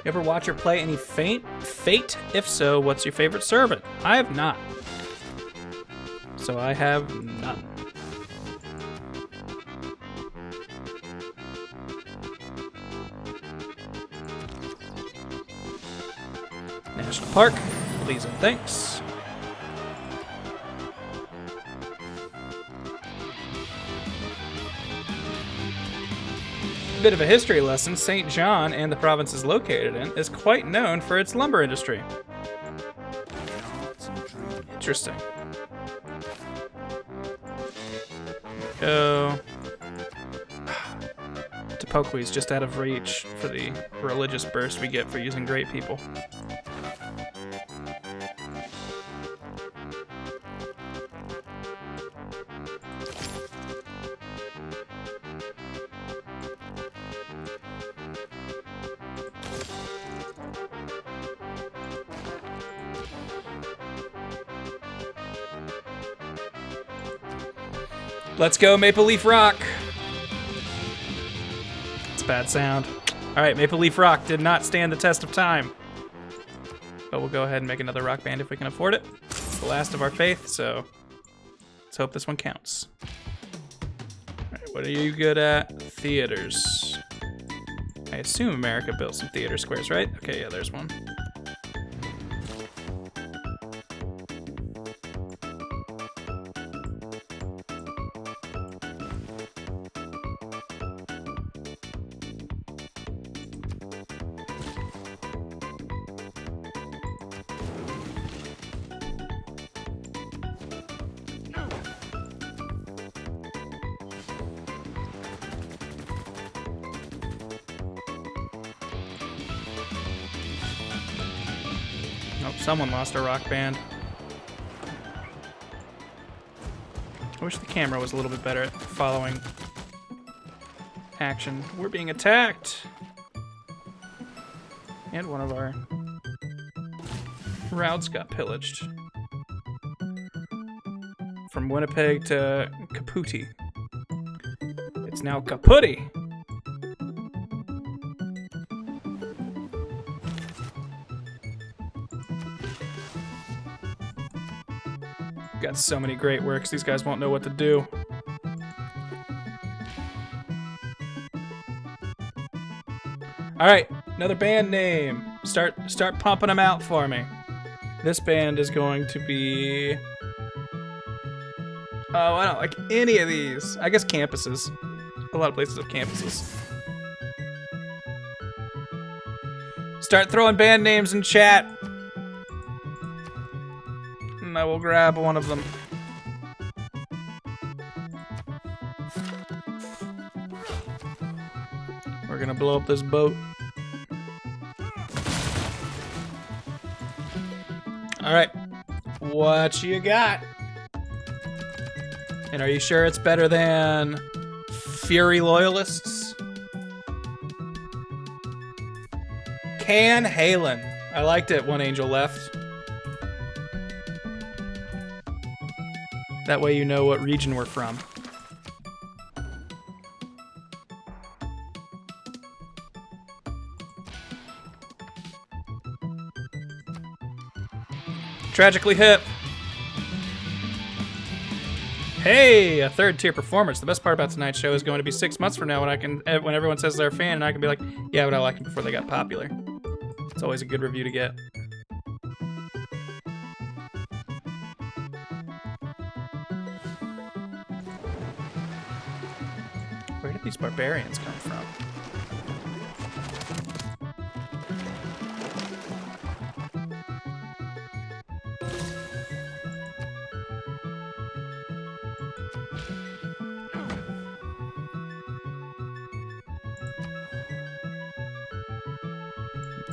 [SPEAKER 1] You ever watch or play any Fate? If so, what's your favorite servant? I have not. So I have none. National Park, please and thanks. Bit of a history lesson, St. John and the province is located in is quite known for its lumber industry. Interesting. Go. Topoqui's just out of reach for the religious burst we get for using great people. Let's go, Maple Leaf Rock. It's a bad sound. All right, Maple Leaf Rock did not stand the test of time. But we'll go ahead and make another rock band if we can afford it. It's the last of our faith, so let's hope this one counts. All right, what are you good at? Theaters. I assume America built some theater squares, right? Okay, yeah, there's one. Someone lost a rock band. I wish the camera was a little bit better at following action. We're being attacked! And one of our routes got pillaged. From Winnipeg to Caputi. It's now Caputi! Got so many great works, these guys won't know what to do. Alright, another band name. Start pumping them out for me. This band is going to be... Oh, I don't like any of these. I guess campuses. A lot of places have campuses. Start throwing band names in chat. And I will grab one of them. We're gonna blow up this boat. Alright. What you got? And are you sure it's better than Fury Loyalists? Can Halen. I liked it, One Angel Left. That way you know what region we're from. Tragically Hip. Hey, a third tier performance. The best part about tonight's show is going to be 6 months from now when when everyone says they're a fan and I can be like, yeah, but I liked them before they got popular. It's always a good review to get. Where did these barbarians come from?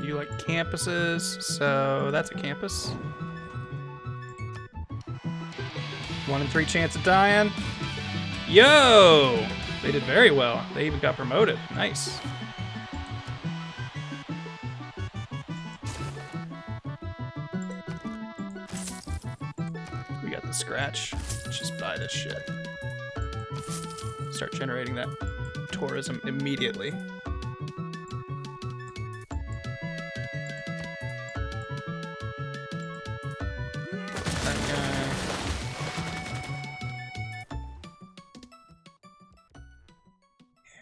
[SPEAKER 1] You like campuses, so that's a campus. 1 in 3 chance of dying. Yo! They did very well. They even got promoted. Nice. We got the scratch. Let's just buy this shit. Start generating that tourism immediately.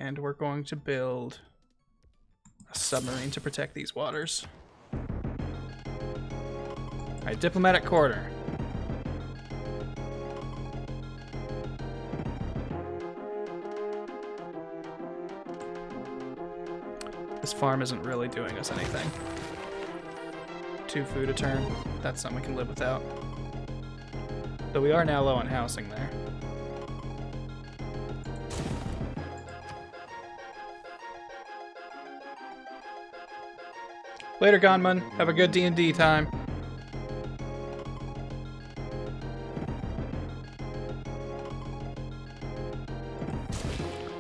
[SPEAKER 1] And we're going to build a submarine to protect these waters. Alright, diplomatic quarter. This farm isn't really doing us anything. 2 food a turn. That's something we can live without. But we are now low on housing there. Later, Gonman. Have a good D&D time.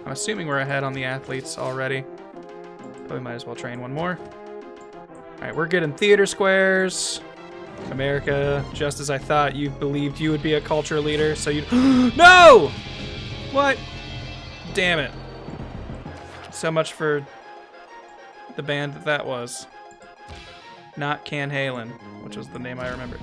[SPEAKER 1] I'm assuming we're ahead on the athletes already. Probably might as well train one more. Alright, we're good in theater squares. America, just as I thought you believed you would be a culture leader, so you... No! What? Damn it. So much for the band that was. Not Can Halen, which was the name I remembered.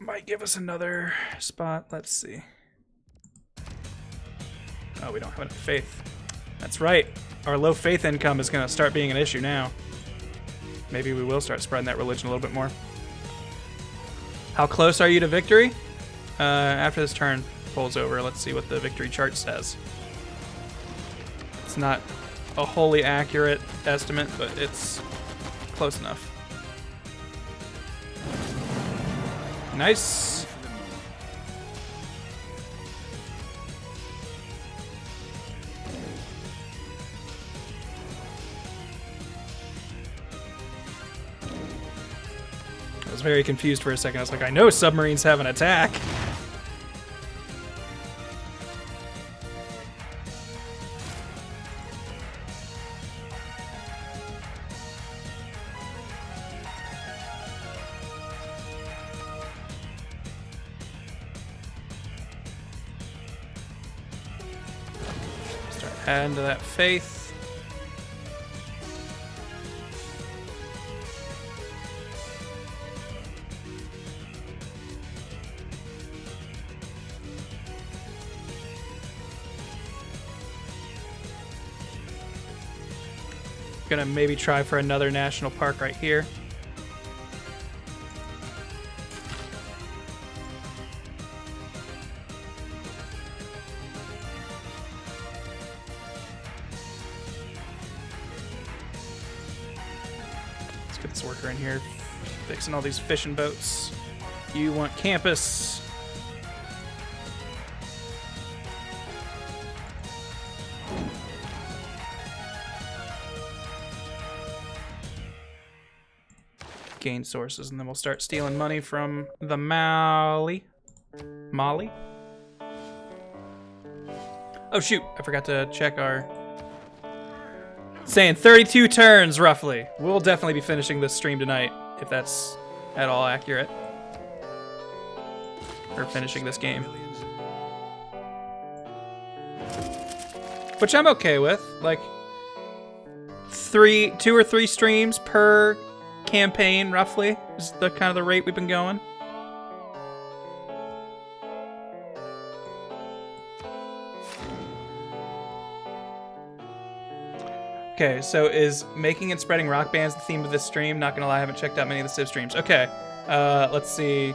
[SPEAKER 1] Might give us another spot. Let's see. Oh, we don't have enough faith. That's right. Our low faith income is going to start being an issue now. Maybe we will start spreading that religion a little bit more. How close are you to victory? After this turn pulls over, let's see what the victory chart says. It's not a wholly accurate estimate, but it's close enough. Nice. was very confused for a second. I was like, I know submarines have an attack. Start adding to that faith. Gonna maybe try for another national park right here. Let's get this worker in here fixing all these fishing boats. You want campus. Gain sources, and then we'll start stealing money from the Mali. Oh shoot, I forgot to check our... Saying 32 turns, roughly. We'll definitely be finishing this stream tonight, if that's at all accurate. Or finishing this game. Which I'm okay with. Like, 2 or 3 streams per campaign, roughly, is the kind of the rate we've been going. Okay, so is making and spreading rock bands the theme of this stream? Not gonna lie, I haven't checked out many of the Civ streams. Okay, let's see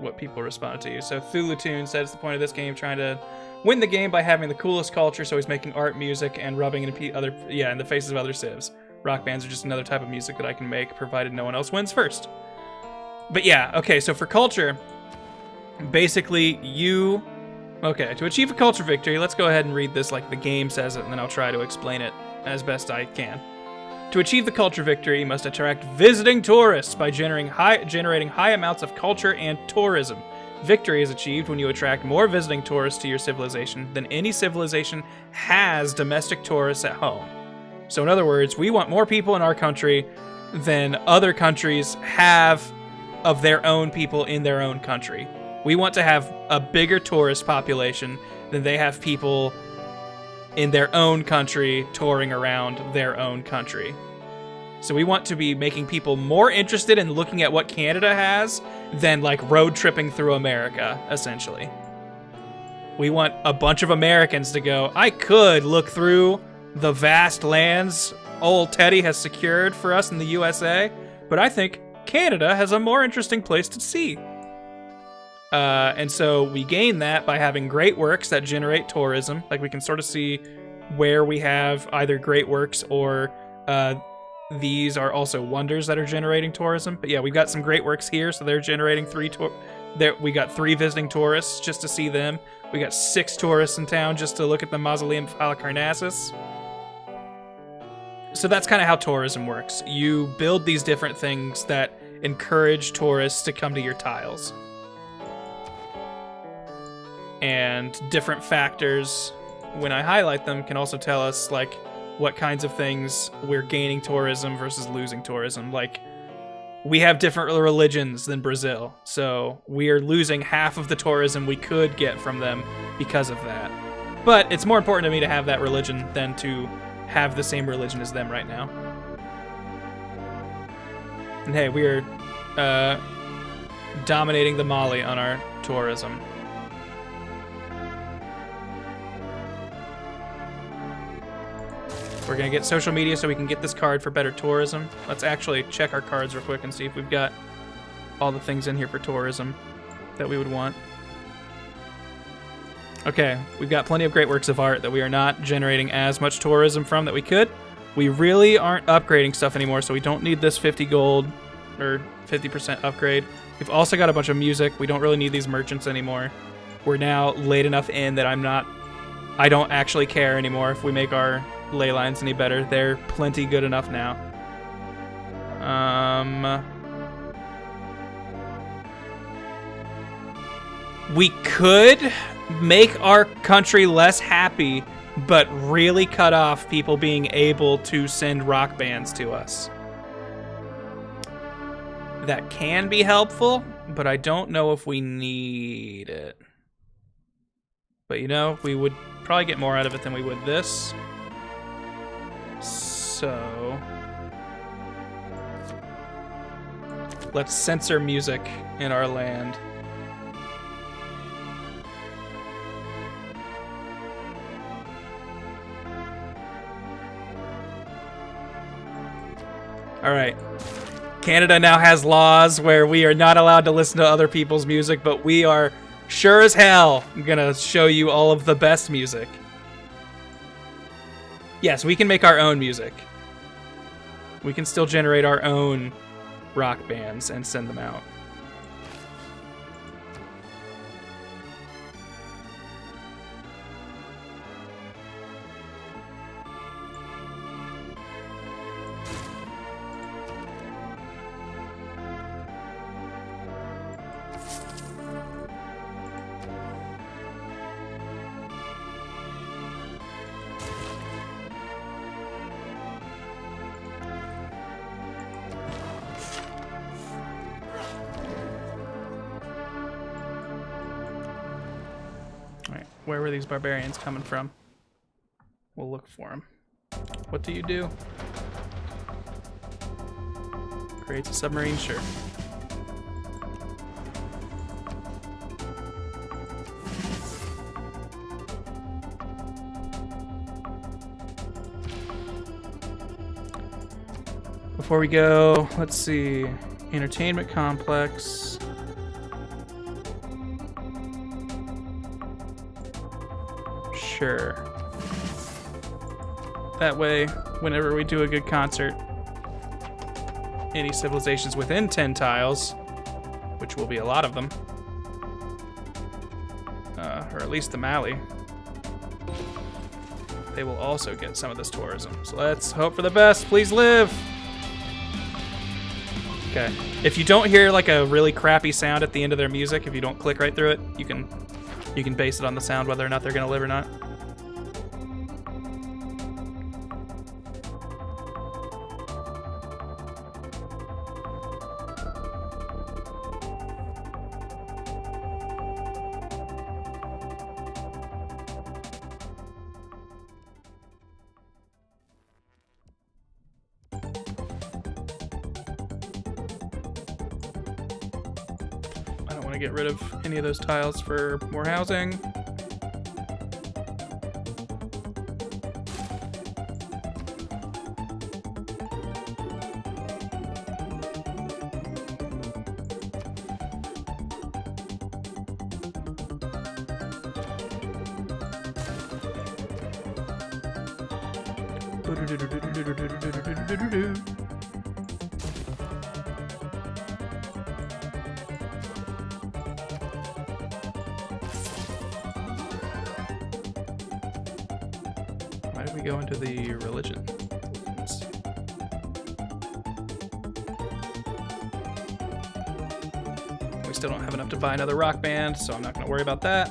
[SPEAKER 1] what people responded to you. So Thulutune said it's the point of this game, trying to win the game by having the coolest culture, so he's making art, music, and rubbing in the faces of other Civs. Rock bands are just another type of music that I can make, provided no one else wins first. But yeah, okay, so for culture, basically to achieve a culture victory, let's go ahead and read this like the game says it, and then I'll try to explain it as best I can. To achieve the culture victory, you must attract visiting tourists by generating high amounts of culture and tourism. Victory is achieved when you attract more visiting tourists to your civilization than any civilization has domestic tourists at home. So in other words, we want more people in our country than other countries have of their own people in their own country. We want to have a bigger tourist population than they have people in their own country touring around their own country. So we want to be making people more interested in looking at what Canada has than like road tripping through America, essentially. We want a bunch of Americans to go, I could look through the vast lands old Teddy has secured for us in the USA, but I think Canada has a more interesting place to see. And so we gain that by having great works that generate tourism. Like we can sort of see where we have either great works or these are also wonders that are generating tourism. But yeah, we've got some great works here, so they're generating we got 3 visiting tourists just to see them. We got 6 tourists in town just to look at the Mausoleum of Halicarnassus. So that's kind of how tourism works. You build these different things that encourage tourists to come to your tiles. And different factors, when I highlight them, can also tell us like what kinds of things we're gaining tourism versus losing tourism. Like, we have different religions than Brazil, so we are losing half of the tourism we could get from them because of that. But it's more important to me to have that religion than to have the same religion as them right now. And hey, we are dominating the Mali on our tourism. We're gonna get social media so we can get this card for better tourism. Let's actually check our cards real quick and see if we've got all the things in here for tourism that we would want. Okay, we've got plenty of great works of art that we are not generating as much tourism from that we could. We really aren't upgrading stuff anymore, so we don't need this 50 gold or 50% upgrade. We've also got a bunch of music. We don't really need these merchants anymore. We're now late enough in that I don't actually care anymore if we make our ley lines any better. They're plenty good enough now. We could make our country less happy, but really cut off people being able to send rock bands to us. That can be helpful, but I don't know if we need it. But you know, we would probably get more out of it than we would this. So let's censor music in our land. All right. Canada now has laws where we are not allowed to listen to other people's music, but we are sure as hell gonna show you all of the best music. Yes, we can make our own music. We can still generate our own rock bands and send them out. Where were these barbarians coming from? We'll look for them. What do you do? Creates a submarine? Sure. Before we go, let's see. Entertainment complex. Sure. That way, whenever we do a good concert, any civilizations within 10 tiles, which will be a lot of them, or at least the Mali, they will also get some of this tourism. So let's hope for the best. Please live. Okay. If you don't hear like a really crappy sound at the end of their music, if you don't click right through it, you can base it on the sound whether or not they're gonna live or not. Get rid of any of those tiles for more housing. Why did we go into the religion? We still don't have enough to buy another rock band, so I'm not going to worry about that.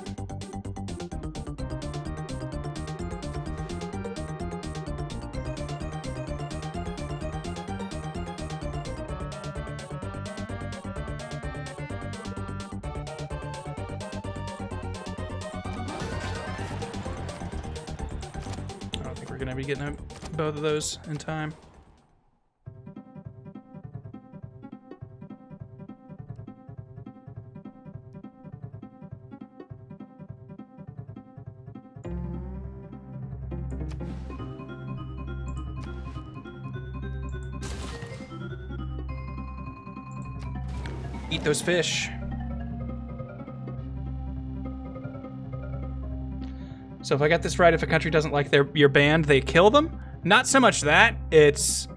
[SPEAKER 1] We're gonna be getting both of those in time. Eat those fish. So if I got this right, if a country doesn't like your band, they kill them? Not so much that. It's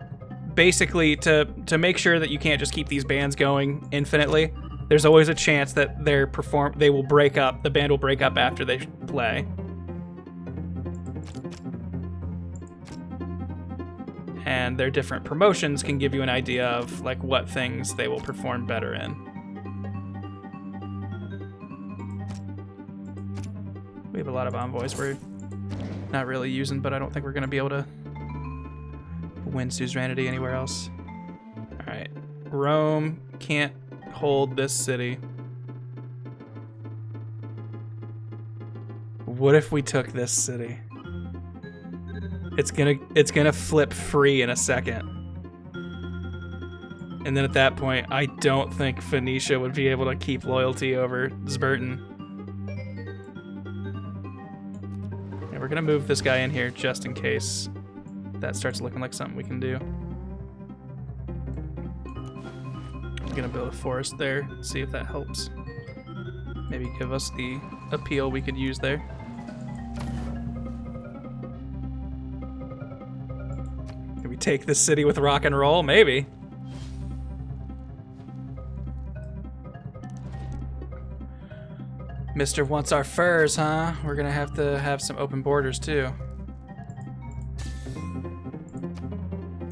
[SPEAKER 1] basically to make sure that you can't just keep these bands going infinitely. There's always a chance that they will break up. The band will break up after they play. And their different promotions can give you an idea of like what things they will perform better in. We have a lot of envoys we're not really using, but I don't think we're going to be able to win suzerainty anywhere else. All right. Rome can't hold this city. What if we took this city? It's gonna flip free in a second. And then at that point, I don't think Phoenicia would be able to keep loyalty over Zbertin. Yeah, we're gonna move this guy in here just in case that starts looking like something we can do. I'm gonna build a forest there, see if that helps. Maybe give us the appeal we could use there. Can we take this city with rock and roll? Maybe. Mister wants our furs, huh? We're gonna have to have some open borders too.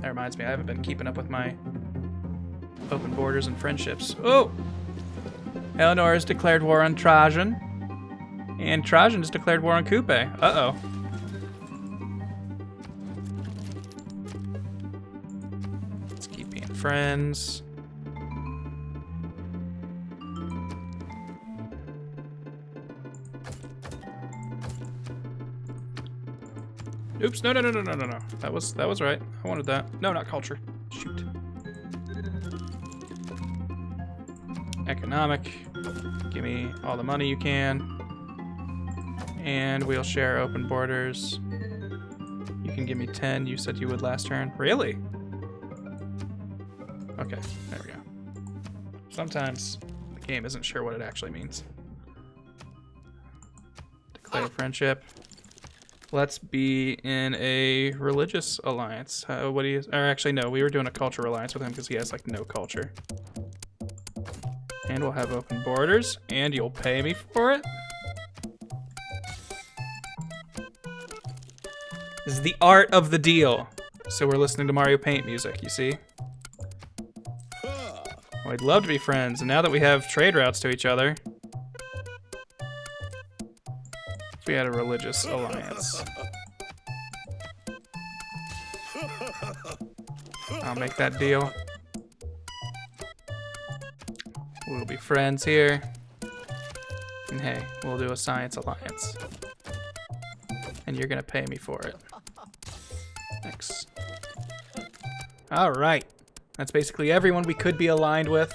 [SPEAKER 1] That reminds me, I haven't been keeping up with my open borders and friendships. Oh! Eleanor has declared war on Trajan. And Trajan has declared war on Coupe. Uh-oh. Let's keep being friends. Oops, no. That was right. I wanted that. No, not culture. Shoot. Economic. Give me all the money you can. And we'll share open borders. You can give me 10. You said you would last turn. Really? Okay, there we go. Sometimes the game isn't sure what it actually means. Declare friendship. Let's be in a religious alliance. What do you? Or actually, no. We were doing a cultural alliance with him because he has like no culture. And we'll have open borders, and you'll pay me for it. This is the art of the deal. So we're listening to Mario Paint music. You see? Well, I'd love to be friends, and now that we have trade routes to each other. We had a religious alliance. I'll make that deal. We'll be friends here. And hey, we'll do a science alliance. And you're gonna pay me for it. Thanks. Alright. That's basically everyone we could be aligned with.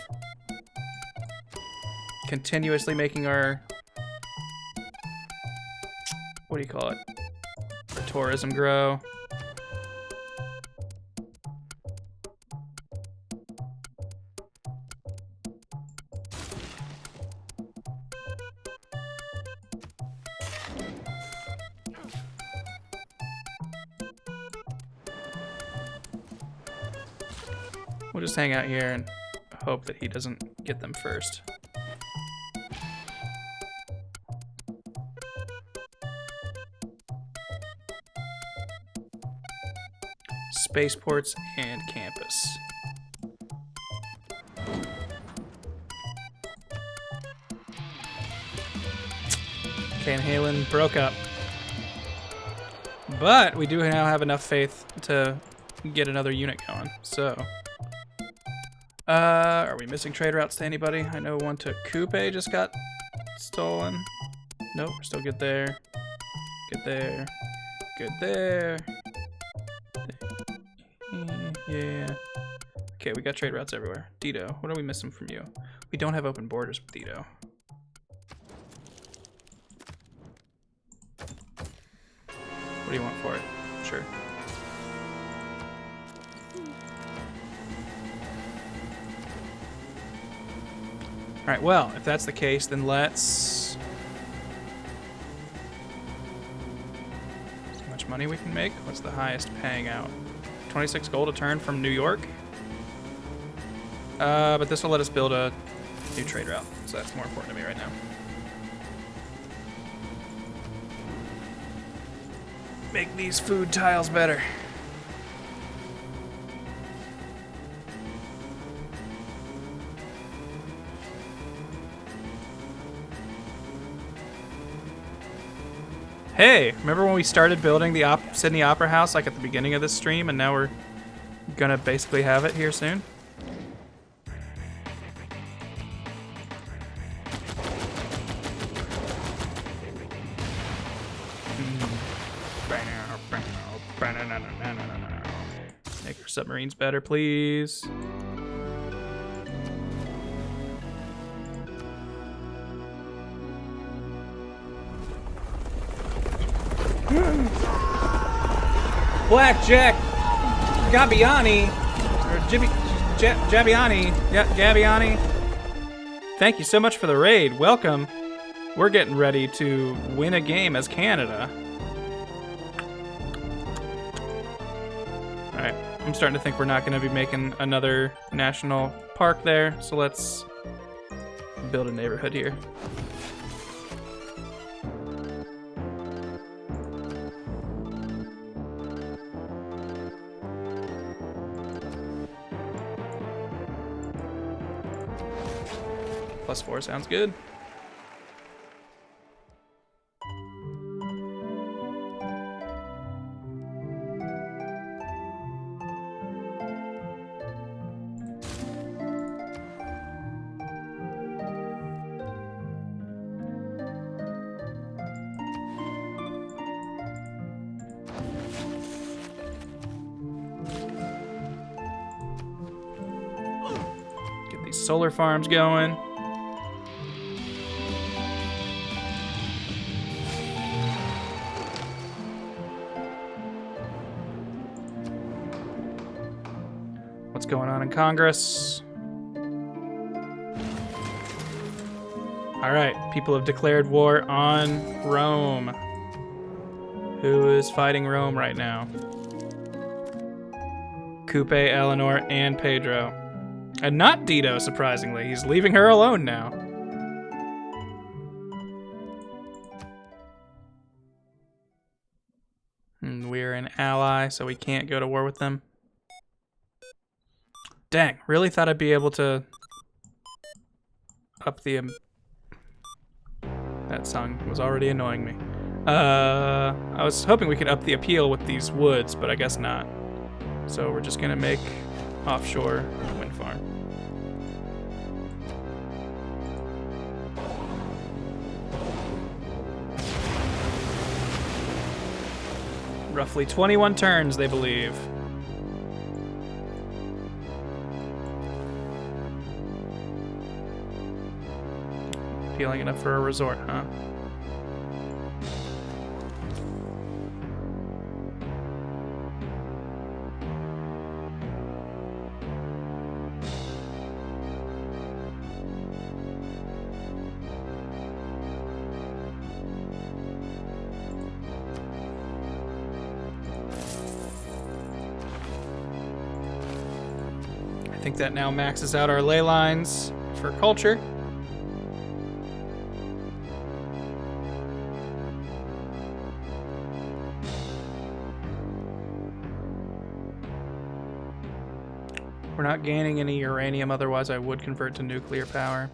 [SPEAKER 1] Continuously making our... what do you call it? Our tourism grow. We'll just hang out here and hope that he doesn't get them first. Spaceports and campus. Van Halen broke up. But we do now have enough faith to get another unit going, so... are we missing trade routes to anybody? I know one to Coupe just got stolen. Nope, we're still good there. Good there. Good there. Yeah. Okay, we got trade routes everywhere. Dito, what are we missing from you? We don't have open borders with Dito. What do you want for it? Sure. Alright, well, if that's the case, then let's... see how much money we can make? What's the highest paying out? 26 gold a turn from New York. But this will let us build a new trade route, so that's more important to me right now. Make these food tiles better. Hey, remember when we started building the Sydney Opera House like at the beginning of this stream, and now we're gonna basically have it here soon? Make our submarines better, please. Blackjack Gabbiani, or Jabbiani, yeah, Gabbiani. Thank you so much for the raid. Welcome. We're getting ready to win a game as Canada. All right, I'm starting to think we're not going to be making another national park there, so let's build a neighborhood here. +4 sounds good. Get these solar farms going. What's going on in Congress? All right, people have declared war on Rome. Who is fighting Rome right now? Coupe, Eleanor, and Pedro. And not Dido, surprisingly. He's leaving her alone now. And we're an ally, so we can't go to war with them. Dang, really thought I'd be able to up the... That song was already annoying me. I was hoping we could up the appeal with these woods, but I guess not. So we're just gonna make offshore wind farm. Roughly 21 turns, they believe. Appealing enough for a resort, huh? I think that now maxes out our ley lines for culture. We're not gaining any uranium, otherwise I would convert to nuclear power.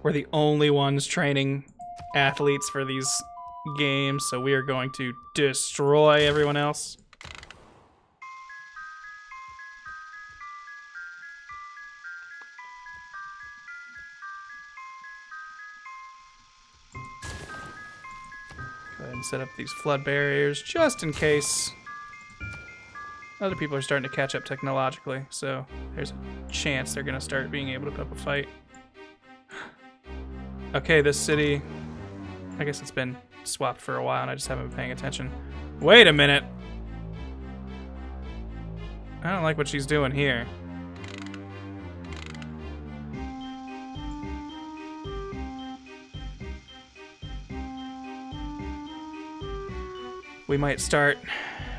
[SPEAKER 1] We're the only ones training athletes for these games, so we are going to destroy everyone else. Go ahead and set up these flood barriers just in case other people are starting to catch up technologically, so there's a chance they're gonna start being able to put up a fight. Okay, this city, I guess it's been swapped for a while and I just haven't been paying attention. Wait a minute. I don't like what she's doing here. We might start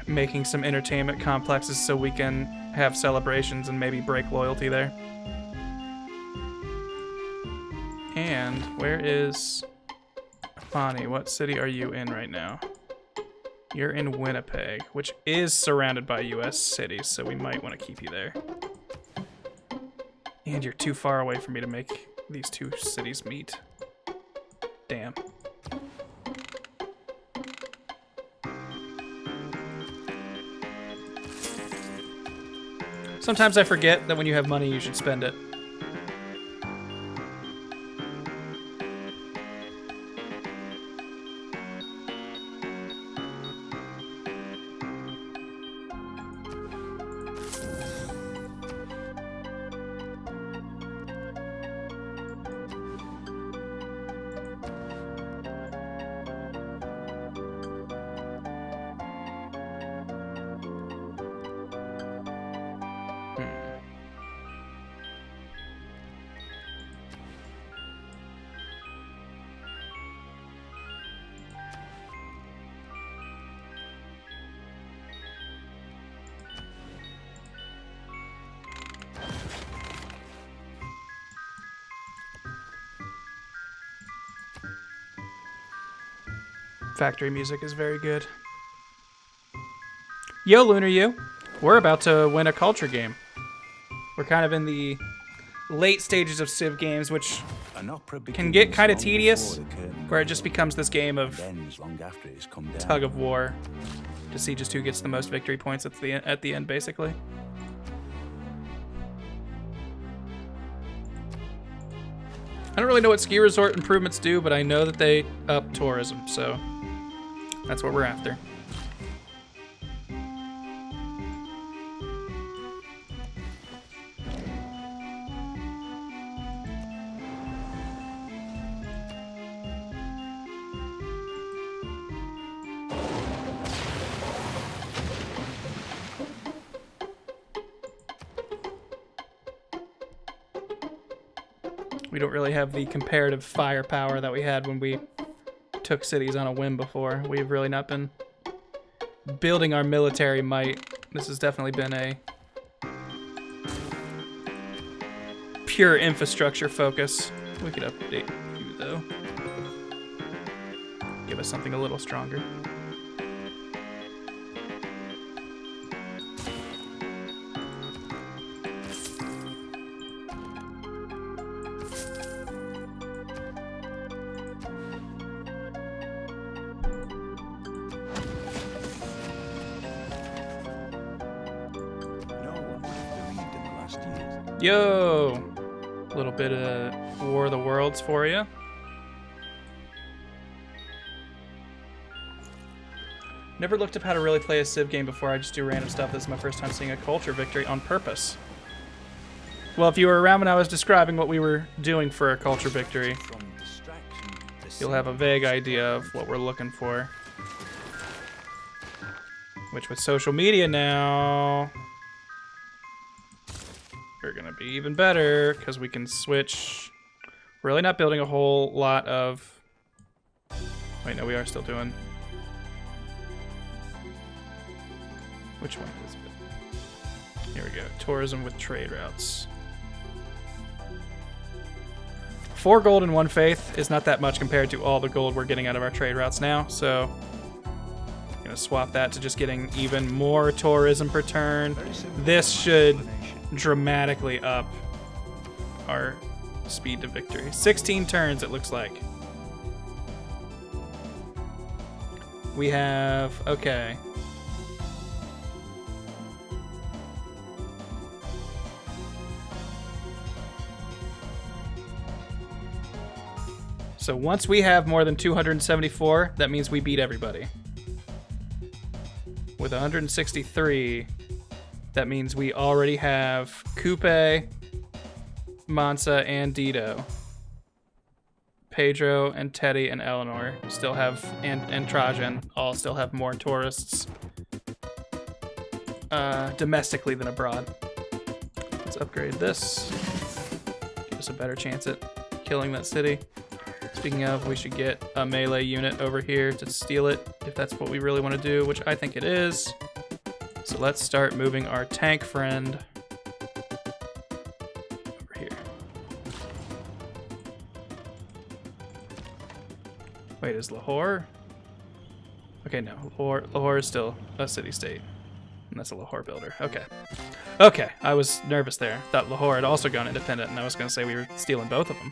[SPEAKER 1] making some entertainment complexes so we can have celebrations and maybe break loyalty there. And where is Bonnie? What city are you in right now? You're in Winnipeg, which is surrounded by US cities, so we might want to keep you there. And you're too far away for me to make these two cities meet. Damn. Sometimes I forget that when you have money, you should spend it. Factory music is very good. Yo, Lunar You. We're about to win a culture game. We're kind of in the late stages of Civ games, which can get kind of tedious, where it just becomes this game of tug of war to see just who gets the most victory points at the end, basically. I don't really know what ski resort improvements do, but I know that they up tourism, so that's what we're after. We don't really have the comparative firepower that we had when we took cities on a whim before. We've really not been building our military might. This has definitely been a pure infrastructure focus. We could update you, though. Give us something a little stronger. Yo! A little bit of War of the Worlds for you. Never looked up how to really play a Civ game before. I just do random stuff. This is my first time seeing a culture victory on purpose. Well, if you were around when I was describing what we were doing for a culture victory, you'll have a vague idea of what we're looking for. Which with social media now, we're gonna be even better because we can switch. We're really not building a whole lot of. Wait, no, we are still doing. Which one is it? Here we go. Tourism with trade routes. 4 gold and 1 faith is not that much compared to all the gold we're getting out of our trade routes now, so I'm gonna swap that to just getting even more tourism per turn. This should dramatically up our speed to victory. 16 turns, it looks like. We have, okay. So once we have more than 274, that means we beat everybody. With 163, that means we already have Coupe, Mansa, and Dido. Pedro and Teddy and Eleanor still have, and Trajan all still have more tourists domestically than abroad. Let's upgrade this. Give us a better chance at killing that city. Speaking of, we should get a melee unit over here to steal it, if that's what we really want to do, which I think it is. So let's start moving our tank friend over here. Wait, is Lahore? Okay, no, Lahore is still a city-state, and that's a Lahore builder. Okay. Okay, I was nervous there. Thought Lahore had also gone independent, and I was going to say we were stealing both of them.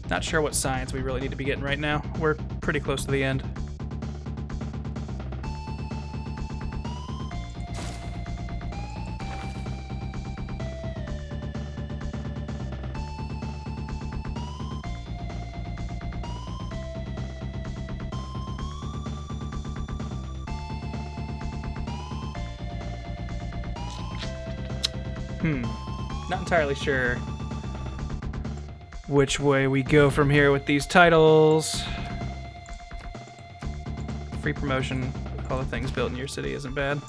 [SPEAKER 1] Not sure what science we really need to be getting right now. We're pretty close to the end. Not entirely sure which way we go from here with these titles. Free promotion with all the things built in your city isn't bad.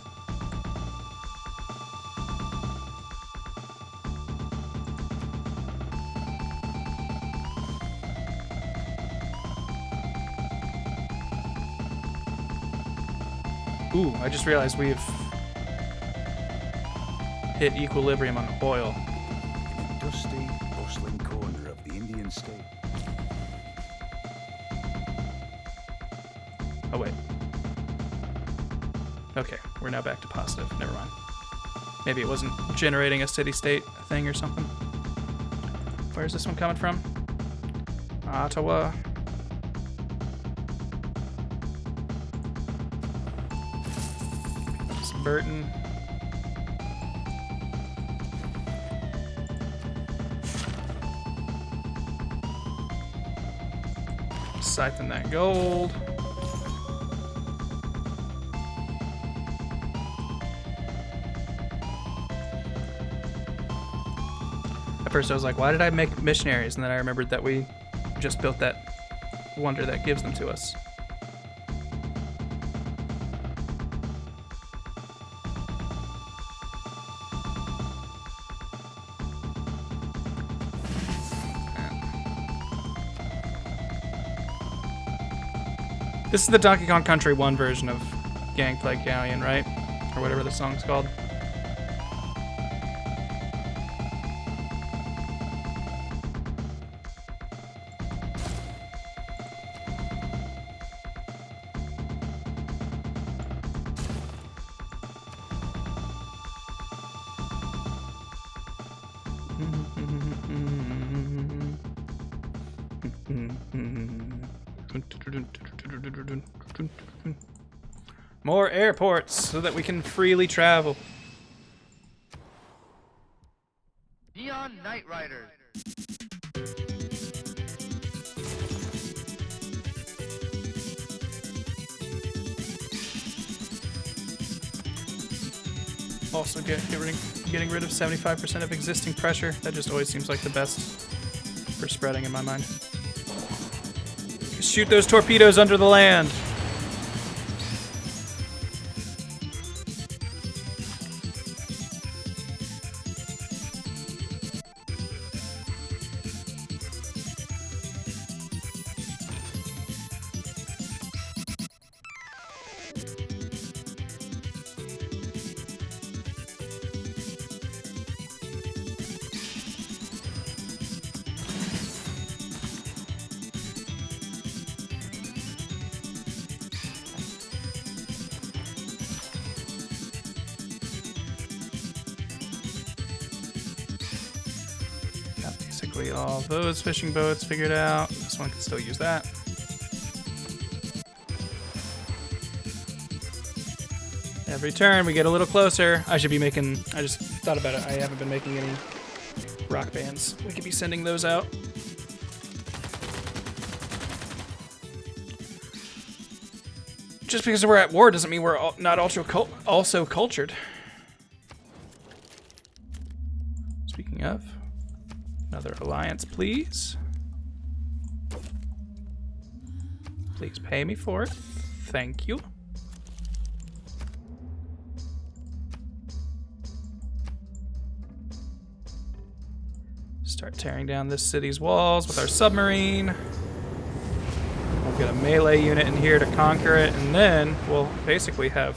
[SPEAKER 1] Ooh, I just realized we've hit equilibrium on oil.
[SPEAKER 3] Dusty, bustling corner of the Indian state.
[SPEAKER 1] Oh, wait. Okay, we're now back to positive. Never mind. Maybe it wasn't generating a city-state thing or something. Where's this one coming from? Ottawa. It's Burton. Siphon that gold. At first I was like, why did I make missionaries? And then I remembered that we just built that wonder that gives them to us. This is the Donkey Kong Country 1 version of Gangplank Galleon, right? Or whatever the song's called. More airports so that we can freely travel.
[SPEAKER 4] Neon Knight Riders.
[SPEAKER 1] Also getting rid of 75% of existing pressure. That just always seems like the best for spreading in my mind. Shoot those torpedoes under the land. Basically all those fishing boats figured out. This one can still use that. Every turn we get a little closer. I should be making, I just thought about it. I haven't been making any rock bands. We could be sending those out. Just because we're at war doesn't mean we're not also cultured. Speaking of, another alliance, please. Please pay me for it. Thank you. Start tearing down this city's walls with our submarine. We'll get a melee unit in here to conquer it, and then we'll basically have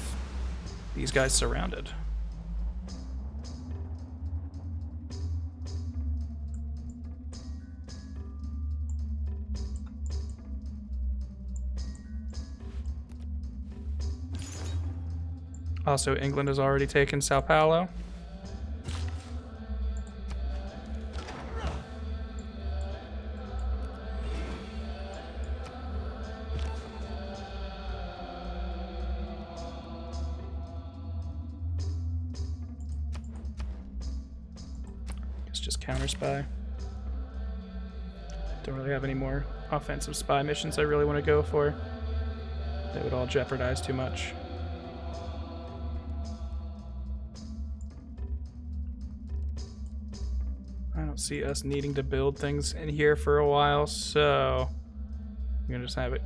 [SPEAKER 1] these guys surrounded. Also, England has already taken Sao Paulo. Let's just counter spy. Don't really have any more offensive spy missions I really want to go for. They would all jeopardize too much. I don't see us needing to build things in here for a while, so I'm gonna just have it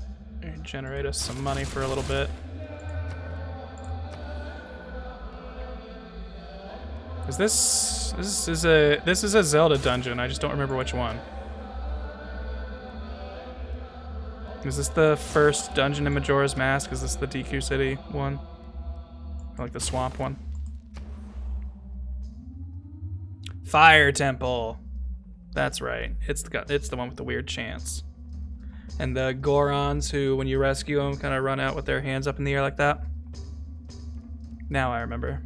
[SPEAKER 1] generate us some money for a little bit. Is this is a Zelda dungeon? I just don't remember which one. Is this the first dungeon in Majora's Mask? Is this the DQ City one? Or like the swamp one? Fire Temple. That's right. It's the one with the weird chants. And the Gorons who, when you rescue them, kind of run out with their hands up in the air like that. Now I remember.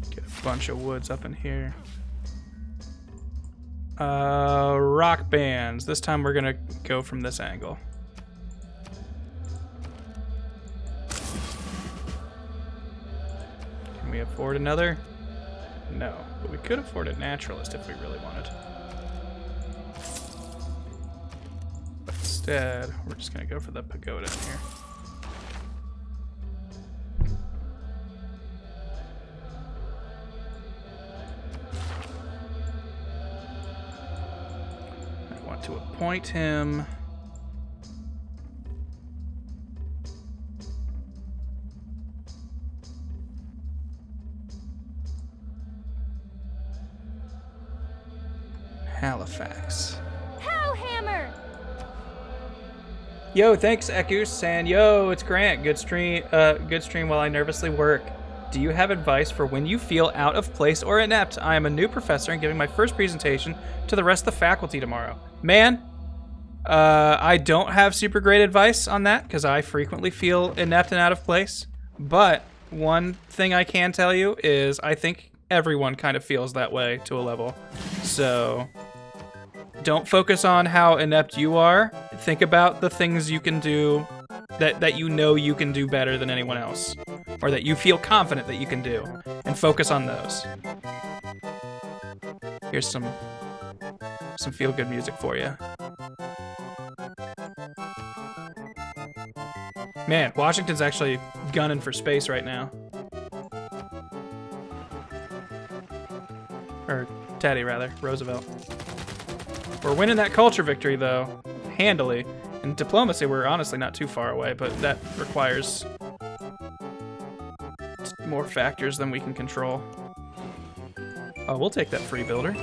[SPEAKER 1] Get a bunch of woods up in here. Rock bands. This time we're gonna go from this angle. Can we afford another? No, but we could afford a naturalist if we really wanted. But instead, we're just gonna go for the pagoda in here. To appoint him Halifax.
[SPEAKER 2] Hellhammer!
[SPEAKER 1] Yo, thanks Ekus, and yo, it's Grant. Good stream while I nervously work. Do you have advice for when you feel out of place or inept? I am a new professor and giving my first presentation to the rest of the faculty tomorrow. Man, I don't have super great advice on that because I frequently feel inept and out of place. But one thing I can tell you is I think everyone kind of feels that way to a level. So don't focus on how inept you are. Think about the things you can do that you know you can do better than anyone else, or that you feel confident that you can do, and focus on those. Here's some feel-good music for you. Man, Washington's actually gunning for space right now. Or Teddy, rather. Roosevelt. We're winning that culture victory, though, handily. In diplomacy, we're honestly not too far away, but that requires more factors than we can control. Oh, we'll take that free builder.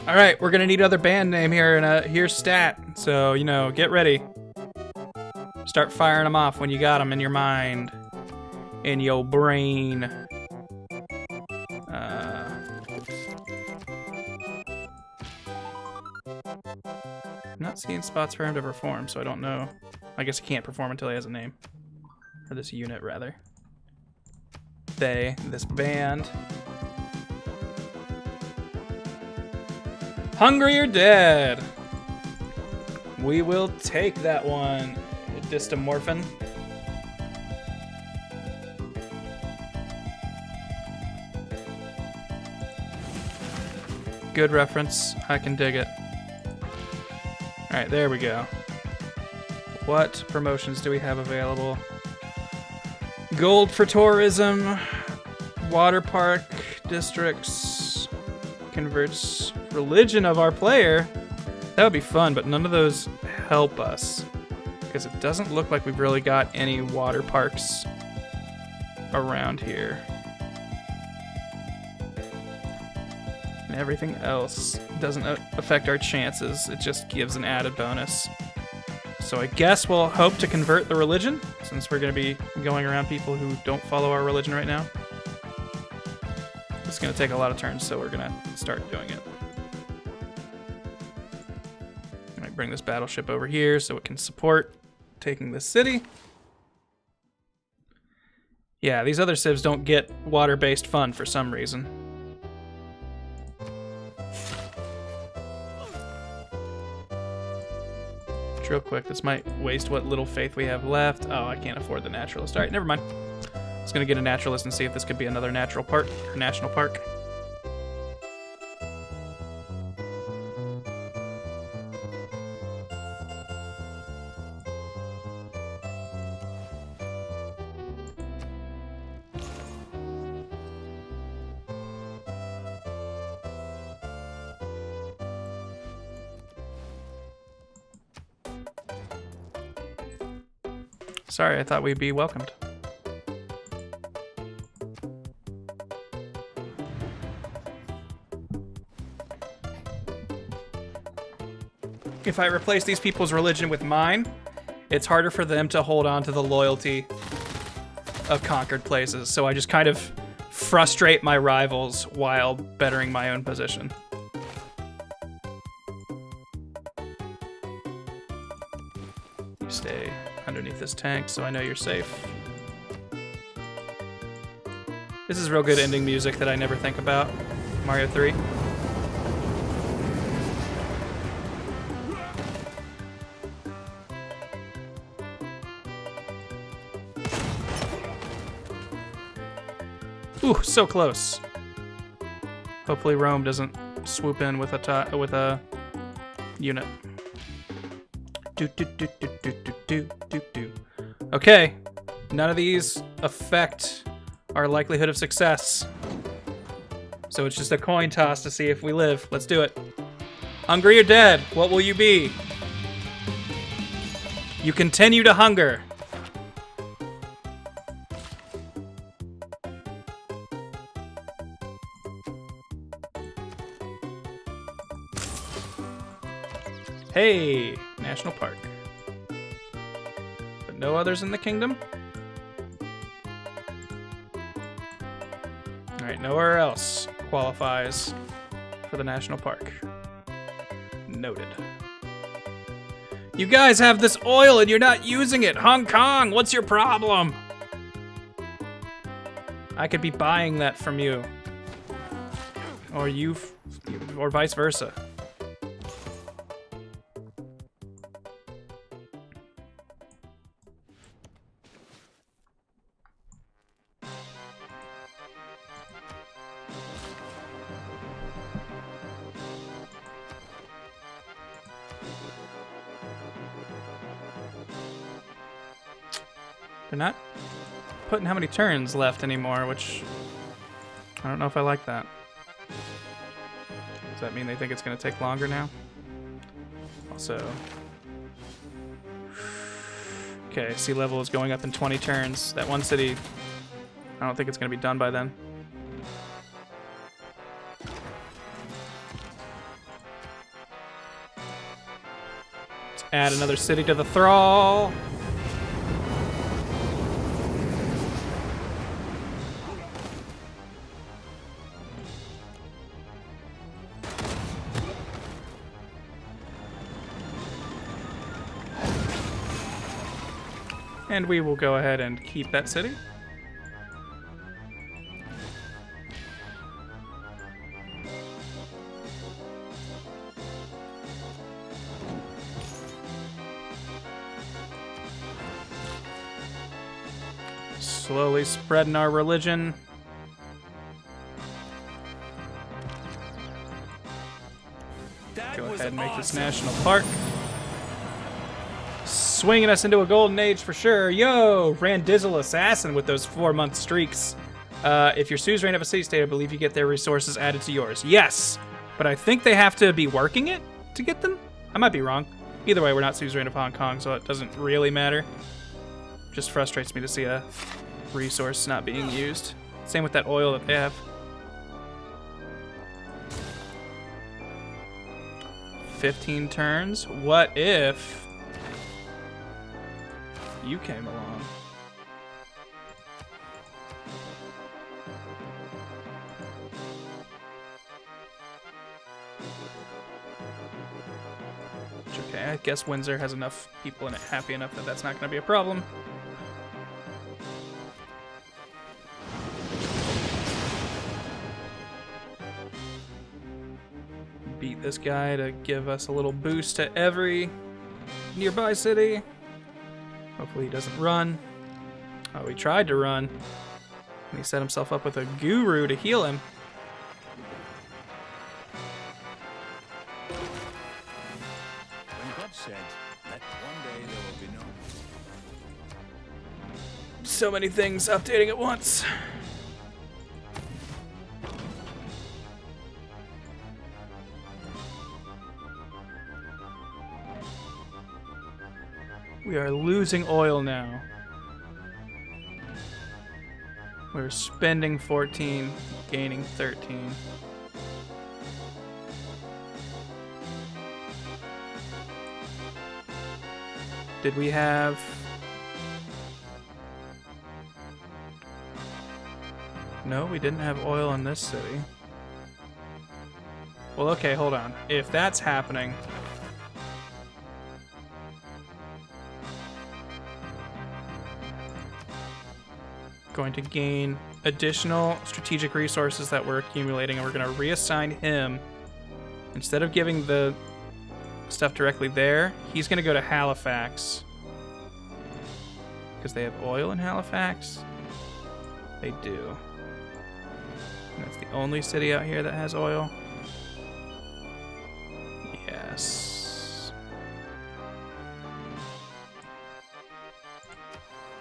[SPEAKER 1] All right, we're gonna need another band name here, and here's stat. So, you know, get ready. Start firing them off when you got them in your mind, in your brain. I'm not seeing spots for him to perform, so I don't know. I guess he can't perform until he has a name. Or this unit, rather. This band. Hungry or dead? We will take that one. Distomorphin. Good reference. I can dig it. Alright, there we go. What promotions do we have available? Gold for tourism. Water park districts. Converts religion of our player. That would be fun, but none of those help us. Because it doesn't look like we've really got any water parks around here. And everything else doesn't affect our chances. It just gives an added bonus. So I guess we'll hope to convert the religion, since we're going to be going around people who don't follow our religion right now. It's going to take a lot of turns, so we're going to start doing it. I might bring this battleship over here so it can support taking this city. Yeah, these other civs don't get water-based fun for some reason. Real quick, this might waste what little faith we have left. Oh, I can't afford the naturalist. All right, never mind. I was gonna get a naturalist and see if this could be another natural park or national park. Sorry, I thought we'd be welcomed. If I replace these people's religion with mine, it's harder for them to hold on to the loyalty of conquered places. So I just kind of frustrate my rivals while bettering my own position. You stay underneath this tank, so I know you're safe. This is real good ending music that I never think about. Mario 3. Ooh, so close. Hopefully Rome doesn't swoop in with a unit. Okay, none of these affect our likelihood of success. So it's just a coin toss to see if we live. Let's do it. Hungry or dead, what will you be? You continue to hunger. Hey, national park. But no others in the kingdom? Alright, nowhere else qualifies for the national park. Noted. You guys have this oil and you're not using it! Hong Kong, what's your problem? I could be buying that from you. Or you, or vice versa. They're not putting how many turns left anymore, which I don't know if I like that. Does that mean they think it's going to take longer now? Also, okay, sea level is going up in 20 turns. That one city, I don't think it's going to be done by then. Let's add another city to the thrall. And we will go ahead and keep that city. Slowly spreading our religion. Go ahead and make this national park. Swinging us into a golden age for sure. Yo, Randizzle Assassin with those 4-month streaks. If your Sue's reign of a city-state, I believe you get their resources added to yours. Yes, but I think they have to be working it to get them. I might be wrong. Either way, we're not suzerain of Hong Kong, so it doesn't really matter. Just frustrates me to see a resource not being used. Same with that oil that they have. 15 turns. What if you came along? Okay, I guess Windsor has enough people in it happy enough that that's not going to be a problem. Beat this guy to give us a little boost to every nearby city. Hopefully he doesn't run. Oh, he tried to run. And he set himself up with a guru to heal him.
[SPEAKER 3] Said that one day there will be no.
[SPEAKER 1] So many things updating at once. We are losing oil now. We're spending 14, gaining 13. Did we have... No, we didn't have oil in this city. Well, okay, hold on. If that's happening... Going to gain additional strategic resources that we're accumulating, and we're going to reassign him. Instead of giving the stuff directly there, he's going to go to Halifax. Because they have oil in Halifax? They do. And that's the only city out here that has oil? Yes.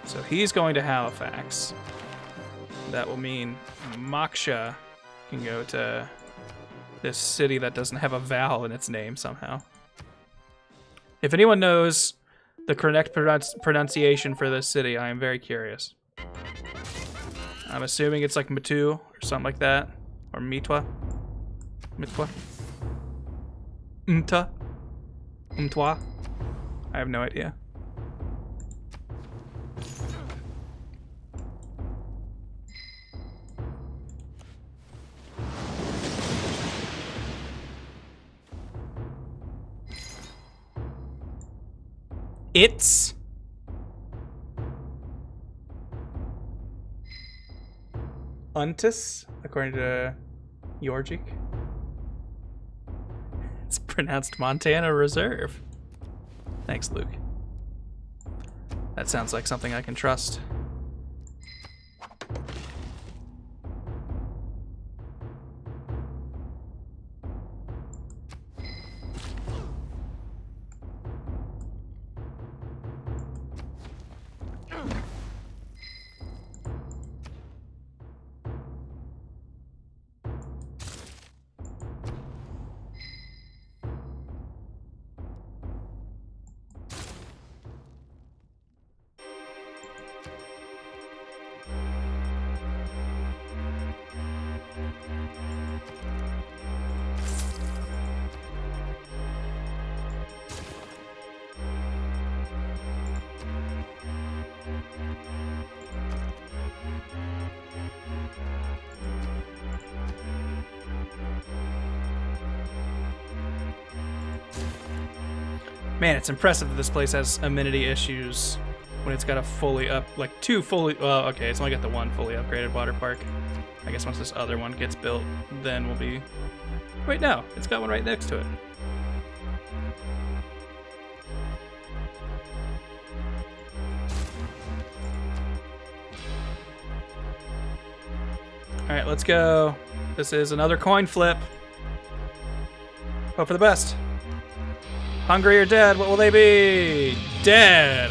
[SPEAKER 1] So he's going to Halifax. That will mean Moksha can go to this city that doesn't have a vowel in its name somehow. If anyone knows the correct pronunciation for this city, I am very curious. I'm assuming it's like Matu or something like that. Or Mitwa. Mitwa. Umta. Umtwa. I have no idea. It's Untus, according to Yorjik. It's pronounced Montana Reserve. Thanks, Luke. That sounds like something I can trust. Man, it's impressive that this place has amenity issues when it's got a fully up, like two fully, well, okay, it's only got the one fully upgraded water park. I guess once this other one gets built, then we'll be, wait, no, it's got one right next to it. All right, let's go. This is another coin flip. Hope for the best. Hungry or dead, what will they be? Dead!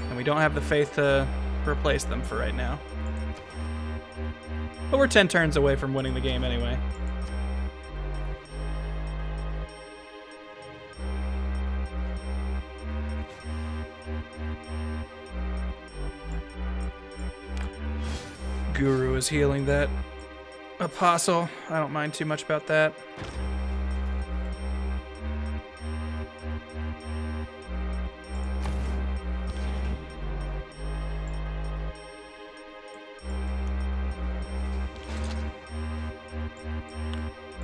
[SPEAKER 1] And we don't have the faith to replace them for right now. But we're 10 turns away from winning the game anyway. Guru is healing that apostle. I don't mind too much about that.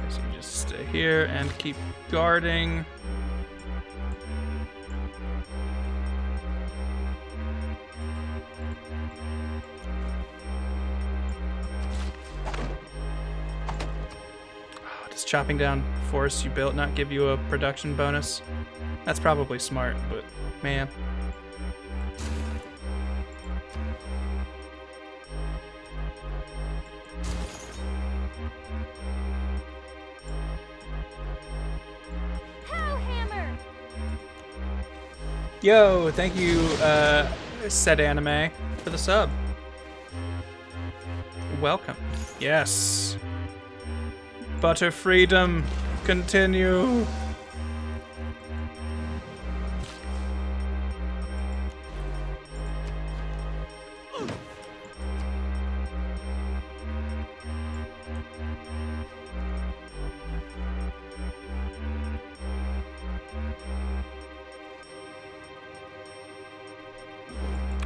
[SPEAKER 1] So you just stay here and keep guarding. Does chopping down forests you built not give you a production bonus? That's probably smart, but man.
[SPEAKER 2] Hammer!
[SPEAKER 1] Yo, thank you, said anime, for the sub. Welcome. Yes. Butter freedom, continue.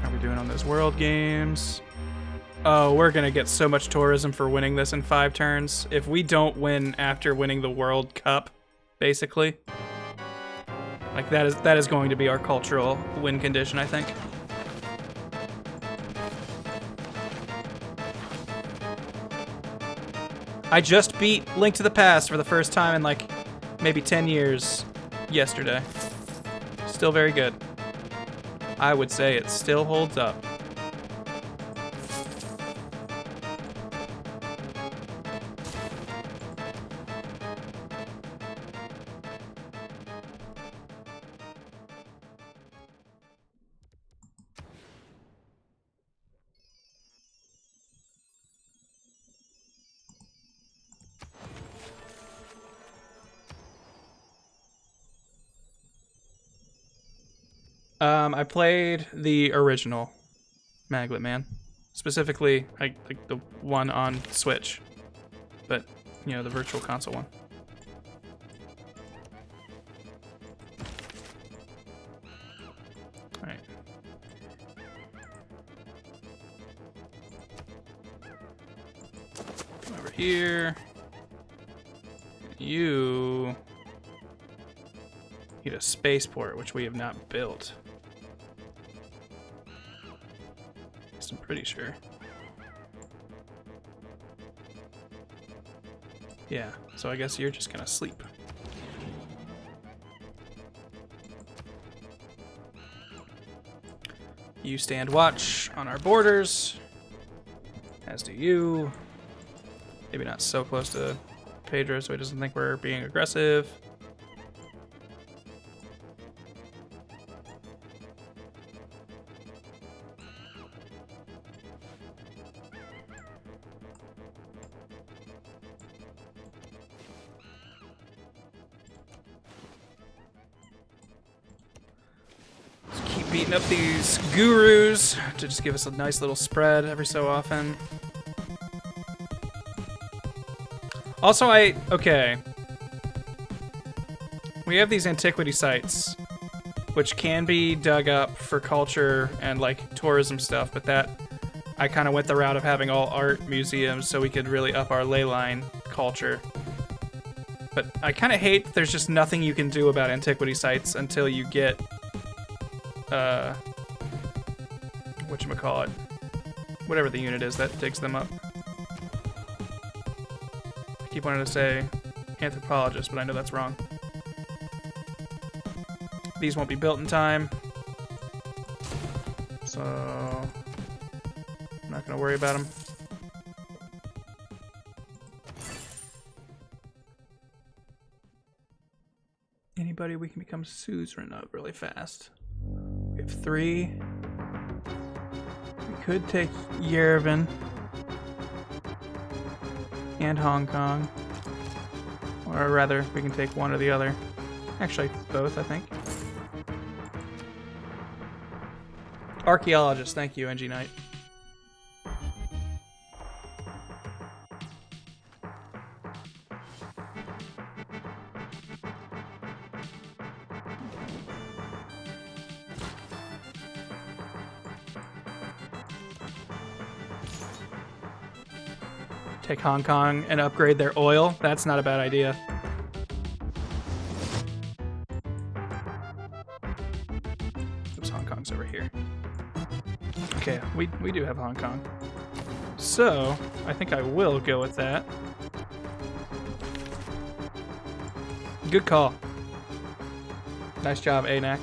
[SPEAKER 1] How are we doing on those world games? Oh, we're gonna get so much tourism for winning this in 5 turns. If we don't win after winning the World Cup, basically. Like, that is going to be our cultural win condition, I think. I just beat Link to the Past for the first time in, like, maybe 10 years yesterday. Still very good. I would say it still holds up. I played the original Maglet Man, specifically like the one on Switch, but you know, the Virtual Console one. All right. Come over here. You need a spaceport, which we have not built. I'm pretty sure. Yeah, so I guess you're just gonna sleep. You stand watch on our borders, as do you. Maybe not so close to Pedro so he doesn't think we're being aggressive. Beating up these gurus to just give us a nice little spread every so often. Also, okay. We have these antiquity sites, which can be dug up for culture and like tourism stuff, but that I kind of went the route of having all art museums so we could really up our ley line culture. But I kind of hate there's just nothing you can do about antiquity sites until you get whatchamacallit, whatever the unit is that digs them up. I keep wanting to say anthropologist, but I know that's wrong. These won't be built in time, so I'm not gonna worry about them. Anybody we can become suzerain of really fast. We have 3. We could take Yerevan and Hong Kong. Or rather, we can take one or the other. Actually, both, I think. Archaeologist, thank you, NG Knight. Take Hong Kong and upgrade their oil. That's not a bad idea. Oops, Hong Kong's over here. Okay, we do have Hong Kong. So, I think I will go with that. Good call. Nice job, ANAC.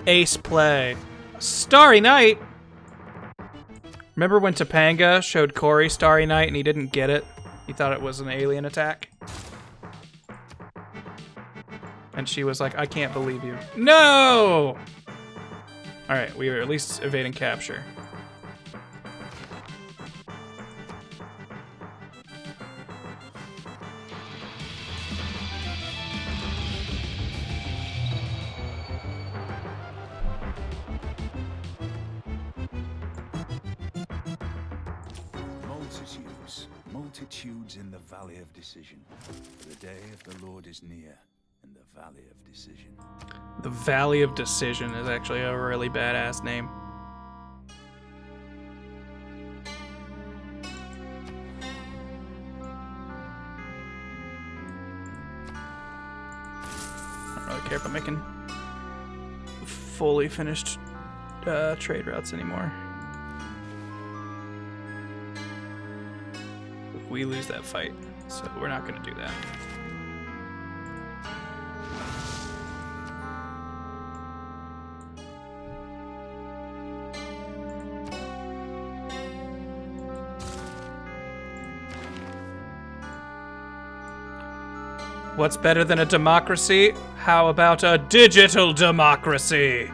[SPEAKER 1] Ace play. Starry Night! Remember when Topanga showed Corey Starry Night and he didn't get it? He thought it was an alien attack? And she was like, I can't believe you. No! Alright, we are at least evading capture.
[SPEAKER 3] Multitudes in the valley of decision. For the day of the Lord is near, in the valley of decision.
[SPEAKER 1] The Valley of Decision is actually a really badass name. I don't really care about making fully finished trade routes anymore. We lose that fight, so we're not going to do that. What's better than a democracy? How about a digital democracy?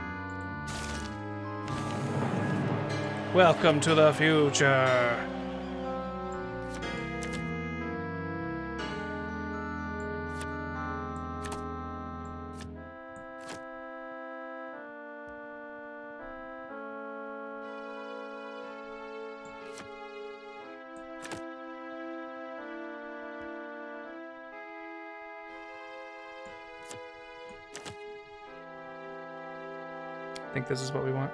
[SPEAKER 1] Welcome to the future. I think this is what we want.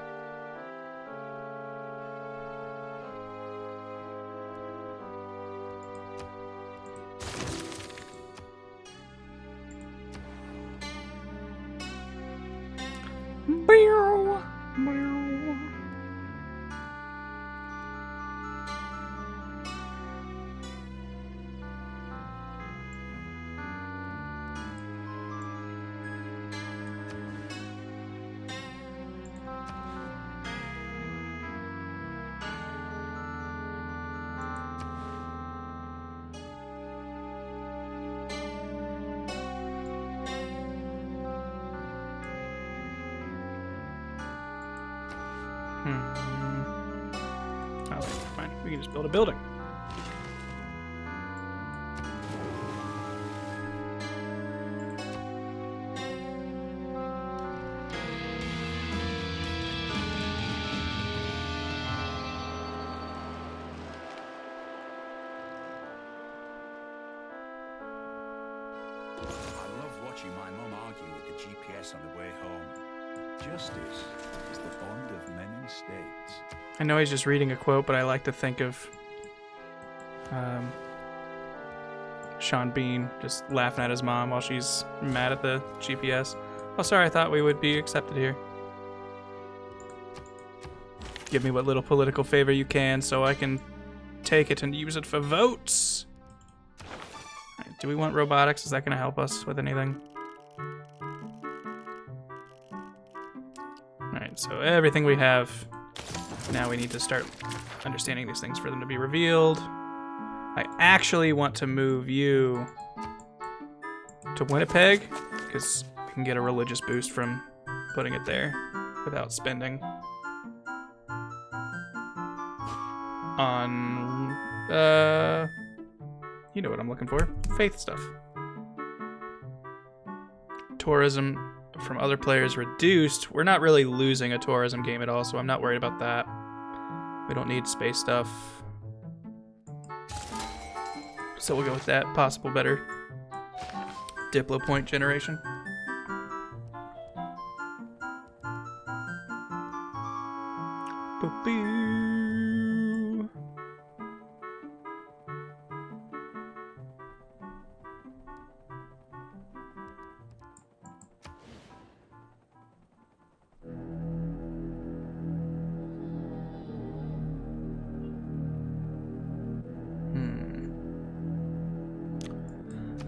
[SPEAKER 1] Okay, fine. We can just build a building.
[SPEAKER 3] I love watching my mum argue with the GPS on the way home. Justice is the bond of men in states.
[SPEAKER 1] I know he's just reading a quote, but I like to think of Sean Bean just laughing at his mom while she's mad at the GPS. Oh, sorry, I thought we would be accepted here. Give me what little political favor you can so I can take it and use it for votes. Right, do we want robotics? Is that going to help us with anything? Alright, so everything we have. Now we need to start understanding these things for them to be revealed. I actually want to move you to Winnipeg because we can get a religious boost from putting it there without spending on, you know what I'm looking for, faith stuff. Tourism from other players reduced. We're not really losing a tourism game at all, so I'm not worried about that. We don't need space stuff. So we'll go with that. Possible better Diplo point generation. Boop-boo.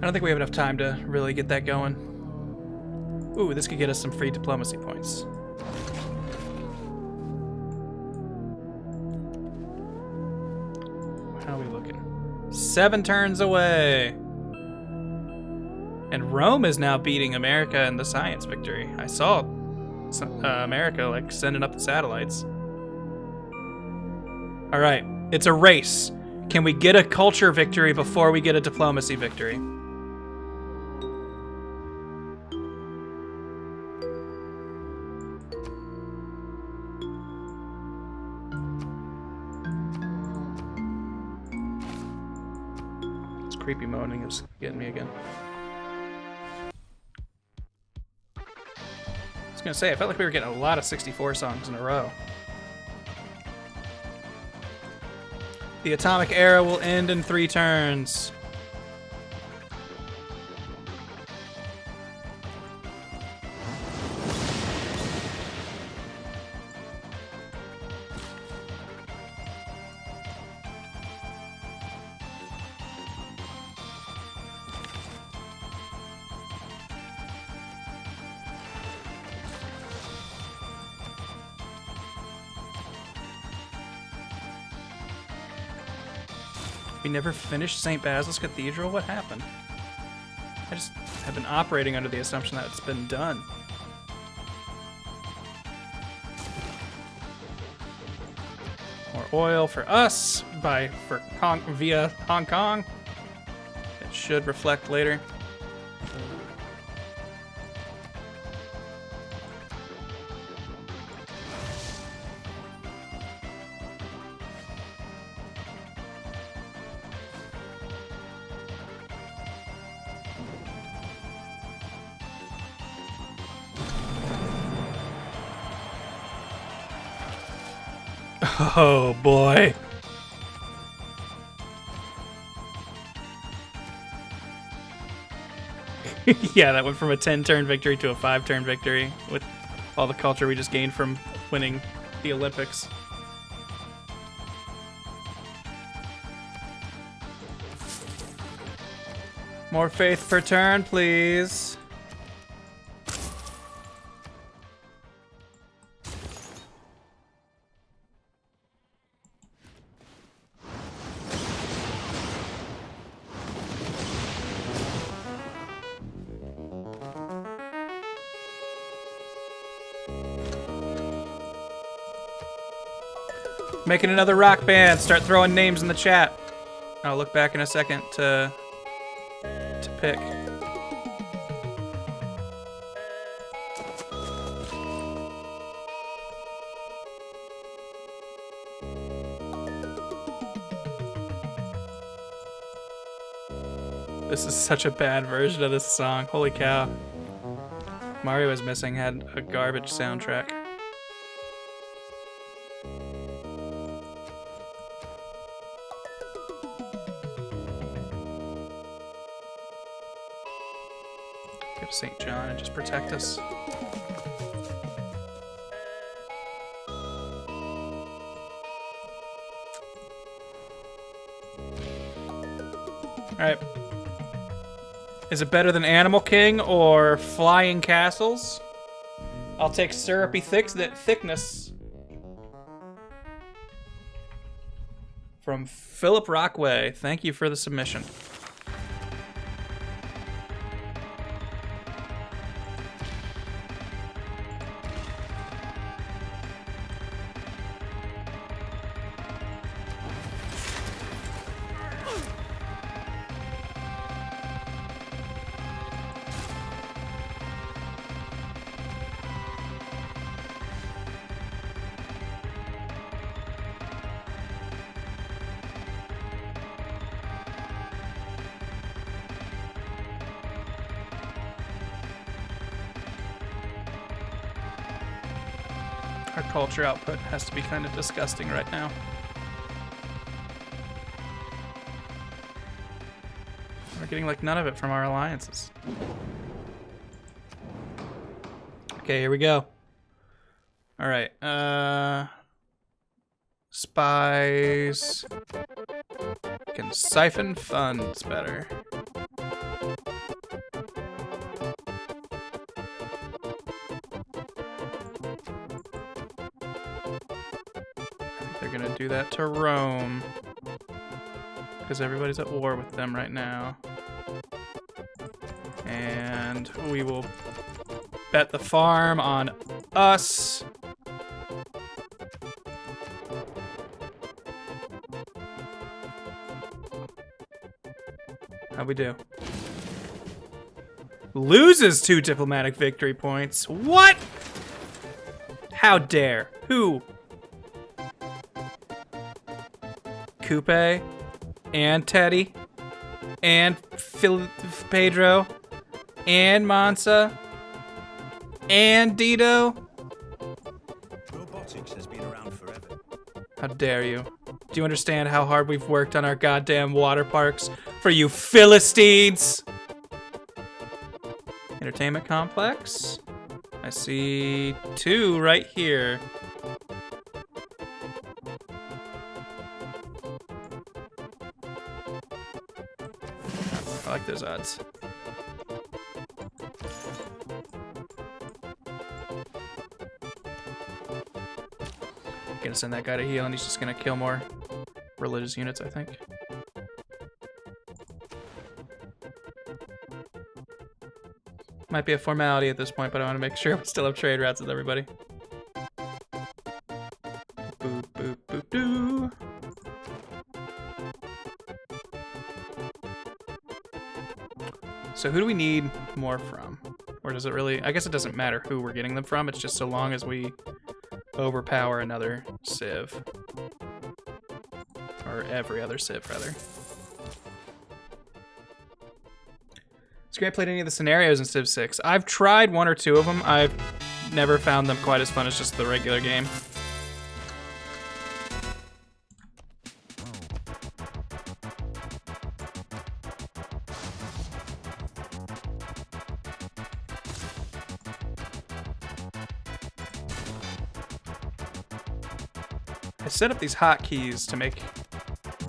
[SPEAKER 1] I don't think we have enough time to really get that going. Ooh, this could get us some free diplomacy points. How are we looking? 7 turns away. And Rome is now beating America in the science victory. I saw America like sending up the satellites. All right, it's a race. Can we get a culture victory before we get a diplomacy victory? This creepy moaning is getting me again. I was gonna say, I felt like we were getting a lot of 64 songs in a row. The atomic era will end in 3 turns. We never finished St. Basil's Cathedral? What happened? I just have been operating under the assumption that it's been done. More oil for us via Hong Kong. It should reflect later. Oh boy. Yeah, that went from a 10-turn victory to a 5-turn victory with all the culture we just gained from winning the Olympics. More faith per turn, please. Making another rock band. Start throwing names in the chat. I'll look back in a second to pick. This is such a bad version of this song. Holy cow. Mario is Missing had a garbage soundtrack. Go to St. John and just protect us. Alright. Is it better than Animal King or Flying Castles? I'll take Syrupy Thickness. From Philip Rockway. Thank you for the submission. Our culture output has to be kind of disgusting right now. We're getting like none of it from our alliances. Okay, here we go. All right. Spies can siphon funds better. do that to Rome. Because everybody's at war with them right now. And we will bet the farm on us. How'd we do? Loses 2 diplomatic victory points. What? How dare? Who? Coupe? And Teddy? And Pedro? And Mansa? And Dito?
[SPEAKER 3] Robotics has been around forever.
[SPEAKER 1] How dare you? Do you understand how hard we've worked on our goddamn water parks for you Philistines? Entertainment complex. I see 2 right here. I like those odds. Gonna send that guy to heal, and he's just gonna kill more religious units, I think. Might be a formality at this point, but I want to make sure we still have trade routes with everybody. Boop, boop, boop, doo. So who do we need more from? Or does it really... I guess it doesn't matter who we're getting them from. It's just so long as we overpower another civ. Or every other civ, rather. Has Grant played any of the scenarios in Civ 6? I've tried 1 or 2 of them. I've never found them quite as fun as just the regular game. I set up these hotkeys to make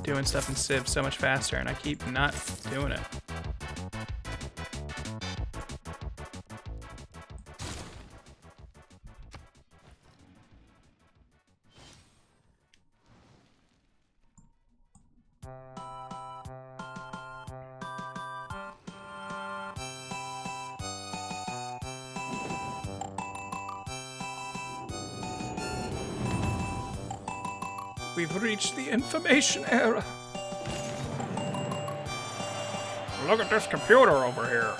[SPEAKER 1] doing stuff in Civ so much faster, and I keep not doing it. We've reached the information era. Look at this computer over here.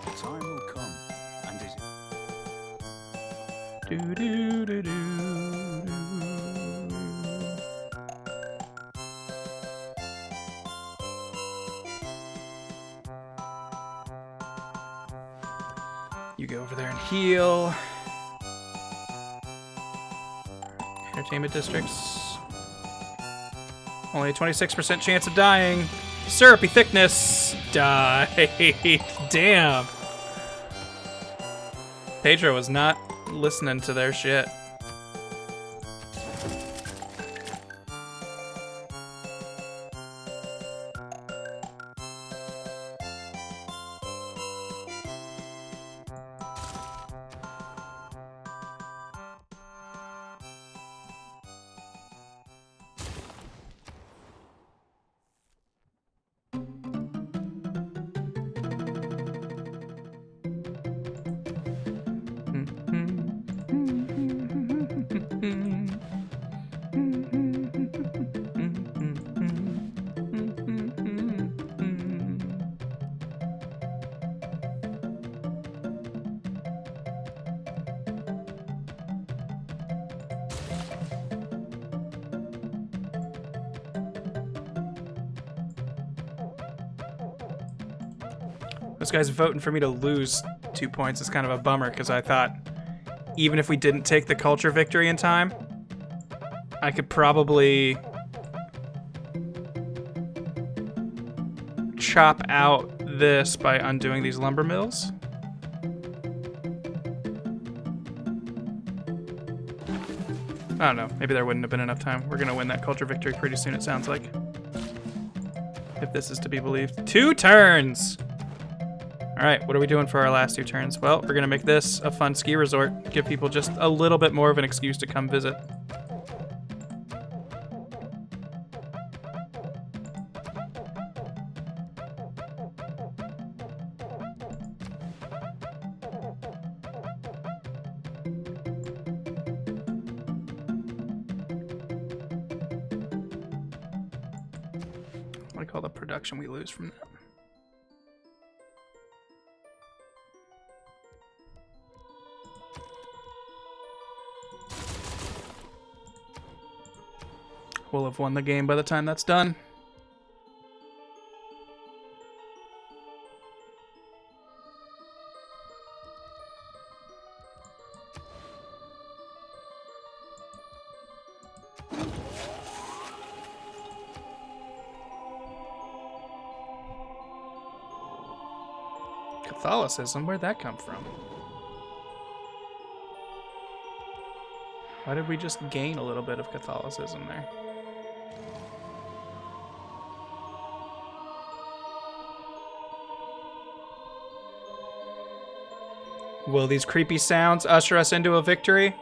[SPEAKER 3] The time will come, and is it?
[SPEAKER 1] Do do do do. You go over there and heal. Entertainment districts. Only a 26% chance of dying. Syrupy thickness. Die. Damn. Pedro was not listening to their shit. Those guys voting for me to lose 2 points is kind of a bummer, because I thought even if we didn't take the culture victory in time, I could probably chop out this by undoing these lumber mills. I don't know. Maybe there wouldn't have been enough time. We're going to win that culture victory pretty soon, it sounds like. If this is to be believed. 2 turns! Alright, what are we doing for our last 2 turns? Well, we're going to make this a fun ski resort. Give people just a little bit more of an excuse to come visit. What do you call the production we lose from that? We'll have won the game by the time that's done. Catholicism? Where'd that come from? Why did we just gain a little bit of Catholicism there? Will these creepy sounds usher us into a victory?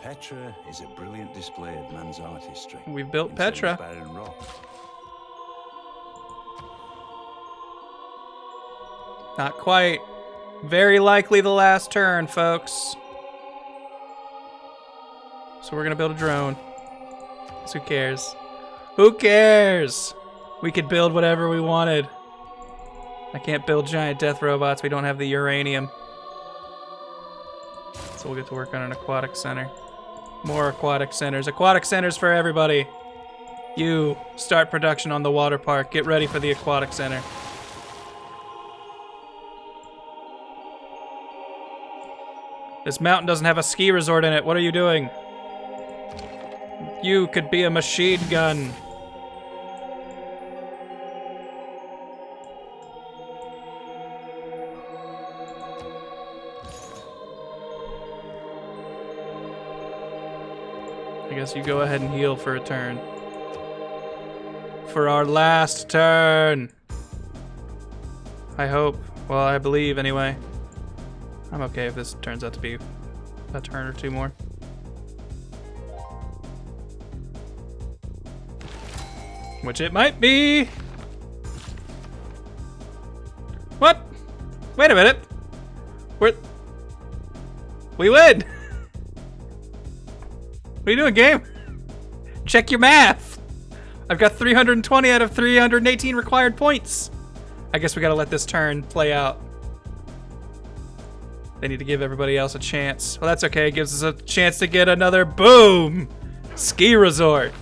[SPEAKER 3] Petra is a brilliant display of man's artistry.
[SPEAKER 1] We've built
[SPEAKER 3] in some
[SPEAKER 1] Petra.
[SPEAKER 3] barren rock.
[SPEAKER 1] Not quite. Very likely the last turn, folks. So we're gonna build a drone. 'Cause who cares? Who cares? We could build whatever we wanted. I can't build giant death robots. We don't have the uranium. So we'll get to work on an aquatic center. More aquatic centers. Aquatic centers for everybody. You, start production on the water park. Get ready for the aquatic center. This mountain doesn't have a ski resort in it. What are you doing? You could be a machine gun. I guess you go ahead and heal for a turn. For our last turn. I hope. Well, I believe anyway. I'm okay if this turns out to be a turn or two more. Which it might be. What? Wait a minute. We win. What are you doing, game? Check your math. I've got 320 out of 318 required points. I guess we gotta let this turn play out. They need to give everybody else a chance. Well, that's okay. It gives us a chance to get another boom ski resort.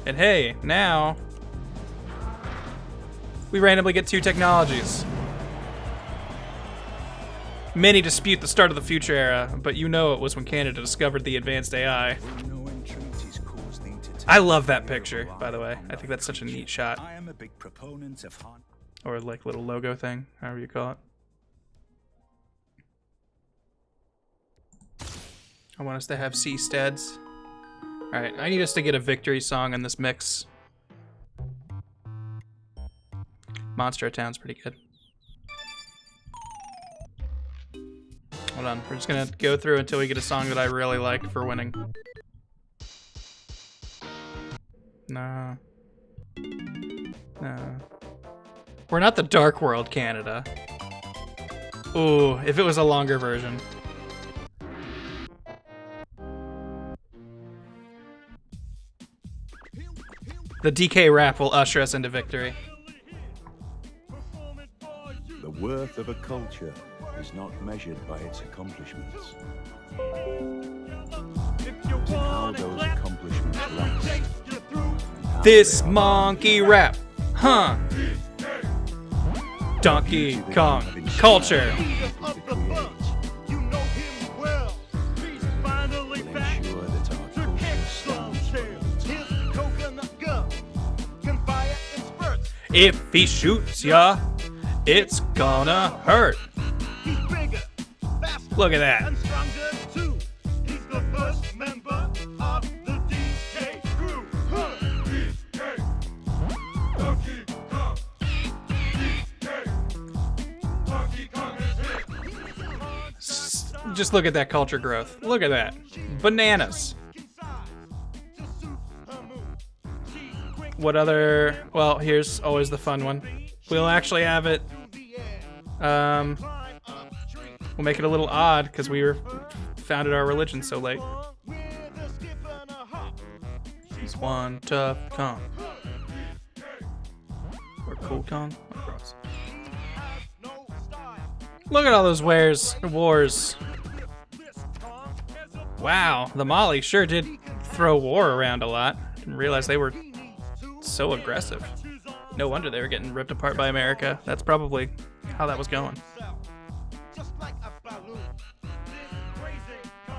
[SPEAKER 1] And hey, now we randomly get 2 technologies. Many dispute the start of the future era, but you know it was when Canada discovered the advanced AI. I love that picture, by the way. I think that's such a neat shot.
[SPEAKER 3] I am a big proponent of
[SPEAKER 1] Or like little logo thing, however you call it. I want us to have seasteads. Alright, I need us to get a victory song in this mix. Monster Town's pretty good. Hold on, we're just gonna go through until we get a song that I really like for winning. No. No. We're not the Dark World, Canada. Ooh, if it was a longer version. The DK rap will usher us into victory.
[SPEAKER 3] the worth of a culture is not measured by its accomplishments. It's in how those accomplishments last.
[SPEAKER 1] This monkey rap, huh? Donkey Kong culture. If he shoots ya, it's gonna hurt. Look at that. Just look at that culture growth. Look at that. Bananas. What other... Well, here's always the fun one. We'll actually have it... we'll make it a little odd, because we founded our religion so late. He's one tough con. Or cool con? Look at all those wars. Wow, the Mali sure did throw war around a lot. Didn't realize they were so aggressive. No wonder they were getting ripped apart by America. That's probably how that was going.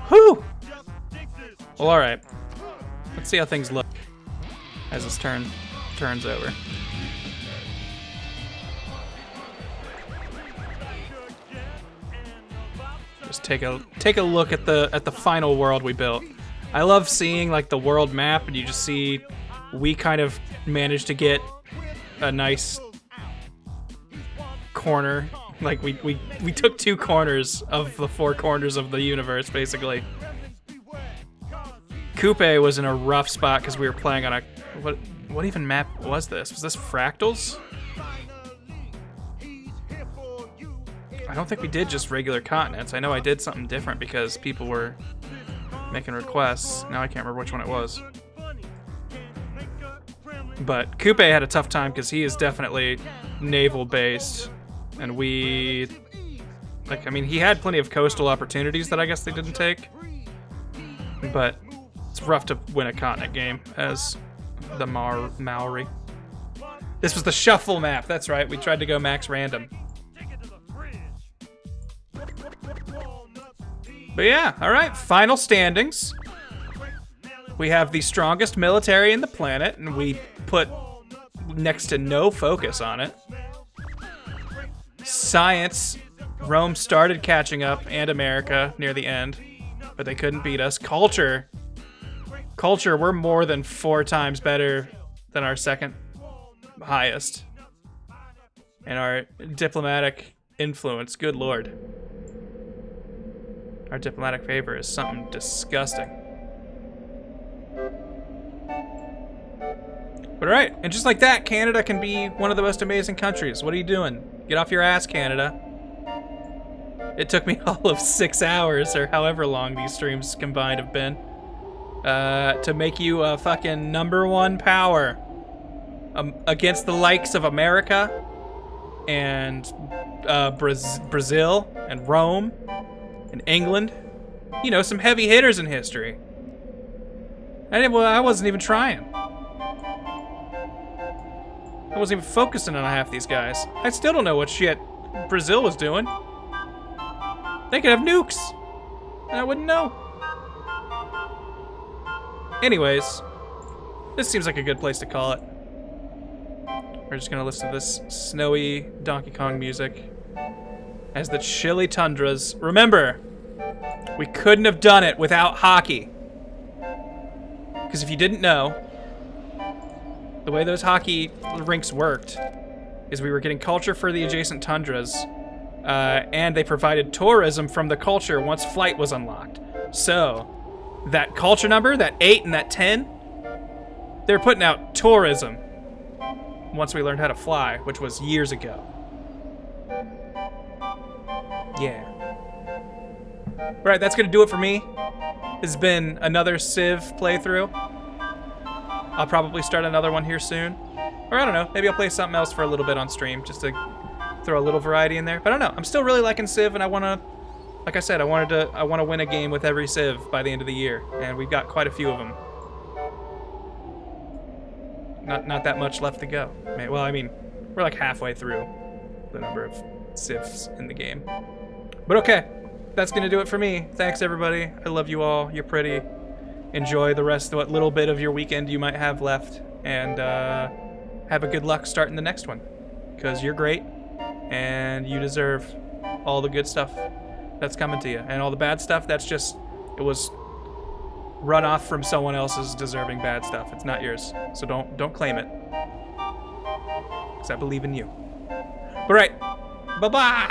[SPEAKER 1] Whew! Well, alright. Let's see how things look as this turns over. Just take a look at the final world we built. I love seeing like the world map, and you just see we kind of managed to get a nice corner. Like we took 2 corners of the 4 corners of the universe, basically. Coupe was in a rough spot because we were playing on a what even map was this? Was this Fractals? I don't think we did just regular continents. I know I did something different because people were making requests. Now I can't remember which one it was. But Coupe had a tough time because he is definitely naval based, and we, like, I mean, he had plenty of coastal opportunities that I guess they didn't take, but it's rough to win a continent game as the Maori. This was the shuffle map. That's right. We tried to go max random. But yeah, all right, final standings. We have the strongest military in the planet, and we put next to no focus on it. Science, Rome started catching up, and America near the end, but they couldn't beat us. Culture, we're more than 4 times better than our second highest. And our diplomatic influence, good lord. Our diplomatic favor is something disgusting. But alright, and just like that, Canada can be one of the most amazing countries. What are you doing? Get off your ass, Canada. It took me all of 6 hours, or however long these streams combined have been, to make you a fucking #1 power against the likes of America and Brazil and Rome and England. You know, some heavy hitters in history. I wasn't even trying. I wasn't even focusing on half these guys. I still don't know what shit Brazil was doing. They could have nukes, and I wouldn't know. Anyways, this seems like a good place to call it. We're just gonna listen to this snowy Donkey Kong music as the chilly tundras. Remember, we couldn't have done it without hockey. Because if you didn't know, the way those hockey rinks worked is we were getting culture for the adjacent tundras, and they provided tourism from the culture once flight was unlocked. So, that culture number, that 8 and that 10, they're putting out tourism once we learned how to fly, which was years ago. Yeah. Right, that's gonna do it for me. This has been another Civ playthrough. I'll probably start another one here soon. Or I don't know, maybe I'll play something else for a little bit on stream, just to throw a little variety in there. But I don't know, I'm still really liking Civ, and I wanna, like I said, I wanna win a game with every Civ by the end of the year, and we've got quite a few of them. Not that much left to go. Well, I mean, we're like halfway through the number of Civs in the game. But okay, that's gonna do it for me. Thanks everybody, I love you all, you're pretty. Enjoy the rest of what little bit of your weekend you might have left, and have a good luck starting the next one, because you're great, and you deserve all the good stuff that's coming to you, and all the bad stuff, that's just, it was run off from someone else's deserving bad stuff. It's not yours, so don't claim it, because I believe in you. All right, bye-bye.